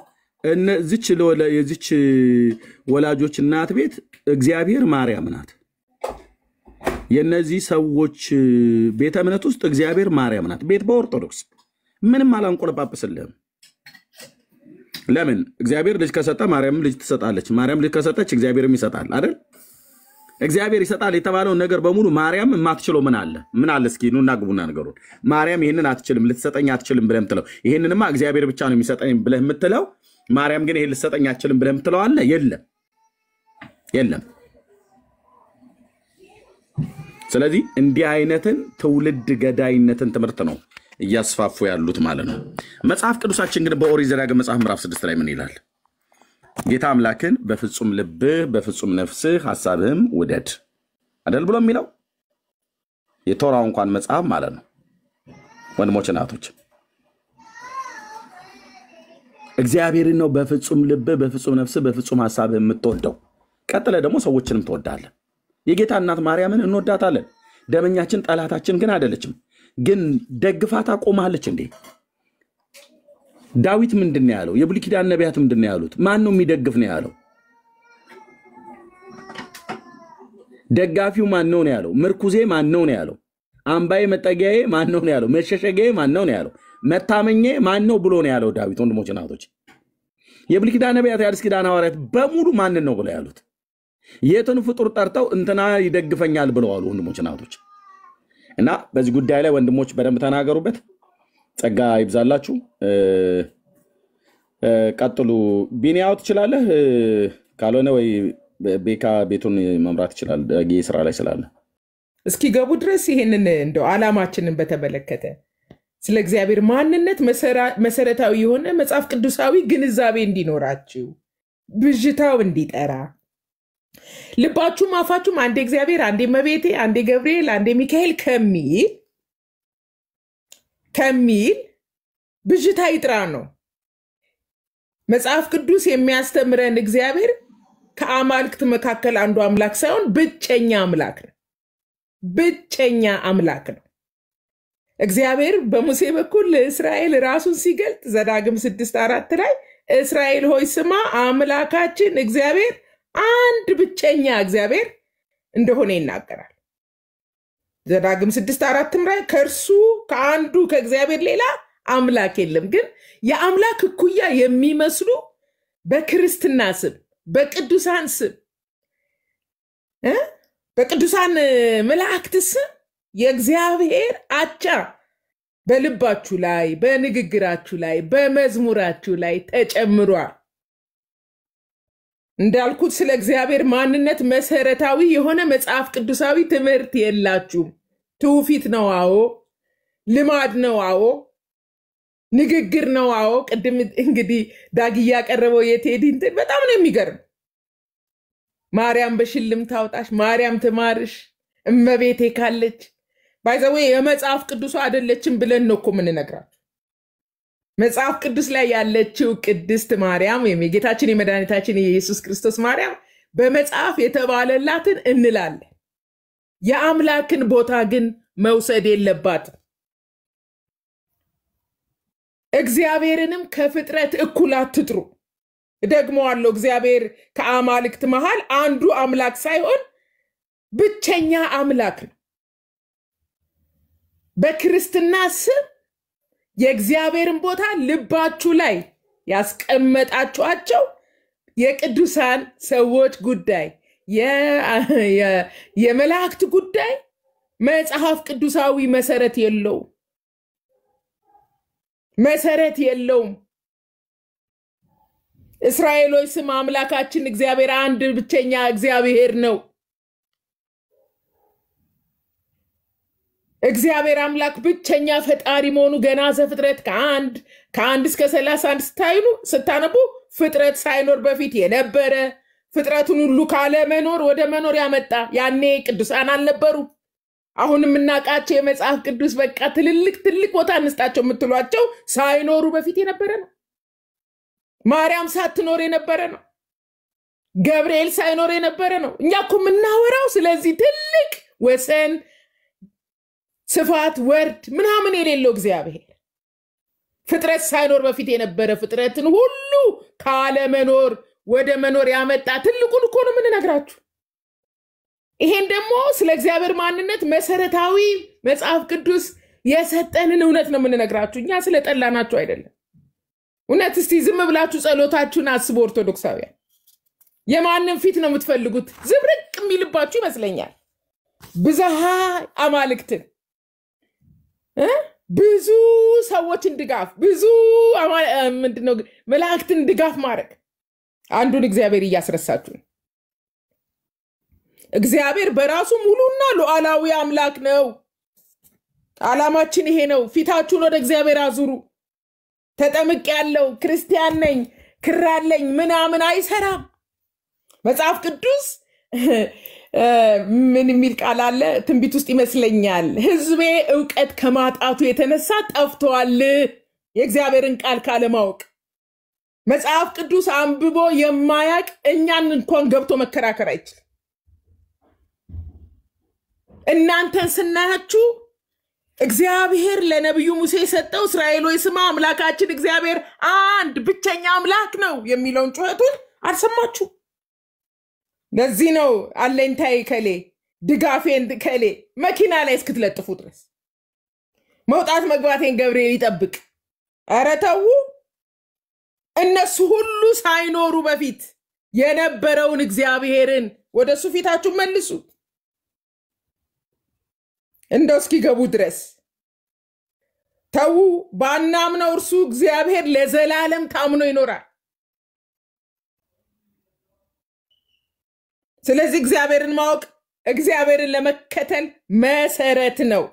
የዚች ወላጆች እናት ቤት እግዚአብሔር ማርያም ናት። የነዚህ ሰዎች ቤተ እምነት ውስጥ እግዚአብሔር ማርያም ናት። ቤት በኦርቶዶክስ ምንም አላንቆለጳጵስልህም። ለምን? እግዚአብሔር ልጅ ከሰጠ ማርያም ልጅ ትሰጣለች። ማርያም ልጅ ከሰጠች እግዚአብሔርም ይሰጣል አይደል? እግዚአብሔር ይሰጣል የተባለውን ነገር በሙሉ ማርያም የማትችለው ምን አለ? እስኪ ኑና ግቡና ነገሩን። ማርያም ይሄንን አትችልም፣ ልትሰጠኝ አትችልም ብለህ የምትለው ይሄንንማ እግዚአብሔር ብቻ ነው የሚሰጠኝ ብለህ የምትለው ማርያም ግን ይሄን ልትሰጠኝ አትችልም ብለህ የምትለው አለ? የለም። ስለዚህ እንዲህ አይነትን ትውልድ ገዳይነትን ትምህርት ነው እያስፋፉ ያሉት ማለት ነው። መጽሐፍ ቅዱሳችን ግን በኦሪት ዘዳግም መጽሐፍ ምዕራፍ 6 ላይ ምን ይላል? ጌታ አምላክን በፍጹም ልብህ በፍጹም ነፍስህ ሐሳብህም ውደድ አይደል ብሎ የሚለው የቶራው እንኳን መጽሐፍ ማለት ነው። ወንድሞች እናቶች እግዚአብሔርን ነው በፍጹም ልብህ በፍጹም ነፍስህ በፍጹም ሐሳብህ የምትወደው። ቀጥለ ደግሞ ሰዎችንም ትወዳለህ። የጌታ እናት ማርያምን እንወዳታለን። ደመኛችን ጠላታችን ግን አይደለችም። ግን ደግፋታ ቆማለች እንዴ? ዳዊት ምንድነው ያለው? የብሉይ ኪዳን ነቢያት ምንድነው ያሉት? ማን ነው የሚደግፍ ነው ያለው? ደጋፊው ማን ነው ያለው? ምርኩዜ ማን ነው ያለው? አምባዬ መጠጊያዬ ማን ነው ያለው? መሸሸጊያዬ ማን ነው ያለው? መታመኛዬ ማን ነው ብሎ ነው ያለው ዳዊት። ወንድሞች እናቶች የብሉይ ኪዳን ነቢያት የአዲስ ኪዳን ሐዋርያት በሙሉ ማንን ነው ብለው ያሉት? የትን ፍጡር ጠርተው እንትና ይደግፈኛል ብለዋል። ወንድሞች እናቶች እና በዚህ ጉዳይ ላይ ወንድሞች በደንብ ተናገሩበት። ጸጋ ይብዛላችሁ። ቀጥሉ። ቢኒያው ትችላለህ፣ ካልሆነ ወይ ቤካ ቤቱን መምራት ይችላል ስራ ላይ ስላለ። እስኪ ገቡ ድረስ ይሄንን እንደው ዓላማችንን በተመለከተ ስለ እግዚአብሔር ማንነት መሰረታዊ የሆነ መጽሐፍ ቅዱሳዊ ግንዛቤ እንዲኖራችሁ ብዥታው እንዲጠራ ልባችሁም አፋችሁም አንዴ እግዚአብሔር አንዴ መቤቴ አንዴ ገብርኤል አንዴ ሚካኤል ከሚል ከሚል ብዥታ ይጥራ ነው። መጽሐፍ ቅዱስ የሚያስተምረን እግዚአብሔር ከአማልክት መካከል አንዱ አምላክ ሳይሆን ብቸኛ አምላክ ነው። ብቸኛ አምላክ ነው። እግዚአብሔር በሙሴ በኩል ለእስራኤል ራሱን ሲገልጥ ዘዳግም 6:4 ላይ እስራኤል ሆይ ስማ አምላካችን እግዚአብሔር አንድ ብቸኛ እግዚአብሔር እንደሆነ ይናገራል። ዘዳግም 6:4 ላይ ከእርሱ ከአንዱ ከእግዚአብሔር ሌላ አምላክ የለም። ግን የአምላክ እኩያ የሚመስሉ በክርስትና ስም በቅዱሳን ስም በቅዱሳን መላእክት ስም የእግዚአብሔር አቻ በልባችሁ ላይ በንግግራችሁ ላይ በመዝሙራችሁ ላይ ተጨምሯል። እንዳልኩት ስለ እግዚአብሔር ማንነት መሰረታዊ የሆነ መጽሐፍ ቅዱሳዊ ትምህርት የላችሁም። ትውፊት ነው አዎ፣ ልማድ ነው አዎ፣ ንግግር ነው አዎ። ቅድም እንግዲህ ዳግያ ያቀረበው የቴዲ እንትን በጣም ነው የሚገርም። ማርያም በሽልም ታውጣሽ፣ ማርያም ትማርሽ፣ እመቤቴ ካለች ባይዘው የመጽሐፍ ቅዱስ አይደለችም ብለን ነው እኮ የምንነግራችሁ። መጽሐፍ ቅዱስ ላይ ያለችው ቅድስት ማርያም ወይም የጌታችን የመድኃኒታችን የኢየሱስ ክርስቶስ ማርያም በመጽሐፍ የተባለላትን እንላለን። የአምላክን ቦታ ግን መውሰድ የለባትም። እግዚአብሔርንም ከፍጥረት እኩል አትጥሩ። ደግሞዋለሁ፣ እግዚአብሔር ከአማልክት መሃል አንዱ አምላክ ሳይሆን ብቸኛ አምላክ ነው። በክርስትና ስም የእግዚአብሔርን ቦታ ልባችሁ ላይ ያስቀመጣችኋቸው የቅዱሳን ሰዎች ጉዳይ የመላእክት ጉዳይ መጽሐፍ ቅዱሳዊ መሰረት የለውም። መሰረት የለውም። እስራኤሎች ስም አምላካችን እግዚአብሔር አንድ ብቸኛ እግዚአብሔር ነው። እግዚአብሔር አምላክ ብቸኛ ፈጣሪ መሆኑ ገና ዘፍጥረት ከአንድ እስከ 31 ስታነቡ ፍጥረት ሳይኖር በፊት የነበረ ፍጥረቱን ሁሉ ካለ መኖር ወደ መኖር ያመጣ ያኔ ቅዱሳን አልነበሩ። አሁን የምናውቃቸው የመጽሐፍ ቅዱስ በቃ ትልልቅ ቦታ እንስጣቸው የምትሏቸው ሳይኖሩ በፊት የነበረ ነው። ማርያም ሳትኖር የነበረ ነው። ገብርኤል ሳይኖር የነበረ ነው። እኛ እኮ የምናወራው ስለዚህ ትልቅ ወሰን ስፋት ወርድ ምናምን የሌለው እግዚአብሔር ፍጥረት ሳይኖር በፊት የነበረ ፍጥረትን ሁሉ ካለ መኖር ወደ መኖር ያመጣ ትልቁን እኮ ነው የምንነግራችሁ። ይሄን ደግሞ ስለ እግዚአብሔር ማንነት መሰረታዊ መጽሐፍ ቅዱስ የሰጠንን እውነት ነው የምንነግራችሁ። እኛ ስለ ጠላናችሁ አይደለም። እውነት እስቲ ዝም ብላችሁ ጸሎታችሁን አስቡ። ኦርቶዶክሳውያን የማንን ፊት ነው የምትፈልጉት? ዝብርቅ የሚልባችሁ ይመስለኛል። ብዝሃ አማልክትን ብዙ ሰዎችን ድጋፍ ብዙ ምንድነው መላእክትን ድጋፍ ማድረግ አንዱን እግዚአብሔር እያስረሳችሁ ነው። እግዚአብሔር በራሱ ሙሉና ሉዓላዊ አምላክ ነው። ዓላማችን ይሄ ነው። ፊታችሁን ወደ እግዚአብሔር አዙሩ። ተጠምቅ ያለው ክርስቲያን ነኝ ክራለኝ ምናምን አይሰራም። መጽሐፍ ቅዱስ ምን የሚል ቃል አለ? ትንቢት ውስጥ ይመስለኛል። ህዝቤ ዕውቀት ከማጣቱ የተነሳ ጠፍቷል። የእግዚአብሔርን ቃል ካለማወቅ መጽሐፍ ቅዱስ አንብቦ የማያቅ እኛን እንኳን ገብቶ መከራከር አይችልም። እናንተን ስናያችሁ እግዚአብሔር ለነብዩ ሙሴ የሰጠው እስራኤሎች ስማ አምላካችን እግዚአብሔር አንድ ብቸኛ አምላክ ነው የሚለውን ጩኸቱን አልሰማችሁ። ለዚህ ነው አለኝታዬ ከሌ ድጋፌን ከሌ መኪና ላይ እስክትለጥፉ ድረስ መውጣት መግባቴን ገብርኤል ይጠብቅ። ኧረ ተው። እነሱ ሁሉ ሳይኖሩ በፊት የነበረውን እግዚአብሔርን ወደሱ ፊታችሁ መልሱ። እንደው እስኪገቡ ድረስ ተው። ባናምነው እርሱ እግዚአብሔር ለዘላለም ታምኖ ይኖራል። ስለዚህ እግዚአብሔርን ማወቅ እግዚአብሔርን ለመከተል መሰረት ነው።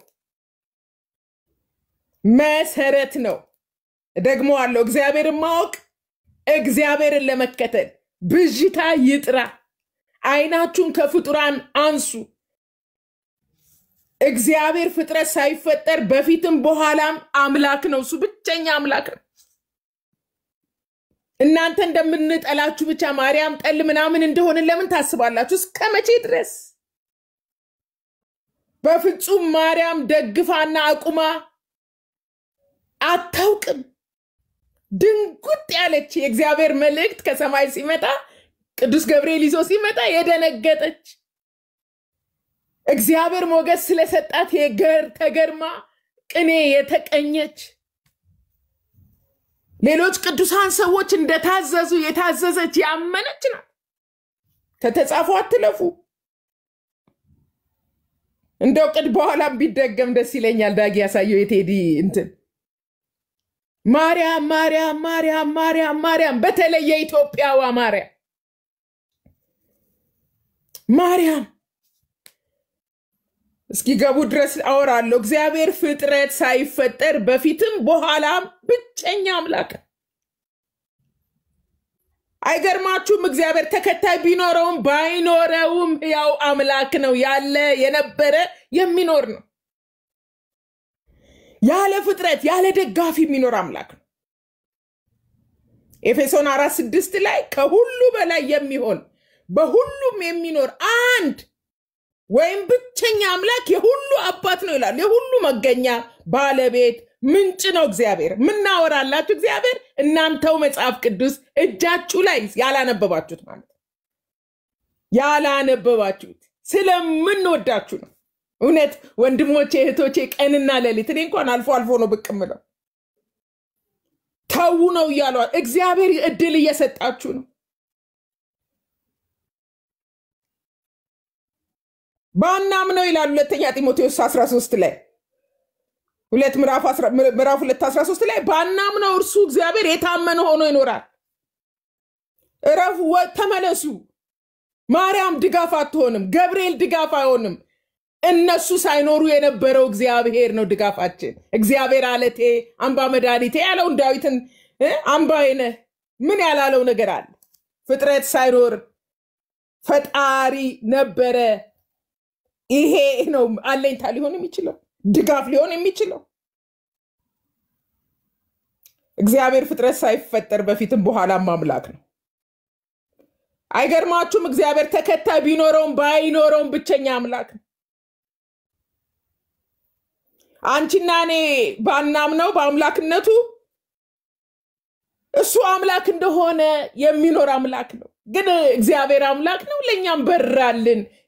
መሰረት ነው። ደግሞ አለው እግዚአብሔርን ማወቅ እግዚአብሔርን ለመከተል ብዥታ ይጥራ። አይናችሁን ከፍጡራን አንሱ። እግዚአብሔር ፍጥረት ሳይፈጠር በፊትም በኋላም አምላክ ነው። እሱ ብቸኛ አምላክ ነው። እናንተ እንደምንጠላችሁ ብቻ ማርያም ጠል ምናምን እንደሆነ ለምን ታስባላችሁ? እስከ መቼ ድረስ? በፍጹም ማርያም ደግፋና አቁማ አታውቅም። ድንጉጥ ያለች የእግዚአብሔር መልእክት ከሰማይ ሲመጣ ቅዱስ ገብርኤል ይዞ ሲመጣ የደነገጠች እግዚአብሔር ሞገስ ስለሰጣት ተገርማ ቅኔ የተቀኘች ሌሎች ቅዱሳን ሰዎች እንደታዘዙ የታዘዘች ያመነች ናት። ከተጻፈው አትለፉ። እንደው ቅድ በኋላም ቢደገም ደስ ይለኛል። ዳጊ ያሳየው የቴዲ እንትን ማርያም ማርያም ማርያም ማርያም ማርያም በተለይ የኢትዮጵያዋ ማርያም ማርያም እስኪ ገቡ ድረስ አወራለሁ። እግዚአብሔር ፍጥረት ሳይፈጠር በፊትም በኋላም ብቸኛ አምላክ። አይገርማችሁም? እግዚአብሔር ተከታይ ቢኖረውም ባይኖረውም ያው አምላክ ነው። ያለ የነበረ የሚኖር ነው። ያለ ፍጥረት ያለ ደጋፊ የሚኖር አምላክ ነው። ኤፌሶን 4:6 ላይ ከሁሉ በላይ የሚሆን በሁሉም የሚኖር አንድ ወይም ብቸኛ አምላክ የሁሉ አባት ነው ይላል። የሁሉ መገኛ ባለቤት ምንጭ ነው እግዚአብሔር። ምናወራላችሁ እግዚአብሔር እናንተው መጽሐፍ ቅዱስ እጃችሁ ላይ ያላነበባችሁት ማለት ያላነበባችሁት ስለምንወዳችሁ ነው። እውነት ወንድሞቼ እህቶቼ ቀንና ሌሊት እኔ እንኳን አልፎ አልፎ ነው ብቅ ምለው ተው ነው እያሉ እግዚአብሔር እድል እየሰጣችሁ ነው። ባናም ነው ይላል ሁለተኛ ጢሞቴዎስ 13 ላይ ምዕራፍ 2:13 ላይ ባናም ነው እርሱ እግዚአብሔር የታመነ ሆኖ ይኖራል። እረፉ ተመለሱ። ማርያም ድጋፍ አትሆንም፣ ገብርኤል ድጋፍ አይሆንም። እነሱ ሳይኖሩ የነበረው እግዚአብሔር ነው ድጋፋችን። እግዚአብሔር አለቴ አምባ መድኃኒቴ ያለውን ዳዊትን አምባዬ ነህ ምን ያላለው ነገር አለ? ፍጥረት ሳይኖር ፈጣሪ ነበረ። ይሄ ነው አለኝታ ሊሆን የሚችለው ድጋፍ ሊሆን የሚችለው። እግዚአብሔር ፍጥረት ሳይፈጠር በፊትም በኋላም አምላክ ነው። አይገርማችሁም? እግዚአብሔር ተከታይ ቢኖረውም ባይኖረውም ብቸኛ አምላክ ነው። አንቺና እኔ ባናምነው በአምላክነቱ እሱ አምላክ እንደሆነ የሚኖር አምላክ ነው። ግን እግዚአብሔር አምላክ ነው። ለኛም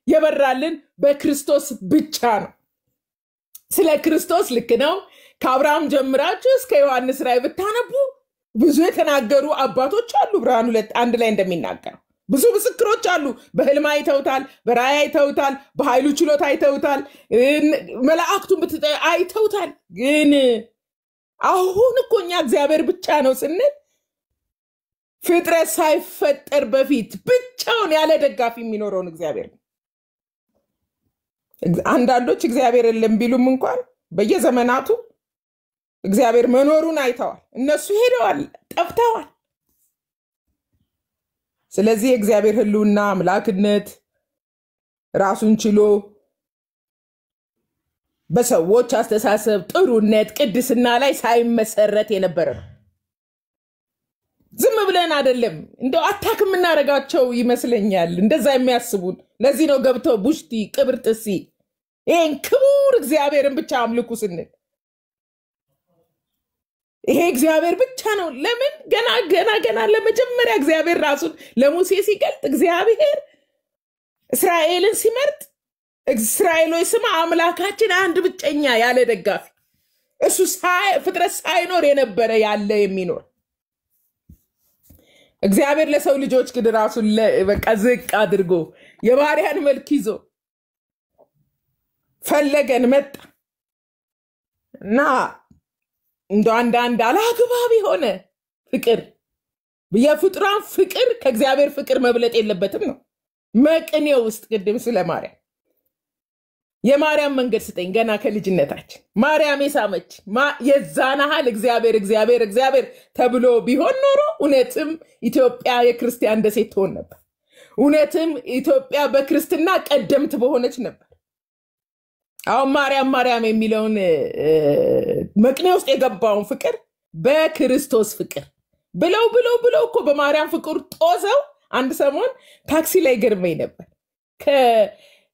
የበራልን በክርስቶስ ብቻ ነው። ስለ ክርስቶስ ልክ ነው። ከአብርሃም ጀምራችሁ እስከ ዮሐንስ ራእይ ብታነቡ ብዙ የተናገሩ አባቶች አሉ። ብርሃን 2:1 ላይ እንደሚናገረው ብዙ ምስክሮች አሉ። በህልም አይተውታል፣ በራእይ አይተውታል፣ በኃይሉ ችሎታ አይተውታል፣ መላእክቱን አይተውታል። ግን አሁን እኮ እኛ እግዚአብሔር ብቻ ነው ስንል ፍጥረት ሳይፈጠር በፊት ብቻውን ያለ ደጋፊ የሚኖረውን እግዚአብሔር ነው። አንዳንዶች እግዚአብሔር የለም ቢሉም እንኳን በየዘመናቱ እግዚአብሔር መኖሩን አይተዋል። እነሱ ሄደዋል፣ ጠፍተዋል። ስለዚህ የእግዚአብሔር ህልውና አምላክነት ራሱን ችሎ በሰዎች አስተሳሰብ ጥሩነት ቅድስና ላይ ሳይመሰረት የነበረ ነው። ዝም ብለን አይደለም እንደው አታክ የምናረጋቸው ይመስለኛል እንደዛ የሚያስቡን። ለዚህ ነው ገብተው ቡሽቲ ቅብርጥሲ ይሄን ክቡር እግዚአብሔርን ብቻ አምልኩ ስንል ይሄ እግዚአብሔር ብቻ ነው። ለምን ገና ለመጀመሪያ እግዚአብሔር ራሱን ለሙሴ ሲገልጥ እግዚአብሔር እስራኤልን ሲመርጥ እስራኤሎች ስማ አምላካችን አንድ ብቸኛ ያለ ደጋፊ እሱ ፍጥረት ሳይኖር የነበረ ያለ የሚኖር እግዚአብሔር ለሰው ልጆች ግን ራሱን በቃ ዝቅ አድርጎ የባሪያን መልክ ይዞ ፈለገን መጣ እና እንደ አንዳንድ አላግባብ ሆነ ፍቅር የፍጥራን ፍቅር ከእግዚአብሔር ፍቅር መብለጥ የለበትም ነው። መቅኔ ውስጥ ቅድም ስለ ማርያም የማርያም መንገድ ስጠኝ ገና ከልጅነታችን ማርያም የሳመች የዛናሃል እግዚአብሔር ተብሎ ቢሆን ኖሮ እውነትም ኢትዮጵያ የክርስቲያን ደሴት ትሆን ነበር። እውነትም ኢትዮጵያ በክርስትና ቀደምት በሆነች ነበር። አሁን ማርያም ማርያም የሚለውን መቅኔ ውስጥ የገባውን ፍቅር በክርስቶስ ፍቅር ብለው እኮ በማርያም ፍቅር ጦዘው አንድ ሰሞን ታክሲ ላይ ገርመኝ ነበር።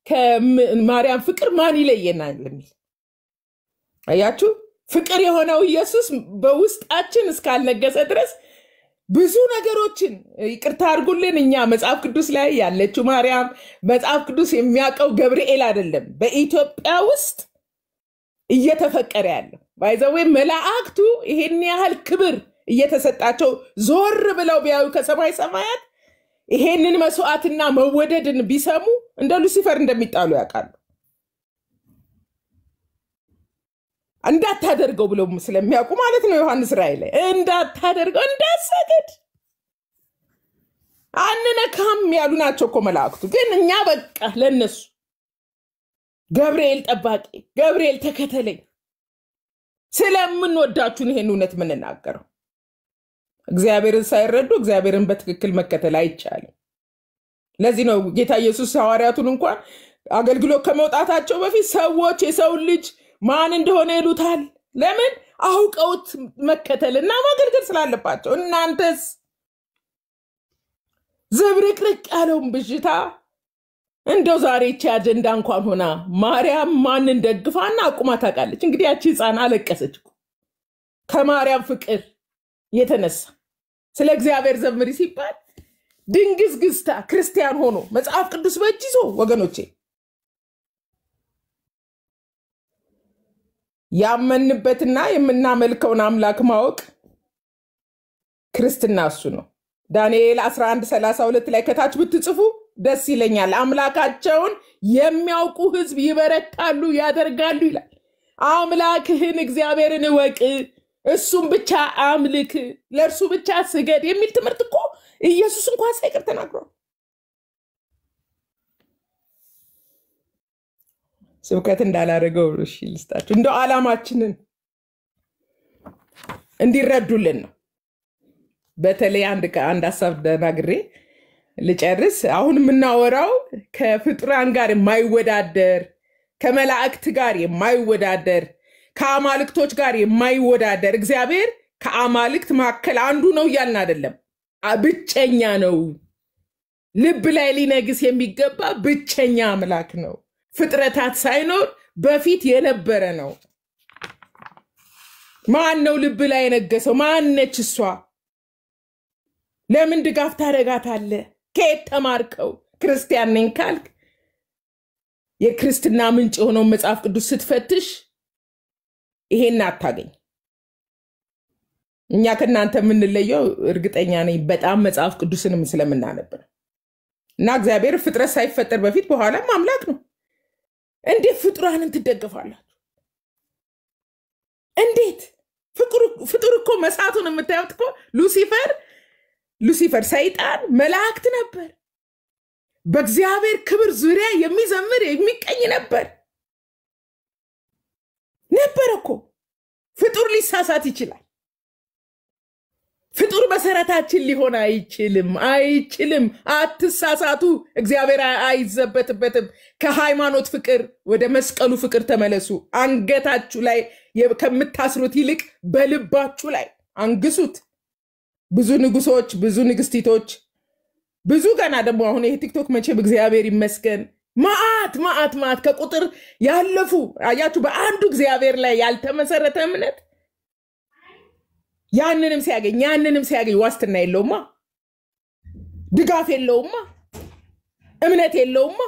ከማርያም ፍቅር ማን ይለየናል የሚል አያችሁ። ፍቅር የሆነው ኢየሱስ በውስጣችን እስካልነገሰ ድረስ ብዙ ነገሮችን ይቅርታ አድርጉልን። እኛ መጽሐፍ ቅዱስ ላይ ያለችው ማርያም መጽሐፍ ቅዱስ የሚያውቀው ገብርኤል አይደለም። በኢትዮጵያ ውስጥ እየተፈቀረ ያለው ባይዘዌ መላእክቱ ይሄን ያህል ክብር እየተሰጣቸው ዞር ብለው ቢያዩ ከሰማይ ሰማያት ይሄንን መስዋዕትና መወደድን ቢሰሙ እንደ ሉሲፈር እንደሚጣሉ ያውቃሉ። እንዳታደርገው ብለው ስለሚያውቁ ማለት ነው። ዮሐንስ ራእይ ላይ እንዳታደርገው እንዳሰገድ አንነካም ያሉ ናቸው እኮ መላእክቱ። ግን እኛ በቃ ለነሱ ገብርኤል ጠባቂ፣ ገብርኤል ተከተለኝ ስለምንወዳችሁ ይሄን እውነት የምንናገረው። እግዚአብሔርን ሳይረዱ እግዚአብሔርን በትክክል መከተል አይቻልም። ለዚህ ነው ጌታ ኢየሱስ ሐዋርያቱን እንኳን አገልግሎት ከመውጣታቸው በፊት ሰዎች የሰው ልጅ ማን እንደሆነ ይሉታል። ለምን? አውቀውት መከተልና ማገልገል ስላለባቸው። እናንተስ ዝብርቅርቅ ያለውን ብዥታ እንደው ዛሬ እቺ አጀንዳ እንኳን ሆና ማርያም ማንን ደግፋና አቁማ ታውቃለች? እንግዲህ ያቺ ህፃን አለቀሰች ከማርያም ፍቅር የተነሳ። ስለ እግዚአብሔር ዘምሪ ሲባል ድንግዝግዝታ ክርስቲያን ሆኖ መጽሐፍ ቅዱስ በእጅ ይዞ ወገኖቼ ያመንበትና የምናመልከውን አምላክ ማወቅ ክርስትና እሱ ነው። ዳንኤል 11:32 ላይ ከታች ብትጽፉ ደስ ይለኛል። አምላካቸውን የሚያውቁ ህዝብ ይበረታሉ ያደርጋሉ ይላል። አምላክህን እግዚአብሔርን እወቅ፣ እሱም ብቻ አምልክ፣ ለእርሱ ብቻ ስገድ የሚል ትምህርት እኮ ኢየሱስ እንኳን ሳይቀር ተናግሯል። ስብከት እንዳላረገው እሺ ልስጣችሁ። እንደው ዓላማችንን እንዲረዱልን ነው። በተለይ አንድ ሐሳብ ተናግሬ ልጨርስ። አሁን የምናወራው ከፍጡራን ጋር የማይወዳደር ከመላእክት ጋር የማይወዳደር ከአማልክቶች ጋር የማይወዳደር እግዚአብሔር ከአማልክት መካከል አንዱ ነው እያልን አይደለም። ብቸኛ ነው። ልብ ላይ ሊነግስ የሚገባ ብቸኛ አምላክ ነው። ፍጥረታት ሳይኖር በፊት የነበረ ነው። ማን ነው ልብ ላይ የነገሰው? ማነች እሷ? ለምን ድጋፍ ታደርጋታለህ? ከየት ተማርከው? ክርስቲያን ነኝ ካልክ የክርስትና ምንጭ የሆነው መጽሐፍ ቅዱስ ስትፈትሽ ይሄን አታገኝ። እኛ ከናንተ የምንለየው እርግጠኛ ነኝ በጣም መጽሐፍ ቅዱስንም ስለምናነብ ነው። እና እግዚአብሔር ፍጥረት ሳይፈጠር በፊት በኋላም አምላክ ነው። እንዴት ፍጡራንን ትደግፋላችሁ? እንዴት? ፍጡር እኮ መሳቱን የምታዩት እኮ ሉሲፈር ሰይጣን መላእክት ነበር። በእግዚአብሔር ክብር ዙሪያ የሚዘምር የሚቀኝ ነበር እኮ። ፍጡር ሊሳሳት ይችላል። ፍጡር መሰረታችን ሊሆን አይችልም። አትሳሳቱ። እግዚአብሔር አይዘበትበትም። ከሃይማኖት ፍቅር ወደ መስቀሉ ፍቅር ተመለሱ። አንገታችሁ ላይ ከምታስሩት ይልቅ በልባችሁ ላይ አንግሱት። ብዙ ንጉሶች፣ ብዙ ንግስቲቶች፣ ብዙ ገና ደግሞ አሁን ይሄ ቲክቶክ መቼም እግዚአብሔር ይመስገን ማአት ከቁጥር ያለፉ አያችሁ። በአንዱ እግዚአብሔር ላይ ያልተመሰረተ እምነት ያንንም ሲያገኝ ዋስትና የለውማ፣ ድጋፍ የለውማ፣ እምነት የለውማ።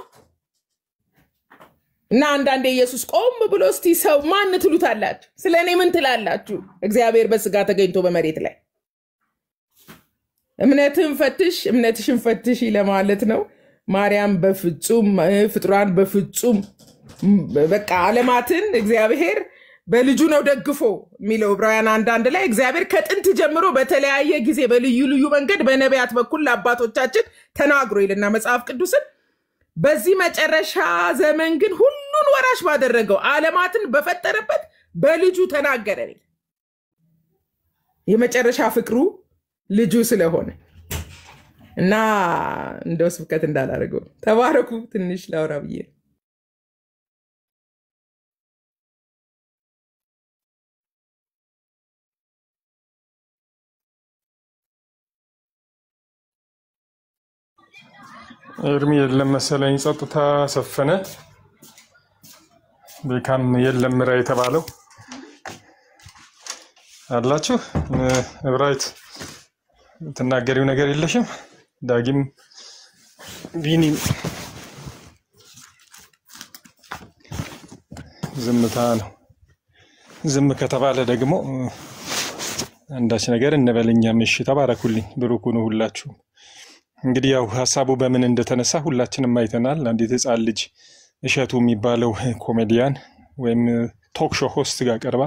እና አንዳንዴ ኢየሱስ ቆም ብሎ እስቲ ሰው ማን ትሉታላችሁ? ስለኔ ምን ትላላችሁ? እግዚአብሔር በስጋ ተገኝቶ በመሬት ላይ እምነትሽን ፈትሽ ለማለት ነው። ማርያም በፍጹም ፍጡራን በፍጹም በቃ ዓለማትን እግዚአብሔር በልጁ ነው ደግፎ የሚለው ዕብራውያን 1:1 ላይ እግዚአብሔር ከጥንት ጀምሮ በተለያየ ጊዜ በልዩ ልዩ መንገድ በነቢያት በኩል ለአባቶቻችን ተናግሮ ይልና መጽሐፍ ቅዱስን በዚህ መጨረሻ ዘመን ግን ሁሉን ወራሽ ባደረገው ዓለማትን በፈጠረበት በልጁ ተናገረ። የመጨረሻ ፍቅሩ ልጁ ስለሆነ እና እንደው ስብከት እንዳላረገው ተባረኩ። ትንሽ ላውራ ብዬ ኤርሚ የለም መሰለኝ ጸጥታ ሰፈነ። ቤካም የለም ራ የተባለው አላችሁ። እብራይት ተናገሪው ነገር የለሽም። ዳጊም ቢኒ ዝምታ ነው። ዝም ከተባለ ደግሞ አንዳች ነገር እንበልኛም። እሺ ተባረኩልኝ፣ ብሩክ ነው ሁላችሁ። እንግዲህ ያው ሐሳቡ በምን እንደተነሳ ሁላችንም አይተናል። አንዲት ህፃን ልጅ እሸቱ የሚባለው ኮሜዲያን ወይም ቶክ ሾው ሆስት ጋር ቀርባ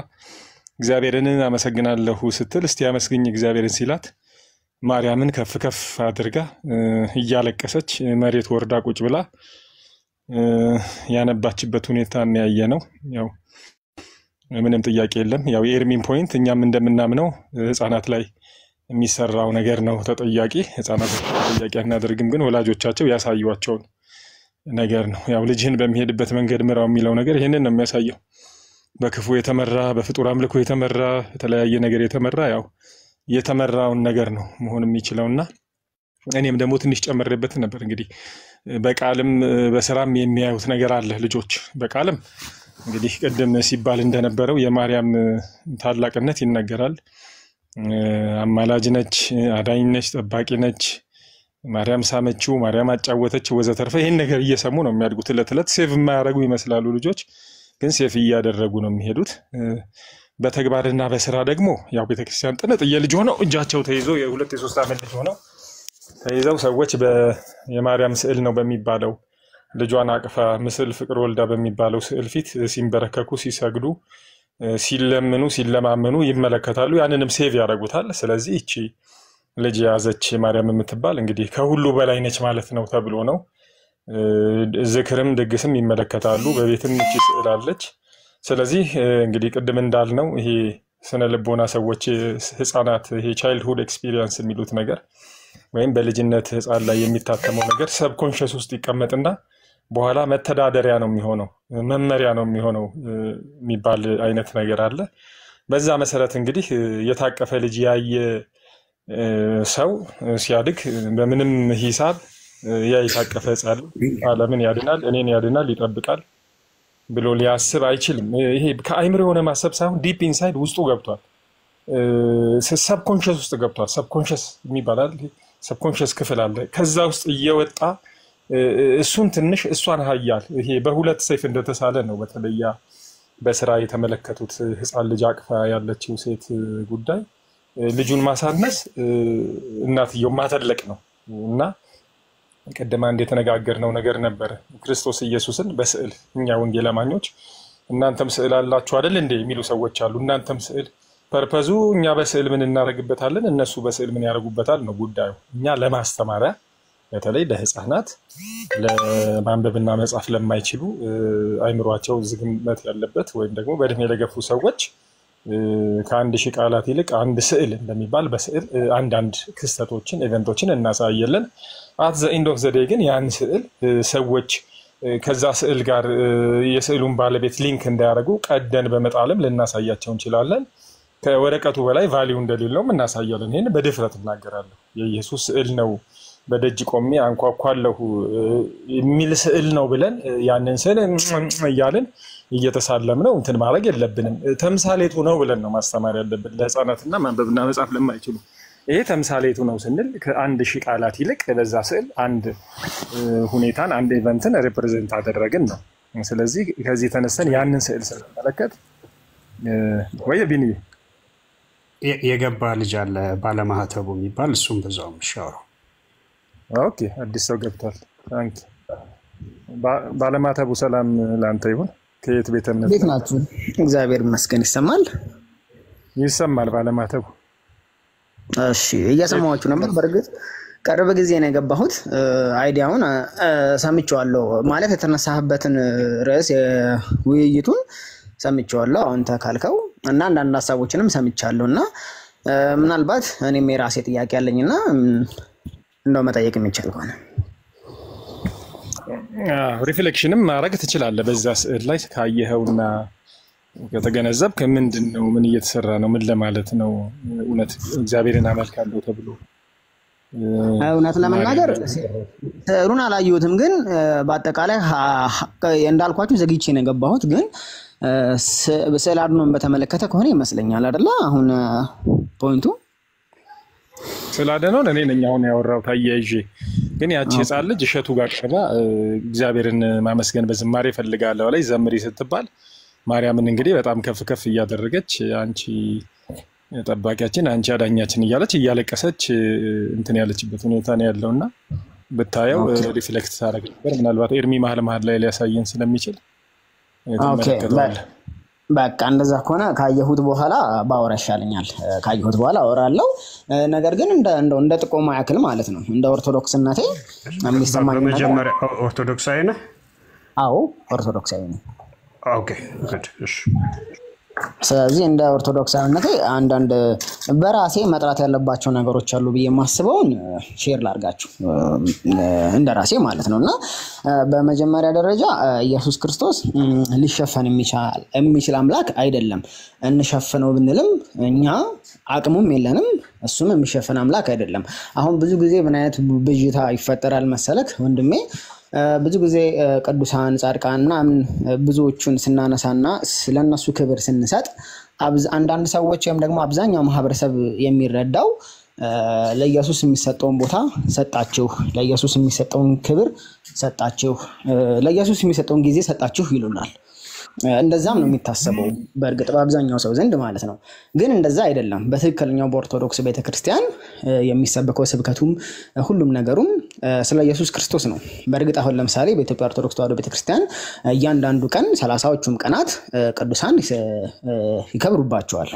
እግዚአብሔርን አመሰግናለሁ ስትል እስቲ አመስግኝ እግዚአብሔርን ሲላት ማርያምን ከፍ ከፍ አድርጋ እያለቀሰች መሬት ወርዳ ቁጭ ብላ ያነባችበት ሁኔታ ያየ ነው። ያው ምንም ጥያቄ የለም። ያው የኤርሚን ፖይንት እኛም እንደምናምነው ህፃናት ላይ የሚሰራው ነገር ነው ተጠያቂ። ህፃናት ተጠያቂ አናደርግም፣ ግን ወላጆቻቸው ያሳዩዋቸውን ነገር ነው። ያው ልጅህን በሚሄድበት መንገድ ምራው የሚለው ነገር ይሄንን ነው የሚያሳየው። በክፉ የተመራ በፍጡር አምልኮ የተመራ የተለያየ ነገር የተመራ ያው የተመራውን ነገር ነው መሆን የሚችለውና እኔም ደግሞ ትንሽ ጨምሬበት ነበር። እንግዲህ በቃልም በስራም የሚያዩት ነገር አለ ልጆች። በቃልም እንግዲህ ቅድም ሲባል እንደነበረው የማርያም ታላቅነት ይነገራል። አማላጅ ነች፣ አዳኝ ነች፣ ጠባቂ ነች፣ ማርያም ሳመችው፣ ማርያም አጫወተች ወዘተርፈ። ይሄን ነገር እየሰሙ ነው የሚያድጉት። ዕለት ዕለት ሴቭ የማያደርጉ ይመስላሉ ልጆች፣ ግን ሴፍ እያደረጉ ነው የሚሄዱት። በተግባርና በስራ ደግሞ ያው ቤተክርስቲያን ጥንጥዬ ልጅ ሆነው እጃቸው ተይዞ የሁለት የሶስት ዓመት ልጅ ሆነው ተይዘው ሰዎች የማርያም ስዕል ነው በሚባለው ልጇን አቅፋ ምስል ፍቅር ወልዳ በሚባለው ስዕል ፊት ሲንበረከኩ ሲሰግዱ ሲለምኑ ሲለማመኑ ይመለከታሉ። ያንንም ሴቭ ያደርጉታል። ስለዚህ እቺ ልጅ የያዘች ማርያም የምትባል እንግዲህ ከሁሉ በላይ ነች ማለት ነው ተብሎ ነው። ዝክርም ድግስም ይመለከታሉ። በቤትም እቺ ስዕል አለች። ስለዚህ እንግዲህ ቅድም እንዳልነው ይሄ ስነ ልቦና ሰዎች ህፃናት ይሄ ቻይልድሁድ ኤክስፒሪየንስ የሚሉት ነገር ወይም በልጅነት ህፃን ላይ የሚታተመው ነገር ሰብኮንሽስ ውስጥ ይቀመጥና በኋላ መተዳደሪያ ነው የሚሆነው፣ መመሪያ ነው የሚሆነው የሚባል አይነት ነገር አለ። በዛ መሰረት እንግዲህ የታቀፈ ልጅ ያየ ሰው ሲያድግ በምንም ሂሳብ ያ የታቀፈ ህፃን ዓለምን ያድናል፣ እኔን ያድናል፣ ይጠብቃል ብሎ ሊያስብ አይችልም። ይሄ ከአይምሮ የሆነ ማሰብ ሳይሆን ዲፕ ኢንሳይድ ውስጡ ገብቷል፣ ሰብኮንሽስ ውስጥ ገብቷል። ሰብኮንሽስ የሚባላል ሰብኮንሽስ ክፍል አለ። ከዛ ውስጥ እየወጣ እሱን ትንሽ እሷን ሀያል ይሄ በሁለት ሰይፍ እንደተሳለ ነው። በተለያ በስራ የተመለከቱት ህፃን ልጅ አቅፋ ያለችው ሴት ጉዳይ ልጁን ማሳነስ እናትየው ማተለቅ ነው እና ቀደም አንድ የተነጋገርነው ነገር ነበር። ክርስቶስ ኢየሱስን በስዕል እኛ ወንጌል አማኞች እናንተም ስዕል አላችሁ አይደል እንዴ የሚሉ ሰዎች አሉ። እናንተም ስዕል ፐርፐዙ እኛ በስዕል ምን እናደርግበታለን፣ እነሱ በስዕል ምን ያደርጉበታል ነው ጉዳዩ። እኛ ለማስተማሪያ በተለይ ለህፃናት ለማንበብና መጻፍ ለማይችሉ አይምሯቸው ዝግመት ያለበት ወይም ደግሞ በእድሜ ለገፉ ሰዎች ከአንድ ሺህ ቃላት ይልቅ አንድ ስዕል እንደሚባል በስዕል አንዳንድ ክስተቶችን ኢቨንቶችን እናሳያለን። አት ዘ ኤንድ ኦፍ ዘ ዴይ ግን ያን ስዕል ሰዎች ከዛ ስዕል ጋር የስዕሉን ባለቤት ሊንክ እንዳያደርጉ ቀደን በመጣልም ልናሳያቸው እንችላለን። ከወረቀቱ በላይ ቫሊዩ እንደሌለውም እናሳያለን። ይህን በድፍረት እናገራለሁ። የኢየሱስ ስዕል ነው በደጅ ቆሜ አንኳኳለሁ የሚል ስዕል ነው ብለን ያንን ስዕል እያልን እየተሳለም ነው እንትን ማድረግ የለብንም። ተምሳሌቱ ነው ብለን ነው ማስተማር ያለብን ለህፃናትና ማንበብና መጻፍ ለማይችሉ። ይሄ ተምሳሌቱ ነው ስንል ከአንድ ሺህ ቃላት ይልቅ በዛ ስዕል አንድ ሁኔታን አንድ ኢቨንትን ሪፕሬዘንት አደረግን ነው። ስለዚህ ከዚህ ተነስተን ያንን ስዕል ስንመለከት ወይ ቢኒ የገባ ልጅ አለ ባለማህተቡ የሚባል እሱም በዛው የሚሻወረው። ኦኬ አዲስ ሰው ገብቷል። ታንክ ባለማህተቡ ሰላም ላንተ ይሁን። ከየት ቤተ እምነት እንዴት ናችሁ? እግዚአብሔር ይመስገን። ይሰማል ይሰማል ባለማህተቡ። እሺ እየሰማችሁ ነበር። በርግጥ ቅርብ ጊዜ ነው የገባሁት። አይዲያውን ሰምቼዋለሁ ማለት የተነሳህበትን ርዕስ ውይይቱን ሰምቼዋለሁ አሁን ተካልከው እና አንዳንድ ሀሳቦችንም ሰምቻለሁና ምናልባት እኔም የራሴ ጥያቄ አለኝና እንደው መጠየቅ የሚቻል ከሆነ ሪፍሌክሽንም ማድረግ ትችላለህ። በዛ ስዕል ላይ ካየኸውና ከተገነዘብክ ምንድን ነው ምን እየተሰራ ነው ምን ለማለት ነው እውነት እግዚአብሔርን አመልካለሁ ተብሎ እውነት ለመናገር ስዕሉን አላየሁትም፣ ግን በአጠቃላይ እንዳልኳችሁ ዘግይቼ ነው የገባሁት። ግን ስዕል አድኖን በተመለከተ ከሆነ ይመስለኛል አይደለ? አሁን ፖይንቱ ስዕል አድኖን እኔ ነኝ አሁን ያወራሁት አያይዤ። ግን ያቺ ህፃን ልጅ እሸቱ ጋር ቀርባ እግዚአብሔርን ማመስገን በዝማሬ ፈልጋለሁ ላይ ዘምሪ ስትባል ማርያምን እንግዲህ በጣም ከፍ ከፍ እያደረገች አንቺ ጠባቂያችን አንቺ አዳኛችን እያለች እያለቀሰች እንትን ያለችበት ሁኔታ ነው ያለውና ብታየው ሪፍሌክት ታደርግ ነበር። ምናልባት ኤርሚ መሀል ላይ ሊያሳየን ስለሚችል ተመለከተዋለህ። በቃ እንደዛ ከሆነ ካየሁት በኋላ ባወራ ይሻለኛል። ካየሁት በኋላ አወራለሁ። ነገር ግን እንደ ጥቆማ ያክል ማለት ነው እንደ ኦርቶዶክስነቴ የሚሰማኝ ነገር መጀመሪያ ኦርቶዶክሳዊ ነህ? አዎ ኦርቶዶክሳዊ ነኝ። ኦኬ ጉድ። እሺ ስለዚህ እንደ ኦርቶዶክሳዊነቴ አንዳንድ በራሴ መጥራት ያለባቸው ነገሮች አሉ ብዬ የማስበውን ሼር ላድርጋችሁ እንደ ራሴ ማለት ነውና በመጀመሪያ ደረጃ ኢየሱስ ክርስቶስ ሊሸፈን የሚችል አምላክ አይደለም። እንሸፍነው ብንልም እኛ አቅሙም የለንም፣ እሱም የሚሸፈን አምላክ አይደለም። አሁን ብዙ ጊዜ ምን አይነት ብዥታ ይፈጠራል መሰለክ ወንድሜ? ብዙ ጊዜ ቅዱሳን ጻድቃንና ብዙዎቹን ስናነሳና ስለነሱ ክብር ስንሰጥ አንዳንድ ሰዎች ወይም ደግሞ አብዛኛው ማህበረሰብ የሚረዳው ለኢየሱስ የሚሰጠውን ቦታ ሰጣችሁ፣ ለኢየሱስ የሚሰጠውን ክብር ሰጣችሁ፣ ለኢየሱስ የሚሰጠውን ጊዜ ሰጣችሁ ይሉናል። እንደዛም ነው የሚታሰበው በእርግጥ በአብዛኛው ሰው ዘንድ ማለት ነው። ግን እንደዛ አይደለም። በትክክለኛው በኦርቶዶክስ ቤተክርስቲያን የሚሰበከው ስብከቱም ሁሉም ነገሩም ስለ ኢየሱስ ክርስቶስ ነው። በእርግጥ አሁን ለምሳሌ በኢትዮጵያ ኦርቶዶክስ ተዋሕዶ ቤተክርስቲያን እያንዳንዱ ቀን 30ዎቹም ቀናት ቅዱሳን ይከብሩባቸዋል፣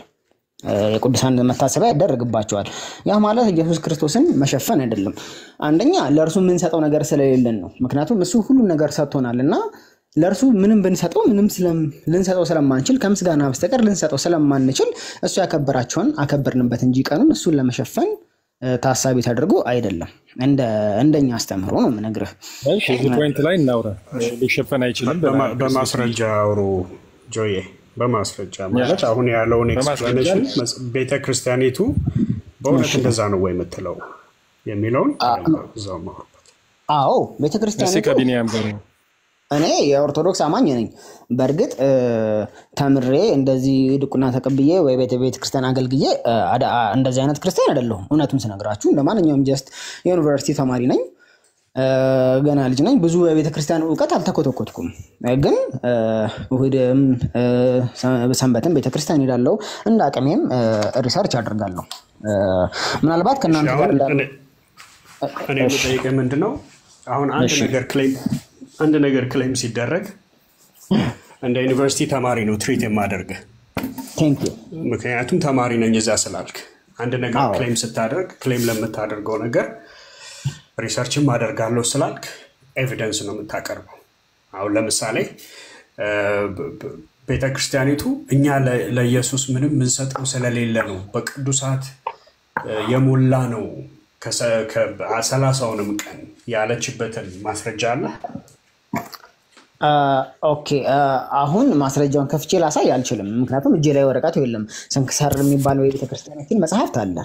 የቅዱሳን መታሰቢያ ያደረግባቸዋል። ያ ማለት ኢየሱስ ክርስቶስን መሸፈን አይደለም። አንደኛ ለእርሱ የምንሰጠው ነገር ስለሌለን ነው። ምክንያቱም እሱ ሁሉም ነገር ሰጥቶናልና ለእርሱ ምንም ብንሰጠው ምንም ልንሰጠው ስለማንችል ከምስጋና በስተቀር ልንሰጠው ስለማንችል እሱ ያከበራቸውን አከበርንበት እንጂ ቀኑን እሱን ለመሸፈን ታሳቢ ተደርጎ አይደለም። እንደኛ አስተምሮ ነው የምነግርህ። እሺ እዚህ ፖይንት ላይ እናውራ። ሊሸፈን አይችልም በማስረጃ አውሩ ጆዬ። በማስረጃ ማለት አሁን ያለውን ኤክስፕላኔሽን ቤተክርስቲያኒቱ በእውነት እንደዛ ነው ወይ የምትለው የሚለውን እዛው ማውራት። አዎ ቤተክርስቲያኒቱ ከቢኒያም ጋር እኔ የኦርቶዶክስ አማኝ ነኝ። በእርግጥ ተምሬ እንደዚህ ድቁና ተቀብዬ ወይ ቤተ ክርስቲያን አገልግዬ እንደዚህ አይነት ክርስቲያን አይደለሁም። እውነቱን ስነግራችሁ እንደማንኛውም ጀስት የዩኒቨርሲቲ ተማሪ ነኝ፣ ገና ልጅ ነኝ። ብዙ የቤተ ክርስቲያን እውቀት አልተኮተኮትኩም። ግን እሑድም ሰንበትም ቤተ ክርስቲያን ሄዳለሁ፣ እንደ አቅሜም ሪሰርች አደርጋለሁ። ምናልባት ከእናንተ ጋር እኔ የምጠይቅህ ምንድን ነው አሁን አንድ ነገር ክሌም ሲደረግ እንደ ዩኒቨርሲቲ ተማሪ ነው ትሪት የማደርግህ። ምክንያቱም ተማሪ ነኝ እዛ ስላልክ። አንድ ነገር ክሌም ስታደርግ ክሌም ለምታደርገው ነገር ሪሰርችም አደርጋለሁ ስላልክ ኤቪደንስ ነው የምታቀርበው። አሁን ለምሳሌ ቤተክርስቲያኒቱ እኛ ለኢየሱስ ምንም ምንሰጠው ስለሌለ ነው በቅዱሳት የሞላ ነው ከ30ውንም ቀን ያለችበትን ማስረጃ አለ? ኦኬ አሁን ማስረጃውን ከፍቼ ላሳይ አልችልም፣ ምክንያቱም እጄ ላይ ወረቀቱ የለም። ስንክሳር የሚባለው የቤተክርስቲያናችን መጽሐፍት አለ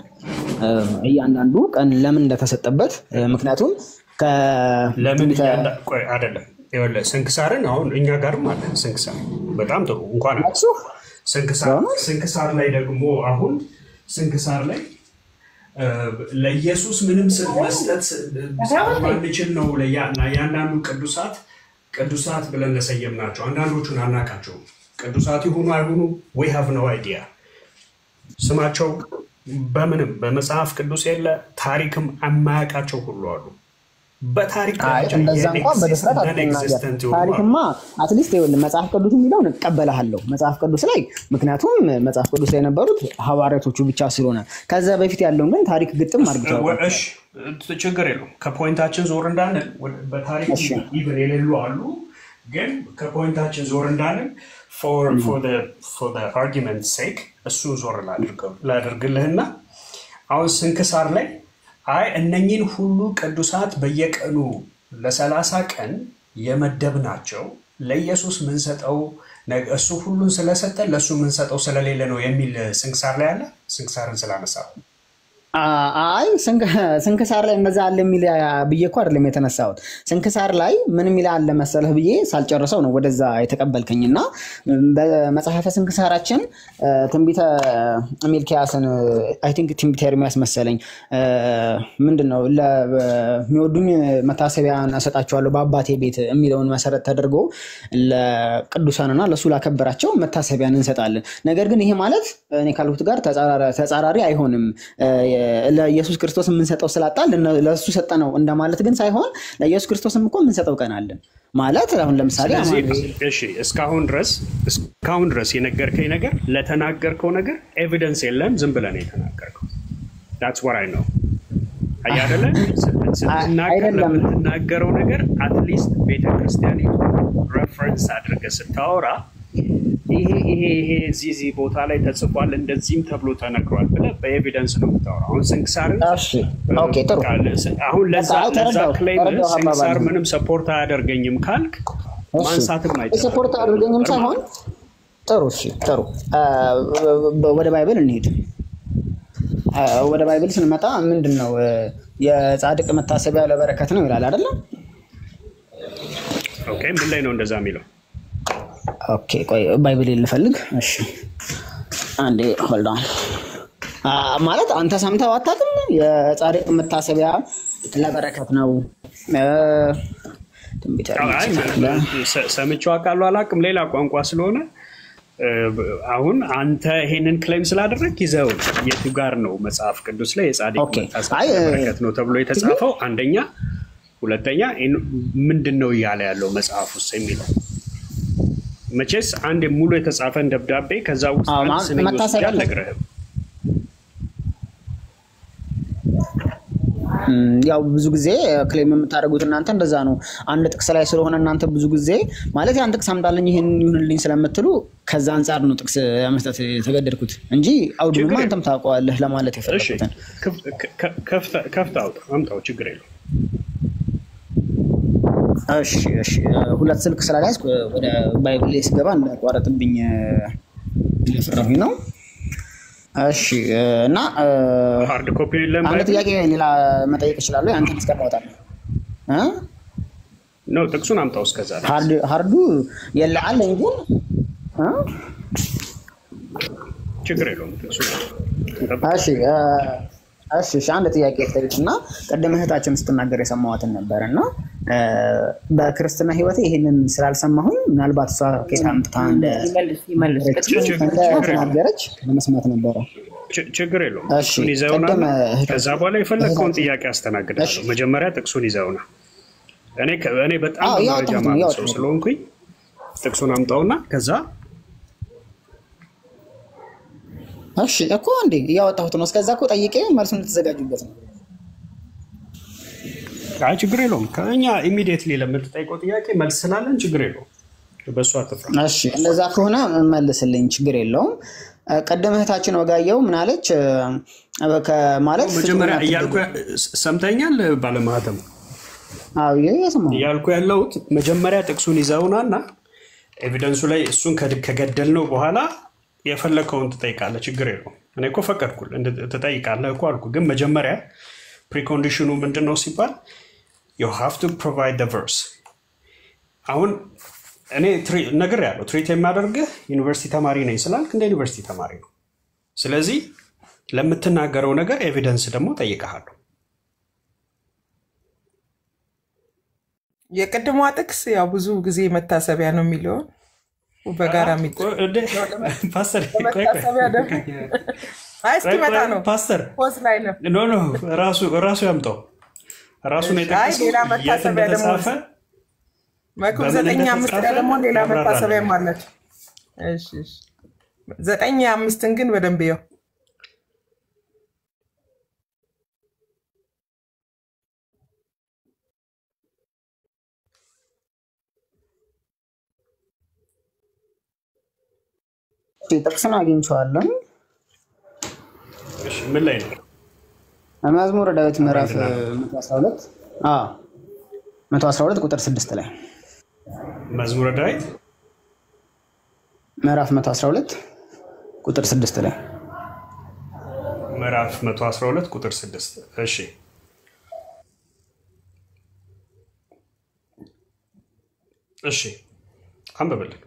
እያንዳንዱ ቀን ለምን እንደተሰጠበት። ምክንያቱም ለምን አይደለም ይኸውልህ ስንክሳርን አሁን እኛ ጋርም አለ ስንክሳር። በጣም ጥሩ እንኳን ስንክሳር ላይ ደግሞ አሁን ስንክሳር ላይ ለኢየሱስ ምንም መስጠት ማንችል ነው ለያንዳንዱ ቅዱሳት ብለን ለሰየምናቸው አንዳንዶቹን አናቃቸው። ቅዱሳት ይሁኑ አይሁኑ we have no idea። ስማቸው በምንም በመጽሐፍ ቅዱስ የለ፣ ታሪክም አማያቃቸው ሁሉ አሉ። በታሪክ እንደዛ እንኳን በደፍረት አትናገር። ታሪክማ አትሊስት ይኸውልህ መጽሐፍ ቅዱስ የሚለውን እቀበልሃለሁ መጽሐፍ ቅዱስ ላይ፣ ምክንያቱም መጽሐፍ ቅዱስ ላይ የነበሩት ሐዋርያቶቹ ብቻ ስለሆነ። ከዛ በፊት ያለውን ግን ታሪክ ግጥም አድርገው እሺ ችግር የለውም። ከፖይንታችን ዞር እንዳንል በታሪክ ኢቭን የሌሉ አሉ፣ ግን ከፖይንታችን ዞር እንዳንል for the argument sake እሱን ዞር ላድርግልህና አሁን ስንክሳር ላይ እነኚህን ሁሉ ቅዱሳት በየቀኑ ለ30 ቀን የመደብናቸው ለኢየሱስ ምንሰጠው እሱ ሁሉን ስለሰጠ ለሱ ምንሰጠው ስለሌለ ነው የሚል ስንክሳር ላይ አለ። ስንክሳርን ስላነሳው አይ ስንክሳር ላይ እንደዛ አለ የሚል ብዬ እኮ አይደለም የተነሳሁት። ስንክሳር ላይ ምን የሚል አለ መሰለህ ብዬ ሳልጨርሰው ነው ወደዛ የተቀበልከኝና በመጽሐፈ ስንክሳራችን ትንቢተ ሚልክያስን አይ ቲንክ ትንቢተ ኤርምያስ መሰለኝ ምንድነው ለሚወዱኝ መታሰቢያን እሰጣቸዋለሁ በአባቴ ቤት የሚለውን መሰረት ተደርጎ ለቅዱሳንና ለሱ ላከበራቸው መታሰቢያን እንሰጣለን። ነገር ግን ይሄ ማለት እኔ ካልኩት ጋር ተጻራሪ አይሆንም። ለኢየሱስ ክርስቶስ የምንሰጠው ስላጣል ለሱ ሰጠነው እንደማለት ግን ሳይሆን ለኢየሱስ ክርስቶስም እኮ የምንሰጠው ቀን አለን ማለት አሁን ለምሳሌ እሺ እስካሁን ድረስ የነገርከኝ ነገር ለተናገርከው ነገር ኤቪደንስ የለም ዝም ብለህ ነው የተናገርከው። that's what I know አይደለ ስትናገር ለምትናገረው ነገር አትሊስት ቤተክርስቲያን ሬፈረንስ አድርገህ ስታወራ ይሄ እዚህ ቦታ ላይ ተጽፏል እንደዚህም ተብሎ ተነግሯል ብለህ በኤቪደንስ ነው የምታወራው። አሁን ስንክሳር ኦኬ ጥሩ አሁን ለዛ ክሌም ስንክሳር ምንም ሰፖርት አያደርገኝም ካልክ ማንሳትም አይደለም ሰፖርት አያደርገኝም ሳይሆን ጥሩ እሺ ጥሩ ወደ ባይብል እንሂድ። ወደ ባይብል ስንመጣ ምንድነው የጻድቅ መታሰቢያ ለበረከት ነው ይላል አይደል? ኦኬ ምን ላይ ነው እንደዛ የሚለው? ኦኬ ቆይ ባይብል ልፈልግ። እሺ አንዴ ሆልድ ኦን ማለት አንተ ሰምተው አታውቅም? የጻድቅ መታሰቢያ ለበረከት ነው ሰምቼው አውቃለሁ አላውቅም ሌላ ቋንቋ ስለሆነ አሁን አንተ ይሄንን ክሌም ስላደረክ ይዘው የቱ ጋር ነው መጽሐፍ ቅዱስ ላይ የጻድቅ መታሰቢያ ለበረከት ነው ተብሎ የተጻፈው? አንደኛ ሁለተኛ ምንድነው እያለ ያለው መጽሐፍ ውስጥ የሚለው? መቼስ አንድ ሙሉ የተጻፈን ደብዳቤ ከዛ ውስጥ መታሰቢያ አልነግርህም። ያው ብዙ ጊዜ ክሌም የምታደርጉት እናንተ እንደዛ ነው። አንድ ጥቅስ ላይ ስለሆነ እናንተ ብዙ ጊዜ ማለት ያን ጥቅስ አምጣልኝ ይሄን ይሁንልኝ ስለምትሉ ከዛ አንፃር ነው ጥቅስ መስጠት የተገደድኩት እንጂ አውዱማ አንተም ታውቀዋለህ ለማለት የፈለኩትን። ከፍታ አምጣው ችግር የለውም። እሺ ሁለት ስልክ ስላልያዝኩ ወደ ባይብል ላይ ስገባ እንዳቋረጥብኝ ስለፈራሁኝ ነው። እሺ እና ሃርድ ኮፒ ለምን አንተ ጥያቄ ሌላ መጠየቅ እችላለሁ? አንተን እስከማውጣት ነው ጥቅሱን አምጣው እስከዛ ሃርዱ የለ አለኝ ግን ችግር የለውም ጥቅሱን እሺ አንድ ጥያቄ ልጠይቅና ቀደም እህታችን ስትናገር የሰማዋትን ነበርና በክርስትና ህይወቴ ይሄንን ስላልሰማሁኝ ምናልባት እሷ ከታ አምጥታ እንደተናገረች ለመስማት ነበረ። ችግር የለውም ጥቅሱን ይዘውና ከዛ በኋላ የፈለከውን ጥያቄ አስተናግዳለሁ። መጀመሪያ ጥቅሱን ይዘውና እኔ በጣም መረጃ ማለት ሰው ስለሆንኩኝ ጥቅሱን አምጣውና ከዛ እሺ እኮ እንዴ ያወጣሁት ነው። እስከዛ እኮ ጠይቄ መልሱን ተዘጋጁበት ነው። አይ ችግር የለውም ከኛ ኢሚዲየትሊ ለምትጠይቀው ጥያቄ መልስ ስላለን ችግር የለውም በሷ አትፍራ። እሺ እንደዛ ከሆነ መልስልኝ ችግር የለውም። ቀደም እህታችን ወጋየው ምን አለች? ማለት መጀመሪያ እያልኩ ሰምተኛል ባለማህተም እያልኩ ያለሁት መጀመሪያ ጥቅሱን ይዘውናና ኤቪደንሱ ላይ እሱን ከገደልነው በኋላ የፈለከውን ትጠይቃለህ ችግር የለውም። እኔ እኮ ፈቀድኩልህ ትጠይቃለህ እኮ አልኩ። ግን መጀመሪያ ፕሪኮንዲሽኑ ምንድነው ሲባል you have to provide the verse። አሁን እኔ ነገር ያለው ትሪት የማደርግህ ዩኒቨርሲቲ ተማሪ ነኝ ስላልክ እንደ ዩኒቨርሲቲ ተማሪ ነው። ስለዚህ ለምትናገረው ነገር ኤቪደንስ ደግሞ ጠይቀሃለሁ። የቀድሞ ጥቅስ ያው ብዙ ጊዜ መታሰቢያ ነው የሚለው በጋራ ፓስተር እስኪመጣ ነው ፓስተር ፖስት ላይ ነው ኖ ራሱ ያምጣው ራሱ ነው የጠቀሰው። ሌላ መታሰቢያ ደግሞ መክብብ 9:5 ደግሞ ሌላ መታሰቢያ ማለት እሺ 9:5 ግን በደንብ ይው ጥቅስን አግኝቼዋለሁ። እሺ ምን ላይ ነው? መዝሙረ ዳዊት ምዕራፍ 112 112 ቁጥር 6 ላይ መዝሙረ ዳዊት ምዕራፍ 112 ቁጥር 6 ላይ ምዕራፍ 112 ቁጥር 6 እሺ እሺ አንብብልን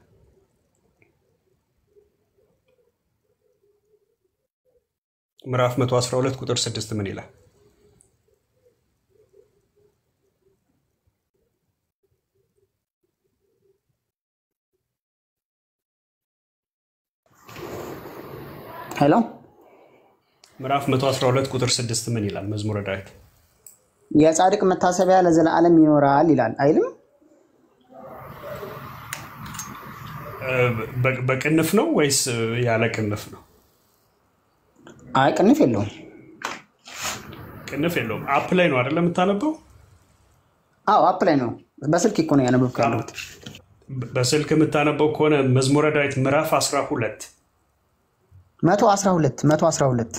ምዕራፍ 112 ቁጥር 6 ምን ይላል? ሄሎ ምዕራፍ 112 ቁጥር 6 ምን ይላል? መዝሙረ ዳዊት የጻድቅ መታሰቢያ ለዘላለም ይኖራል ይላል አይልም? በቅንፍ ነው ወይስ ያለ ቅንፍ ነው? አይ ቅንፍ የለውም። ቅንፍ የለውም። አፕ ላይ ነው አይደል የምታነበው? አዎ አፕ ላይ ነው። በስልክ እኮ ነው ያነበብኩ ያለሁት። በስልክ የምታነበው ከሆነ መዝሙረ ዳዊት ምዕራፍ 12 112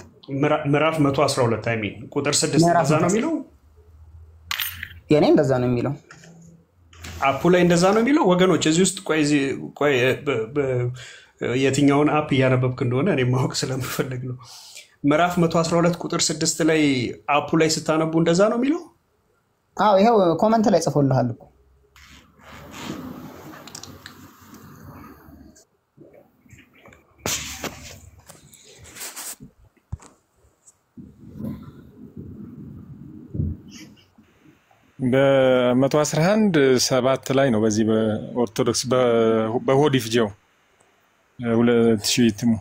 ምዕራፍ 112 አይ ሚን ቁጥር 6 እንደዛ ነው የሚለው። የኔ እንደዛ ነው የሚለው። አፑ ላይ እንደዛ ነው የሚለው። ወገኖች እዚህ ውስጥ ቆይ የትኛውን አፕ እያነበብክ እንደሆነ እኔ ማወቅ ስለምፈልግ ነው። ምዕራፍ 112 ቁጥር 6 ላይ አፑ ላይ ስታነቡ እንደዛ ነው የሚለው። አዎ ይሄው ኮመንት ላይ ጽፎልሃል እኮ። በ111 7 ላይ ነው። በዚህ በኦርቶዶክስ በሆድ ይፍጀው 2000 ትሙ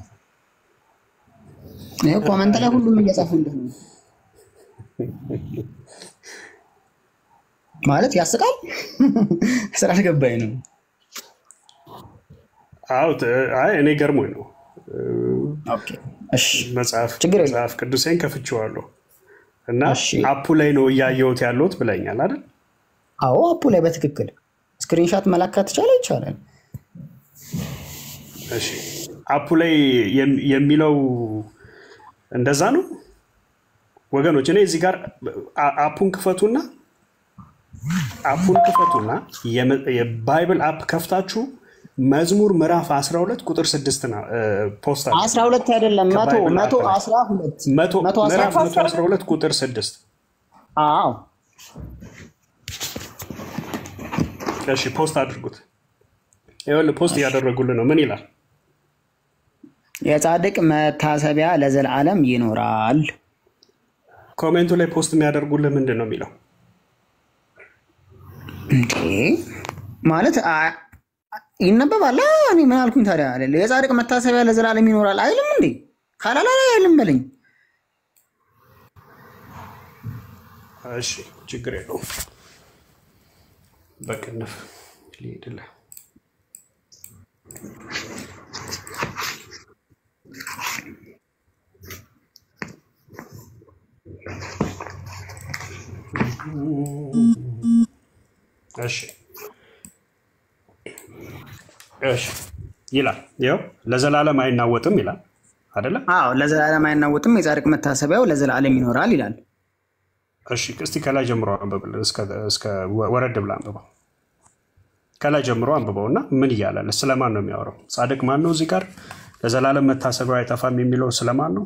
ይሄ ኮመንት ላይ ሁሉም እየጻፉልህ ነው ማለት ያስቃል። ስላልገባኝ ነው። አዎ አይ እኔ ገርሞኝ ነው። ኦኬ እሺ መጽሐፍ ቅዱሴን ከፍቼዋለሁ እና አፑ ላይ ነው እያየሁት ያለሁት ብለኛል አይደል? አዎ አፑ ላይ በትክክል ስክሪንሻት መላክ ከተቻለ ይቻላል። እሺ አፑ ላይ የሚለው እንደዛ ነው ወገኖች። እኔ እዚህ ጋር አፑን ክፈቱና የባይብል አፕ ከፍታችሁ መዝሙር ምዕራፍ 12 ቁጥር 6 ነው ፖስት 12 አይደለም 112 ቁጥር 6 አዎ እሺ ፖስት አድርጉት። ይኸውልህ ፖስት እያደረጉልን ነው። ምን ይላል? የጻድቅ መታሰቢያ ለዘላለም ይኖራል። ኮሜንቱ ላይ ፖስት የሚያደርጉልን ምንድን ነው የሚለው? ማለት ይነበባል። እኔ ምን አልኩኝ ታዲያ? የጻድቅ መታሰቢያ ለዘላለም ይኖራል አይልም እንዴ? ካላላ አይልም በለኝ። እሺ ችግር የለውም። በቅንፍ ሊሄድልህ እሺ ይላል። ይኸው ለዘላለም አይናወጥም ይላል አይደለ? አዎ ለዘላለም አይናወጥም፣ የጻድቅ መታሰቢያው ለዘላለም ይኖራል ይላል። እሺ እስቲ ከላይ ጀምሮ አንብበው፣ እስከ ወረድ ብላ አንብበው። ከላይ ጀምሮ አንብበውና ምን እያለ ስለማን ነው የሚያወራው? ጻድቅ ማን ነው? እዚህ ጋር ለዘላለም መታሰቢያው አይጠፋም የሚለው ስለማን ነው?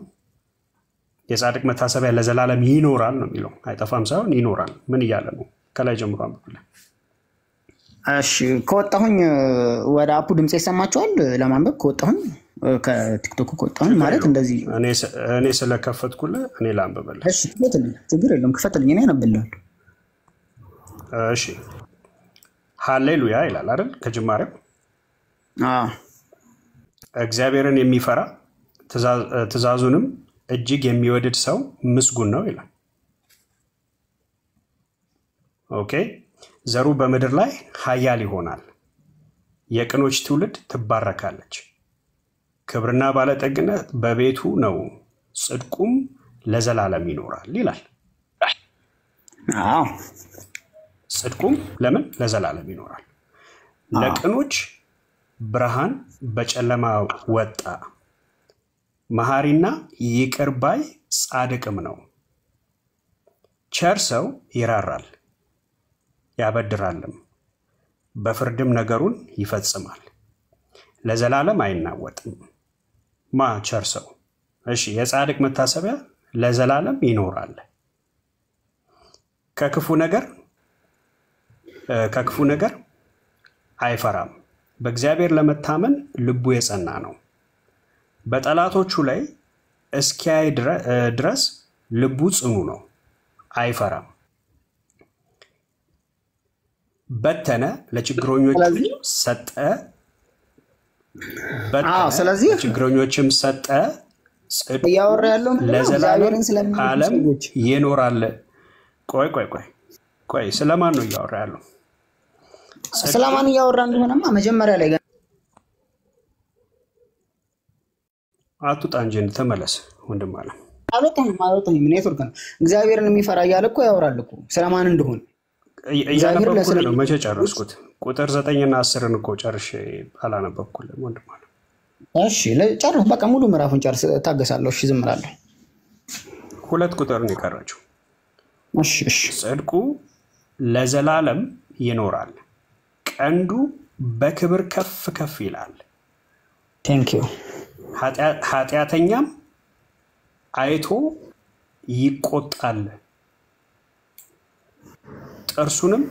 የጻድቅ መታሰቢያ ለዘላለም ይኖራል ነው የሚለው፣ አይጠፋም ሳይሆን ይኖራል። ምን እያለ ነው? ከላይ ጀምሮ አንብበው። እሺ ከወጣሁኝ ወደ አፑ ድምጽ ይሰማችኋል? ለማንበብ ከወጣሁኝ ከቲክቶክ ከወጣሁኝ ማለት እንደዚህ እኔ ስለከፈትኩልህ እኔ ላንብብልህ። እሺ ክፈትልኝ፣ ችግር የለውም ክፈትልኝ፣ እኔ አነብልሃለሁ። እሺ ሃሌሉያ ይላል አይደል? ከጅማሬው እግዚአብሔርን የሚፈራ ትእዛዙንም እጅግ የሚወድድ ሰው ምስጉን ነው ይላል። ኦኬ ዘሩ በምድር ላይ ኃያል ይሆናል፣ የቅኖች ትውልድ ትባረካለች። ክብርና ባለጠግነት በቤቱ ነው፣ ጽድቁም ለዘላለም ይኖራል ይላል። አዎ ጽድቁም ለምን ለዘላለም ይኖራል። ለቅኖች ብርሃን በጨለማ ወጣ፣ መሐሪና ይቅር ባይ ጻድቅም ነው። ቸር ሰው ይራራል ያበድራልም፣ በፍርድም ነገሩን ይፈጽማል፣ ለዘላለም አይናወጥም። ማ ቸር ሰው። እሺ የጻድቅ መታሰቢያ ለዘላለም ይኖራል። ከክፉ ነገር አይፈራም። በእግዚአብሔር ለመታመን ልቡ የጸና ነው። በጠላቶቹ ላይ እስኪያይ ድረስ ልቡ ጽኑ ነው፣ አይፈራም። በተነ፣ ለችግረኞች ሰጠ። ስለዚህ ለችግረኞችም ሰጠ። ጽድቁ እያወራ ያለው ለዘላለም ዓለም ይኖራል። ቆይ ስለማን ነው እያወራ ያለው? ስለማን እያወራ እንደሆነማ መጀመሪያ ላይ አትውጣ እንጂ ተመለስ ወንድም አለ። አልወጣም ኔትወርክ ነው። እግዚአብሔርን የሚፈራ እያለ እኮ ያወራል እኮ ስለማን እንደሆነ እያነበብኩት ነው። መቼ ጨረስኩት? ቁጥር 9 እና 10 እኮ ጨርሼ አላነበብኩልም ወንድም አለ። እሺ ጨርስ፣ በቃ ሙሉ ምዕራፉን ጨርስ። ታገሳለሁ። እሺ ዝም እላለሁ። 2 ቁጥር ነው የቀረችው። እሺ ጽድቁ ለዘላለም ይኖራል፣ ቀንዱ በክብር ከፍ ከፍ ይላል። ቴንክ ዩ። ኃጢአተኛም አይቶ ይቆጣል፣ ጥርሱንም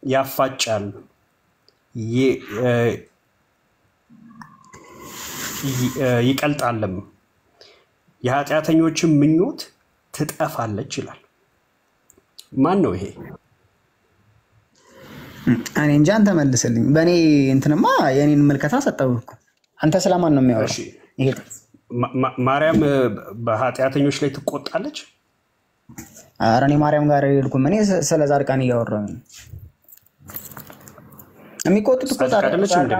ያፋጫል፣ ይቀልጣልም። የኃጢአተኞችም ምኞት ትጠፋለች ይላል። ማን ነው ይሄ? እኔ እንጃ፣ አንተ መልስልኝ። በእኔ እንትንማ የኔን መልከታ ሰጠው እኮ። አንተ ስለማን ነው የሚያወራው? ይሄ ማርያም በኃጢአተኞች ላይ ትቆጣለች? ኧረ እኔ ማርያም ጋር አይደልኩም። እኔ ስለ ጻድቃን እያወራሁ ነው። የሚቆጡት እኮ አይደለች እንዴ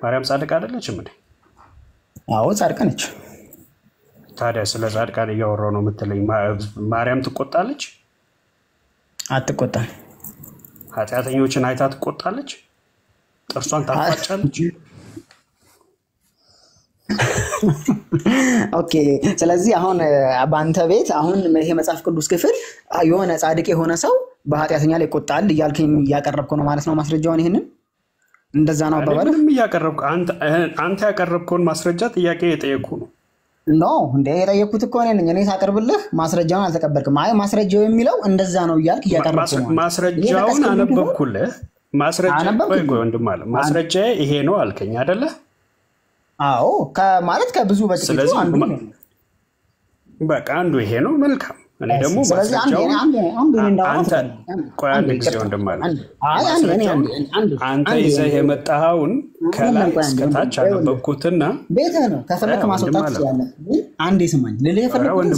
ማርያም ጻድቅ አይደለችም እንዴ? አዎ ጻድቅ ነች። ታዲያ ስለ ጻድቃን እያወራሁ ነው የምትለኝ? ማርያም ትቆጣለች? አትቆጣም። ኃጢአተኞችን አይታ ትቆጣለች? ጥርሷን ታፋጫለች? ኦኬ። ስለዚህ አሁን በአንተ ቤት አሁን ይሄ መጽሐፍ ቅዱስ ክፍል የሆነ ጻድቅ የሆነ ሰው በኃጢአተኛ ላይ ይቆጣል እያልከኝ እያቀረብኩ ነው ማለት ነው ማስረጃውን? ይሄንን እንደዛ ነው አባባል? ምንም እያቀረብኩ አንተ ያቀረብከውን ማስረጃ ጥያቄ የጠየኩ ነው። ኖ እንደ የጠየኩት እኮ እኔ ሳቀርብልህ ማስረጃውን አልተቀበልክም። አይ ማስረጃው የሚለው እንደዛ ነው እያልክ እያቀረብኩ ነው። ማስረጃውን አነበብኩልህ። ቆይ ወንድም አለ ማስረጃ ይሄ ነው አልከኝ አይደለ? አዎ ማለት ከብዙ በጥቂቱ አንዱ ነው። በቃ አንዱ ይሄ ነው። መልካም። እኔ ደግሞ ስለዚህ አንተ ይዘህ የመጣኸውን ከላይ እስከታች አነበብኩትና ቤትህ ነው። ከፈለክ ማስወጣት ትችላለህ። አንዴ ስማኝ ልልህ የፈለኩት